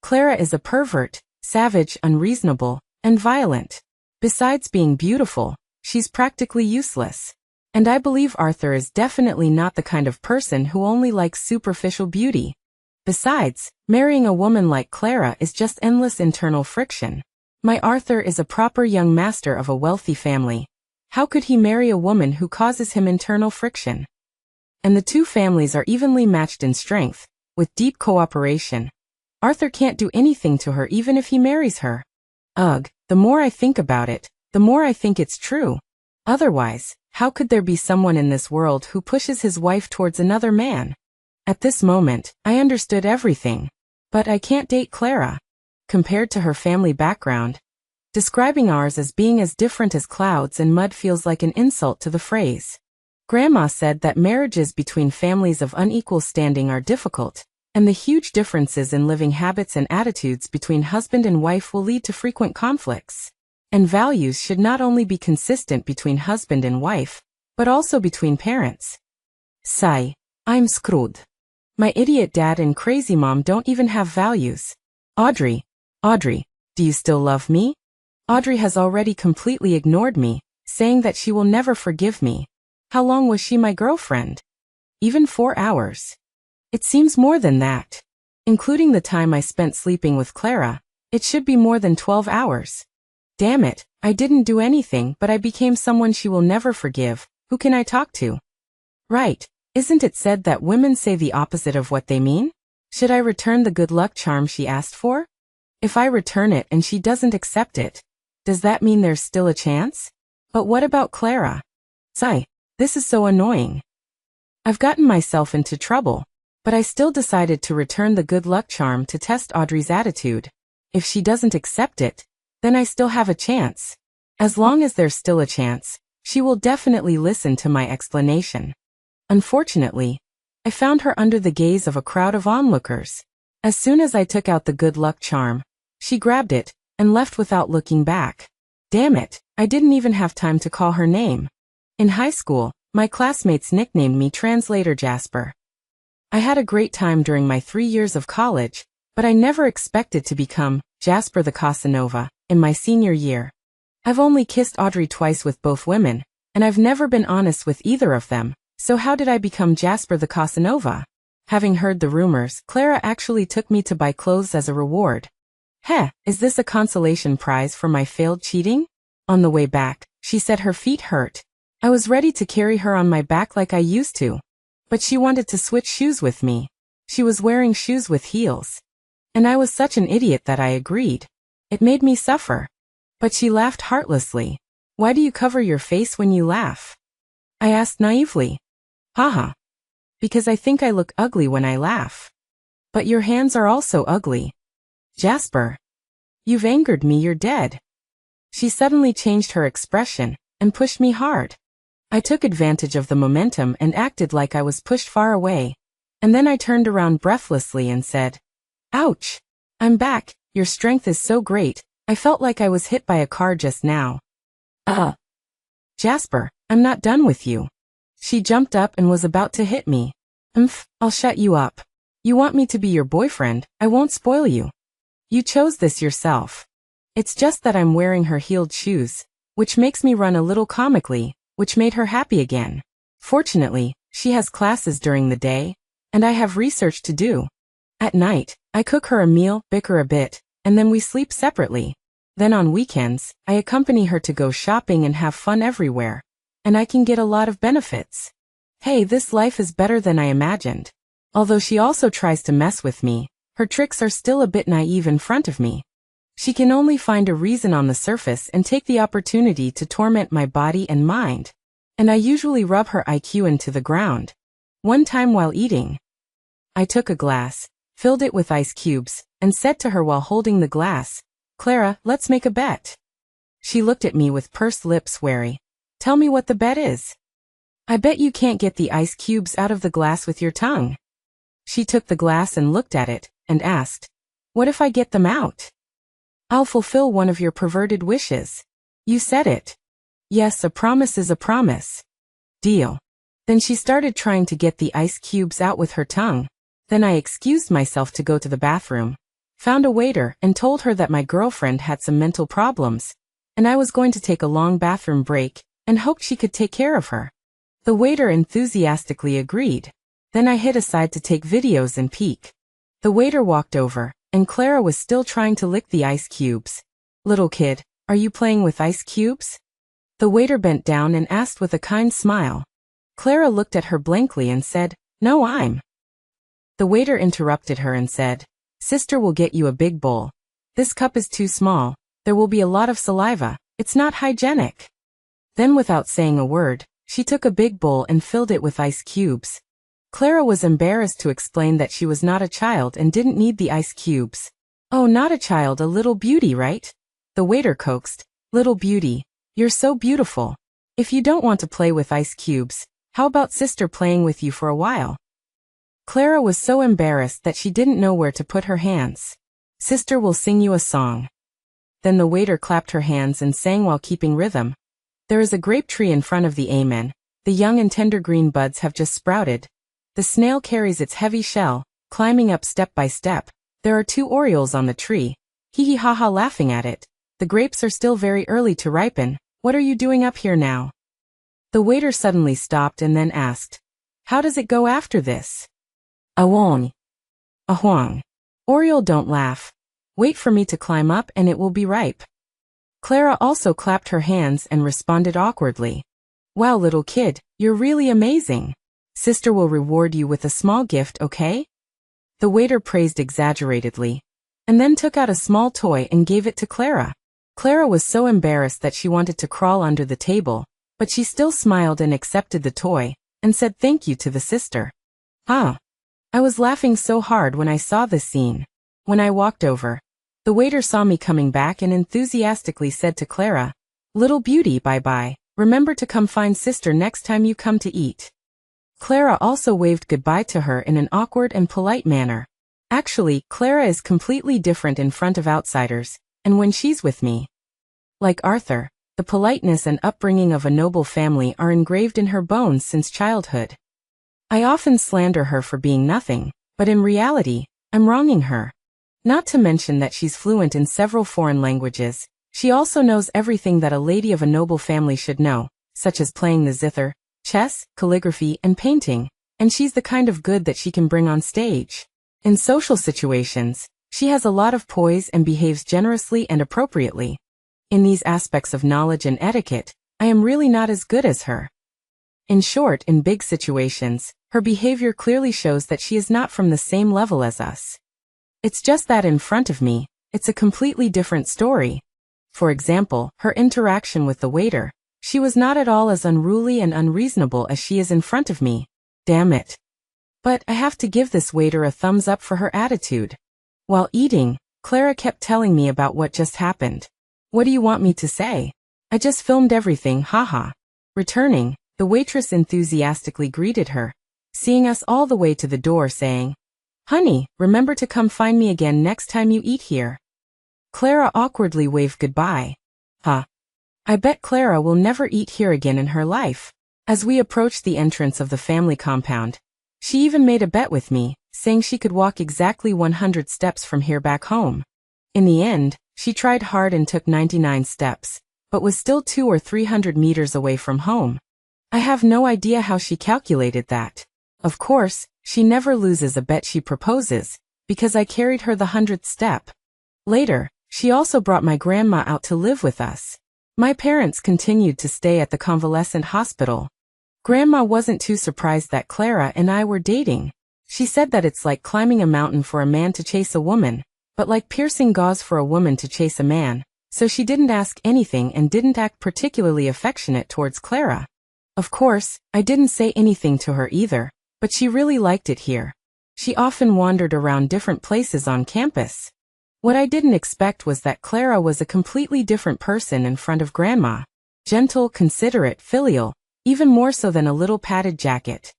Clara is a pervert, savage, unreasonable, and violent. Besides being beautiful, she's practically useless. And I believe Arthur is definitely not the kind of person who only likes superficial beauty. Besides, marrying a woman like Clara is just endless internal friction. My Arthur is a proper young master of a wealthy family. How could he marry a woman who causes him internal friction? And the 2 families are evenly matched in strength, with deep cooperation. Arthur can't do anything to her even if he marries her. Ugh, the more I think about it, the more I think it's true. Otherwise, how could there be someone in this world who pushes his wife towards another man? At this moment, I understood everything. But I can't date Clara. Compared to her family background, describing ours as being as different as clouds and mud feels like an insult to the phrase. Grandma said that marriages between families of unequal standing are difficult, and the huge differences in living habits and attitudes between husband and wife will lead to frequent conflicts. And values should not only be consistent between husband and wife, but also between parents. Sigh. I'm screwed. My idiot dad and crazy mom don't even have values. Audrey, do you still love me? Audrey has already completely ignored me, saying that she will never forgive me. How long was she my girlfriend? Even 4 hours. It seems more than that. Including the time I spent sleeping with Clara, it should be more than 12 hours. Damn it, I didn't do anything, but I became someone she will never forgive. Who can I talk to? Right. Isn't it said that women say the opposite of what they mean? Should I return the good luck charm she asked for? If I return it and she doesn't accept it, does that mean there's still a chance? But what about Clara? Sigh, this is so annoying. I've gotten myself into trouble, but I still decided to return the good luck charm to test Audrey's attitude. If she doesn't accept it, then I still have a chance. As long as there's still a chance, she will definitely listen to my explanation. Unfortunately, I found her under the gaze of a crowd of onlookers. As soon as I took out the good luck charm, she grabbed it and left without looking back. Damn it, I didn't even have time to call her name. In high school, my classmates nicknamed me Translator Jasper. I had a great time during my 3 years of college, but I never expected to become Jasper the Casanova in my senior year. I've only kissed Audrey twice with both women, and I've never been honest with either of them. So how did I become Jasper the Casanova? Having heard the rumors, Clara actually took me to buy clothes as a reward. Heh, is this a consolation prize for my failed cheating? On the way back, she said her feet hurt. I was ready to carry her on my back like I used to. But she wanted to switch shoes with me. She was wearing shoes with heels. And I was such an idiot that I agreed. It made me suffer. But she laughed heartlessly. Why do you cover your face when you laugh? I asked naively. Haha. Because I think I look ugly when I laugh. But your hands are also ugly. Jasper. You've angered me, you're dead. She suddenly changed her expression and pushed me hard. I took advantage of the momentum and acted like I was pushed far away. And then I turned around breathlessly and said, Ouch! I'm back, your strength is so great, I felt like I was hit by a car just now. Jasper, I'm not done with you. She jumped up and was about to hit me. I'll shut you up. You want me to be your boyfriend, I won't spoil you. You chose this yourself. It's just that I'm wearing her heeled shoes, which makes me run a little comically, which made her happy again. Fortunately, she has classes during the day, and I have research to do. At night, I cook her a meal, bicker a bit, and then we sleep separately. Then on weekends, I accompany her to go shopping and have fun everywhere. And I can get a lot of benefits. Hey, this life is better than I imagined. Although she also tries to mess with me, her tricks are still a bit naive in front of me. She can only find a reason on the surface and take the opportunity to torment my body and mind. And I usually rub her IQ into the ground. One time while eating, I took a glass, filled it with ice cubes, and said to her while holding the glass, "Clara, let's make a bet." She looked at me with pursed lips wary. "Tell me what the bet is." "I bet you can't get the ice cubes out of the glass with your tongue." She took the glass and looked at it, and asked, "What if I get them out?" "I'll fulfill one of your perverted wishes." "You said it." "Yes, a promise is a promise." "Deal." Then she started trying to get the ice cubes out with her tongue. Then I excused myself to go to the bathroom, found a waiter, and told her that my girlfriend had some mental problems, and I was going to take a long bathroom break, and hoped she could take care of her. The waiter enthusiastically agreed. Then I hid aside to take videos and peek. The waiter walked over, and Clara was still trying to lick the ice cubes. "Little kid, are you playing with ice cubes?" The waiter bent down and asked with a kind smile. Clara looked at her blankly and said, "No, I'm." The waiter interrupted her and said, "Sister will get you a big bowl. This cup is too small, there will be a lot of saliva, it's not hygienic." Then without saying a word, she took a big bowl and filled it with ice cubes. Clara was embarrassed to explain that she was not a child and didn't need the ice cubes. "Oh, not a child, a little beauty, right?" The waiter coaxed. "Little beauty, you're so beautiful. If you don't want to play with ice cubes, how about sister playing with you for a while?" Clara was so embarrassed that she didn't know where to put her hands. "Sister will sing you a song." Then the waiter clapped her hands and sang while keeping rhythm. "There is a grape tree in front of the amen. The young and tender green buds have just sprouted. The snail carries its heavy shell, climbing up step by step. There are 2 orioles on the tree. Hee hee ha ha laughing at it. The grapes are still very early to ripen. What are you doing up here now?" The waiter suddenly stopped and then asked, "How does it go after this?" "Ahwang. Ahwang. Oriole don't laugh. Wait for me to climb up and it will be ripe." Clara also clapped her hands and responded awkwardly. "Wow, little kid, you're really amazing. Sister will reward you with a small gift, okay?" The waiter praised exaggeratedly, and then took out a small toy and gave it to Clara. Clara was so embarrassed that she wanted to crawl under the table, but she still smiled and accepted the toy, and said thank you to the sister. I was laughing so hard when I saw this scene. When I walked over, the waiter saw me coming back and enthusiastically said to Clara, "Little beauty, bye-bye. Remember to come find sister next time you come to eat." Clara also waved goodbye to her in an awkward and polite manner. Actually, Clara is completely different in front of outsiders, and when she's with me. Like Arthur, the politeness and upbringing of a noble family are engraved in her bones since childhood. I often slander her for being nothing, but in reality, I'm wronging her. Not to mention that she's fluent in several foreign languages. She also knows everything that a lady of a noble family should know, such as playing the zither, chess, calligraphy, and painting, and she's the kind of good that she can bring on stage. In social situations, she has a lot of poise and behaves generously and appropriately. In these aspects of knowledge and etiquette, I am really not as good as her. In short, in big situations, her behavior clearly shows that she is not from the same level as us. It's just that in front of me, it's a completely different story. For example, her interaction with the waiter. She was not at all as unruly and unreasonable as she is in front of me. Damn it. But I have to give this waiter a thumbs up for her attitude. While eating, Clara kept telling me about what just happened. What do you want me to say? I just filmed everything, haha. Returning, the waitress enthusiastically greeted her, seeing us all the way to the door saying, "Honey, remember to come find me again next time you eat here." Clara awkwardly waved goodbye. Huh. I bet Clara will never eat here again in her life. As we approached the entrance of the family compound, she even made a bet with me, saying she could walk exactly 100 steps from here back home. In the end, she tried hard and took 99 steps, but was still 200 or 300 meters away from home. I have no idea how she calculated that. Of course, she never loses a bet she proposes, because I carried her the 100th step. Later, she also brought my grandma out to live with us. My parents continued to stay at the convalescent hospital. Grandma wasn't too surprised that Clara and I were dating. She said that it's like climbing a mountain for a man to chase a woman, but like piercing gauze for a woman to chase a man, so she didn't ask anything and didn't act particularly affectionate towards Clara. Of course, I didn't say anything to her either, but she really liked it here. She often wandered around different places on campus. What I didn't expect was that Clara was a completely different person in front of Grandma. Gentle, considerate, filial, even more so than a little padded jacket.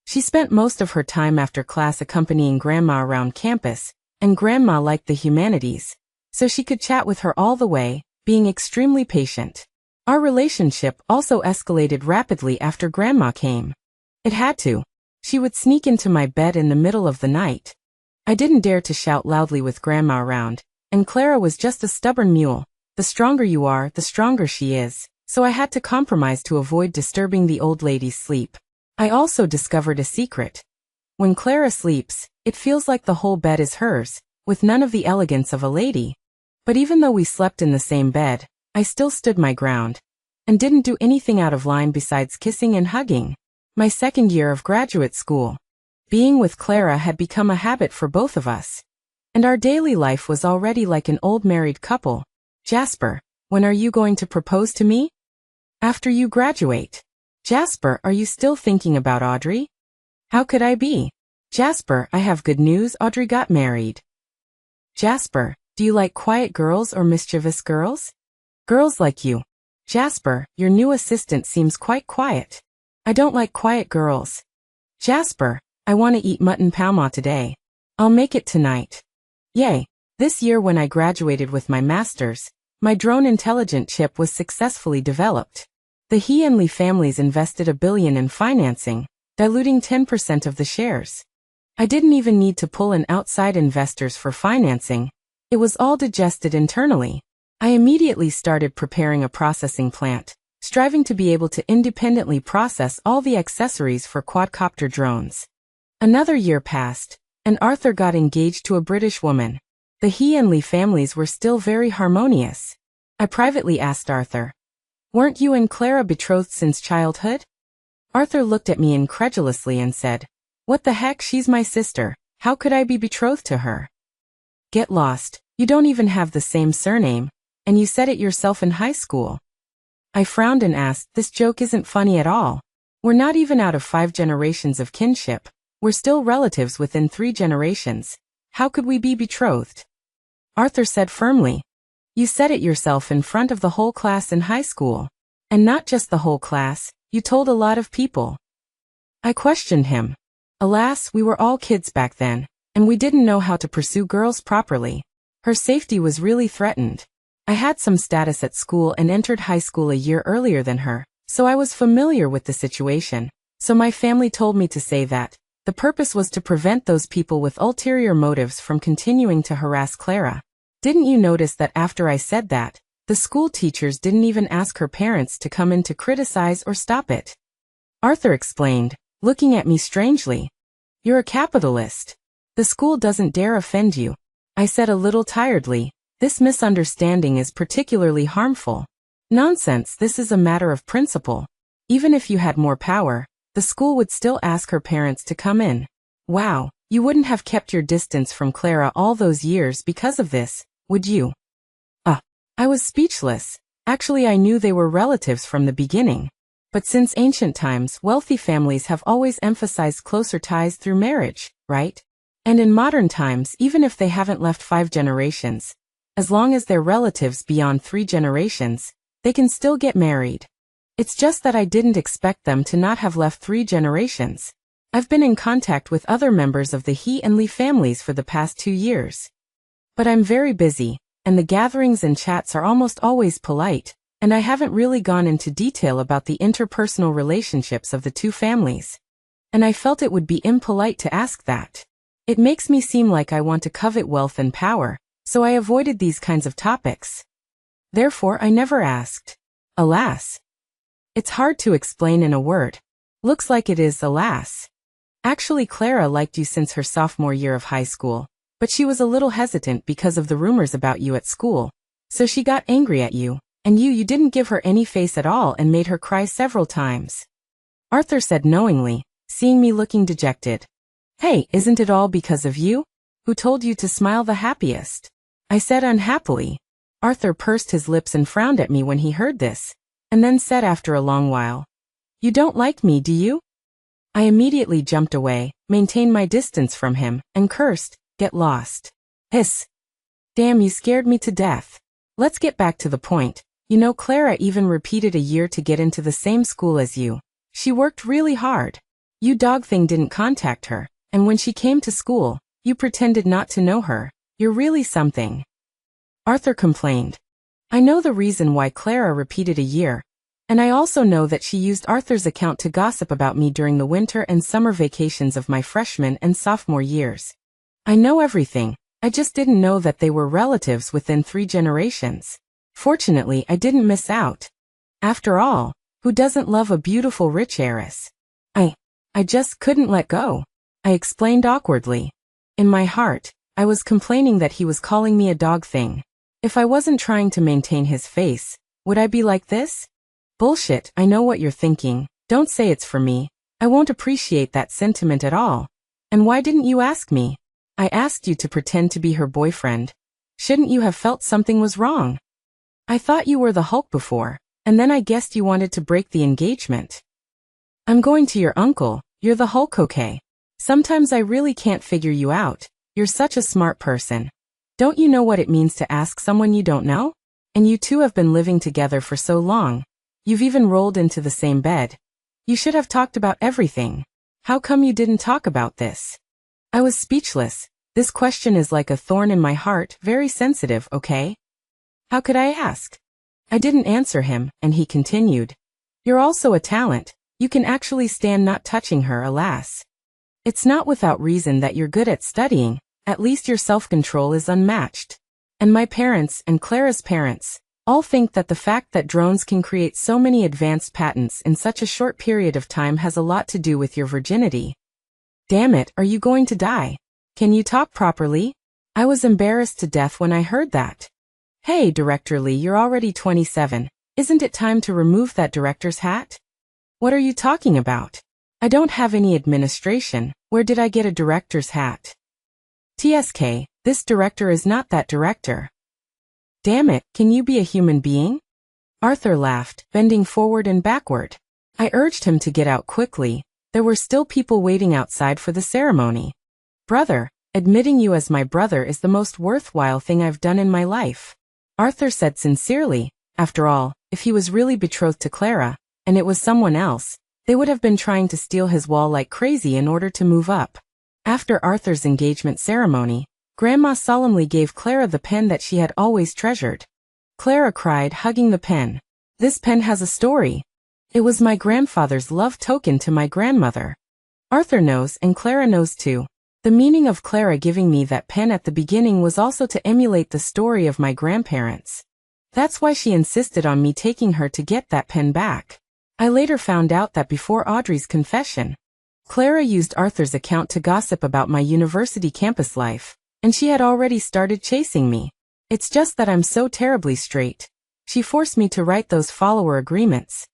She spent most of her time after class accompanying Grandma around campus, and Grandma liked the humanities, so she could chat with her all the way, being extremely patient. Our relationship also escalated rapidly after Grandma came. It had to. She would sneak into my bed in the middle of the night. I didn't dare to shout loudly with Grandma around, and Clara was just a stubborn mule. The stronger you are, the stronger she is, so I had to compromise to avoid disturbing the old lady's sleep. I also discovered a secret. When Clara sleeps, it feels like the whole bed is hers, with none of the elegance of a lady. But even though we slept in the same bed, I still stood my ground, and didn't do anything out of line besides kissing and hugging. My second year of graduate school. Being with Clara had become a habit for both of us. And our daily life was already like an old married couple. Jasper, when are you going to propose to me? After you graduate. Jasper, are you still thinking about Audrey? How could I be? Jasper, I have good news, Audrey got married. Jasper, do you like quiet girls or mischievous girls? Girls like you. Jasper, your new assistant seems quite quiet. I don't like quiet girls. Jasper, I want to eat mutton palma today. I'll make it tonight. Yay! This year when I graduated with my master's, my drone intelligent chip was successfully developed. The He and Lee families invested $1 billion in financing, diluting 10% of the shares. I didn't even need to pull in outside investors for financing. It was all digested internally. I immediately started preparing a processing plant, striving to be able to independently process all the accessories for quadcopter drones. Another year passed, and Arthur got engaged to a British woman. The He and Lee families were still very harmonious. I privately asked Arthur, "Weren't you and Clara betrothed since childhood?" Arthur looked at me incredulously and said, "What the heck, she's my sister, how could I be betrothed to her?" Get lost, you don't even have the same surname, and you said it yourself in high school. I frowned and asked, "This joke isn't funny at all. We're not even out of 5 generations of kinship. We're still relatives within 3 generations. How could we be betrothed?" Arthur said firmly, "You said it yourself in front of the whole class in high school. And not just the whole class, you told a lot of people." I questioned him. Alas, we were all kids back then, and we didn't know how to pursue girls properly. Her safety was really threatened. I had some status at school and entered high school a year earlier than her, so I was familiar with the situation. So my family told me to say that the purpose was to prevent those people with ulterior motives from continuing to harass Clara. Didn't you notice that after I said that, the school teachers didn't even ask her parents to come in to criticize or stop it? Arthur explained, looking at me strangely. "You're a capitalist. The school doesn't dare offend you." I said a little tiredly, "This misunderstanding is particularly harmful." "Nonsense, this is a matter of principle. Even if you had more power, the school would still ask her parents to come in." "Wow, you wouldn't have kept your distance from Clara all those years because of this, would you?" I was speechless. Actually, I knew they were relatives from the beginning. But since ancient times, wealthy families have always emphasized closer ties through marriage, right? And in modern times, even if they haven't left 5 generations, as long as they're relatives beyond 3 generations, they can still get married. It's just that I didn't expect them to not have left 3 generations. I've been in contact with other members of the He and Lee families for the past 2 years. But I'm very busy. and the gatherings and chats are almost always polite, and I haven't really gone into detail about the interpersonal relationships of the two families. And I felt it would be impolite to ask that. It makes me seem like I want to covet wealth and power, so I avoided these kinds of topics. Therefore, I never asked. Alas. It's hard to explain in a word. Looks like it is, alas. Actually, Clara liked you since her sophomore year of high school, but she was a little hesitant because of the rumors about you at school. So she got angry at you, and you didn't give her any face at all and made her cry several times. Arthur said knowingly, seeing me looking dejected. Hey, isn't it all because of you? Who told you to smile the happiest? I said unhappily. Arthur pursed his lips and frowned at me when he heard this, and then said after a long while, You don't like me, do you? I immediately jumped away, maintained my distance from him, and cursed, Get lost. Hiss. Damn, you scared me to death. Let's get back to the point. You know, Clara even repeated a year to get into the same school as you. She worked really hard. You dog thing didn't contact her, and when she came to school, you pretended not to know her. You're really something. Arthur complained. I know the reason why Clara repeated a year, and I also know that she used Arthur's account to gossip about me during the winter and summer vacations of my freshman and sophomore years. I know everything, I just didn't know that they were relatives within 3 generations. Fortunately, I didn't miss out. After all, who doesn't love a beautiful rich heiress? I just couldn't let go. I explained awkwardly. In my heart, I was complaining that he was calling me a dog thing. If I wasn't trying to maintain his face, would I be like this? Bullshit, I know what you're thinking. Don't say it's for me. I won't appreciate that sentiment at all. And why didn't you ask me? I asked you to pretend to be her boyfriend. Shouldn't you have felt something was wrong? I thought you were the Hulk before, and then I guessed you wanted to break the engagement. I'm going to your uncle. You're the Hulk, okay? Sometimes I really can't figure you out. You're such a smart person. Don't you know what it means to ask someone you don't know? And you two have been living together for so long. You've even rolled into the same bed. You should have talked about everything. How come you didn't talk about this? I was speechless. This question is like a thorn in my heart, very sensitive, okay? How could I ask? I didn't answer him, and he continued. You're also a talent. You can actually stand not touching her, alas. It's not without reason that you're good at studying. At least your self-control is unmatched. And my parents and Clara's parents all think that the fact that drones can create so many advanced patents in such a short period of time has a lot to do with your virginity. Damn it, are you going to die? Can you talk properly? I was embarrassed to death when I heard that. Hey, Director Lee, you're already 27. Isn't it time to remove that director's hat? What are you talking about? I don't have any administration. Where did I get a director's hat? TSK, this director is not that director. Damn it, can you be a human being? Arthur laughed, bending forward and backward. I urged him to get out quickly. There were still people waiting outside for the ceremony. Brother, admitting you as my brother is the most worthwhile thing I've done in my life. Arthur said sincerely. After all, if he was really betrothed to Clara, and it was someone else, they would have been trying to steal his wall like crazy in order to move up. After Arthur's engagement ceremony, Grandma solemnly gave Clara the pen that she had always treasured. Clara cried, hugging the pen. This pen has a story. It was my grandfather's love token to my grandmother. Arthur knows, and Clara knows too. The meaning of Clara giving me that pen at the beginning was also to emulate the story of my grandparents. That's why she insisted on me taking her to get that pen back. I later found out that before Audrey's confession, Clara used Arthur's account to gossip about my university campus life, and she had already started chasing me. It's just that I'm so terribly straight. She forced me to write those follower agreements.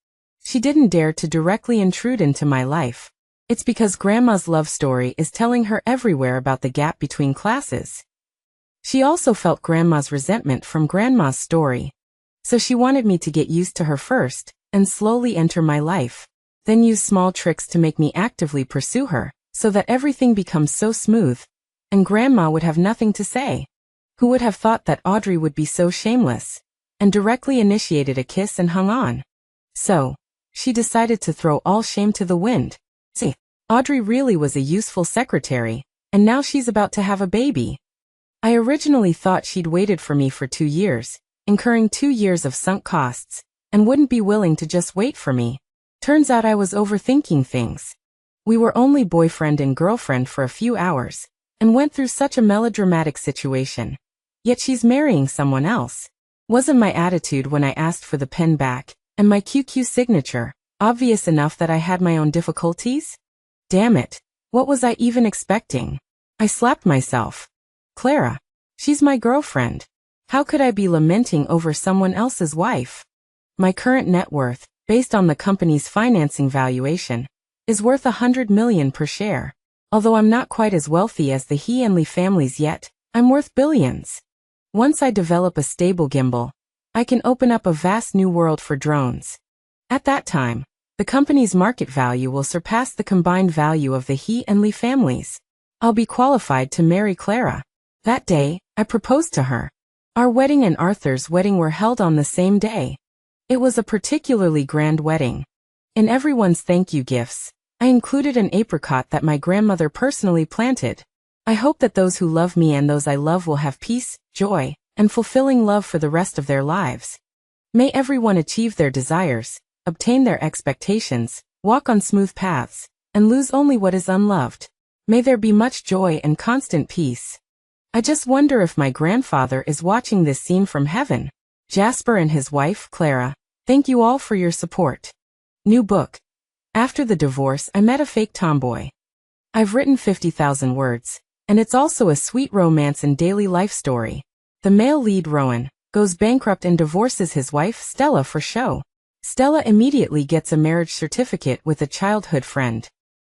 She didn't dare to directly intrude into my life. It's because Grandma's love story is telling her everywhere about the gap between classes. She also felt Grandma's resentment from Grandma's story. So she wanted me to get used to her first, and slowly enter my life, then use small tricks to make me actively pursue her, so that everything becomes so smooth, and Grandma would have nothing to say. Who would have thought that Audrey would be so shameless, and directly initiated a kiss and hung on? So, she decided to throw all shame to the wind. See, Audrey really was a useful secretary, and now she's about to have a baby. I originally thought she'd waited for me for 2 years, incurring 2 years of sunk costs, and wouldn't be willing to just wait for me. Turns out I was overthinking things. We were only boyfriend and girlfriend for a few hours, and went through such a melodramatic situation. Yet she's marrying someone else. Wasn't my attitude when I asked for the pen back, and my QQ signature, obvious enough that I had my own difficulties? Damn it, what was I even expecting? I slapped myself. Clara. She's my girlfriend. How could I be lamenting over someone else's wife? My current net worth, based on the company's financing valuation, is worth $100 million per share. Although I'm not quite as wealthy as the He and Lee families yet, I'm worth billions. Once I develop a stable gimbal, I can open up a vast new world for drones. At that time, the company's market value will surpass the combined value of the He and Lee families. I'll be qualified to marry Clara. That day, I proposed to her. Our wedding and Arthur's wedding were held on the same day. It was a particularly grand wedding. In everyone's thank you gifts, I included an apricot that my grandmother personally planted. I hope that those who love me and those I love will have peace, joy, and fulfilling love for the rest of their lives. May everyone achieve their desires, obtain their expectations, walk on smooth paths, and lose only what is unloved. May there be much joy and constant peace. I just wonder if my grandfather is watching this scene from heaven. Jasper and his wife, Clara, thank you all for your support. New book. After the divorce, I met a fake tomboy. I've written 50,000 words, and it's also a sweet romance and daily life story. The male lead, Rowan, goes bankrupt and divorces his wife, Stella, for show. Stella immediately gets a marriage certificate with a childhood friend.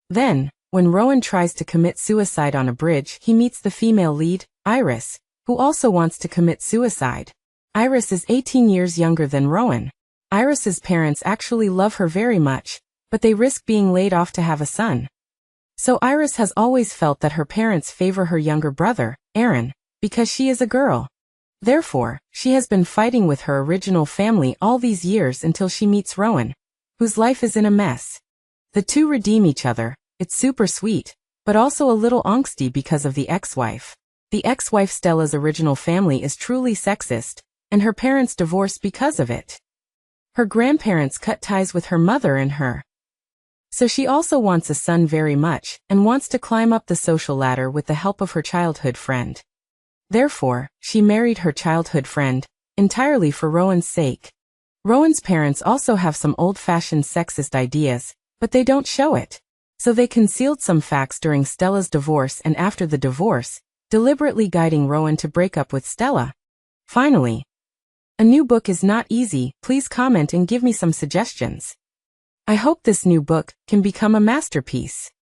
Then, when Rowan tries to commit suicide on a bridge, he meets the female lead, Iris, who also wants to commit suicide. Iris is 18 years younger than Rowan. Iris's parents actually love her very much, but they risk being laid off to have a son. So Iris has always felt that her parents favor her younger brother, Aaron, because she is a girl. Therefore, she has been fighting with her original family all these years until she meets Rowan, whose life is in a mess. The two redeem each other. It's super sweet, but also a little angsty because of the ex-wife. The ex-wife Stella's original family is truly sexist, and her parents divorced because of it. Her grandparents cut ties with her mother and her. So she also wants a son very much, and wants to climb up the social ladder with the help of her childhood friend. Therefore, she married her childhood friend, entirely for Rowan's sake. Rowan's parents also have some old-fashioned sexist ideas, but they don't show it. So they concealed some facts during Stella's divorce and after the divorce, deliberately guiding Rowan to break up with Stella. Finally, a new book is not easy. Please comment and give me some suggestions. I hope this new book can become a masterpiece.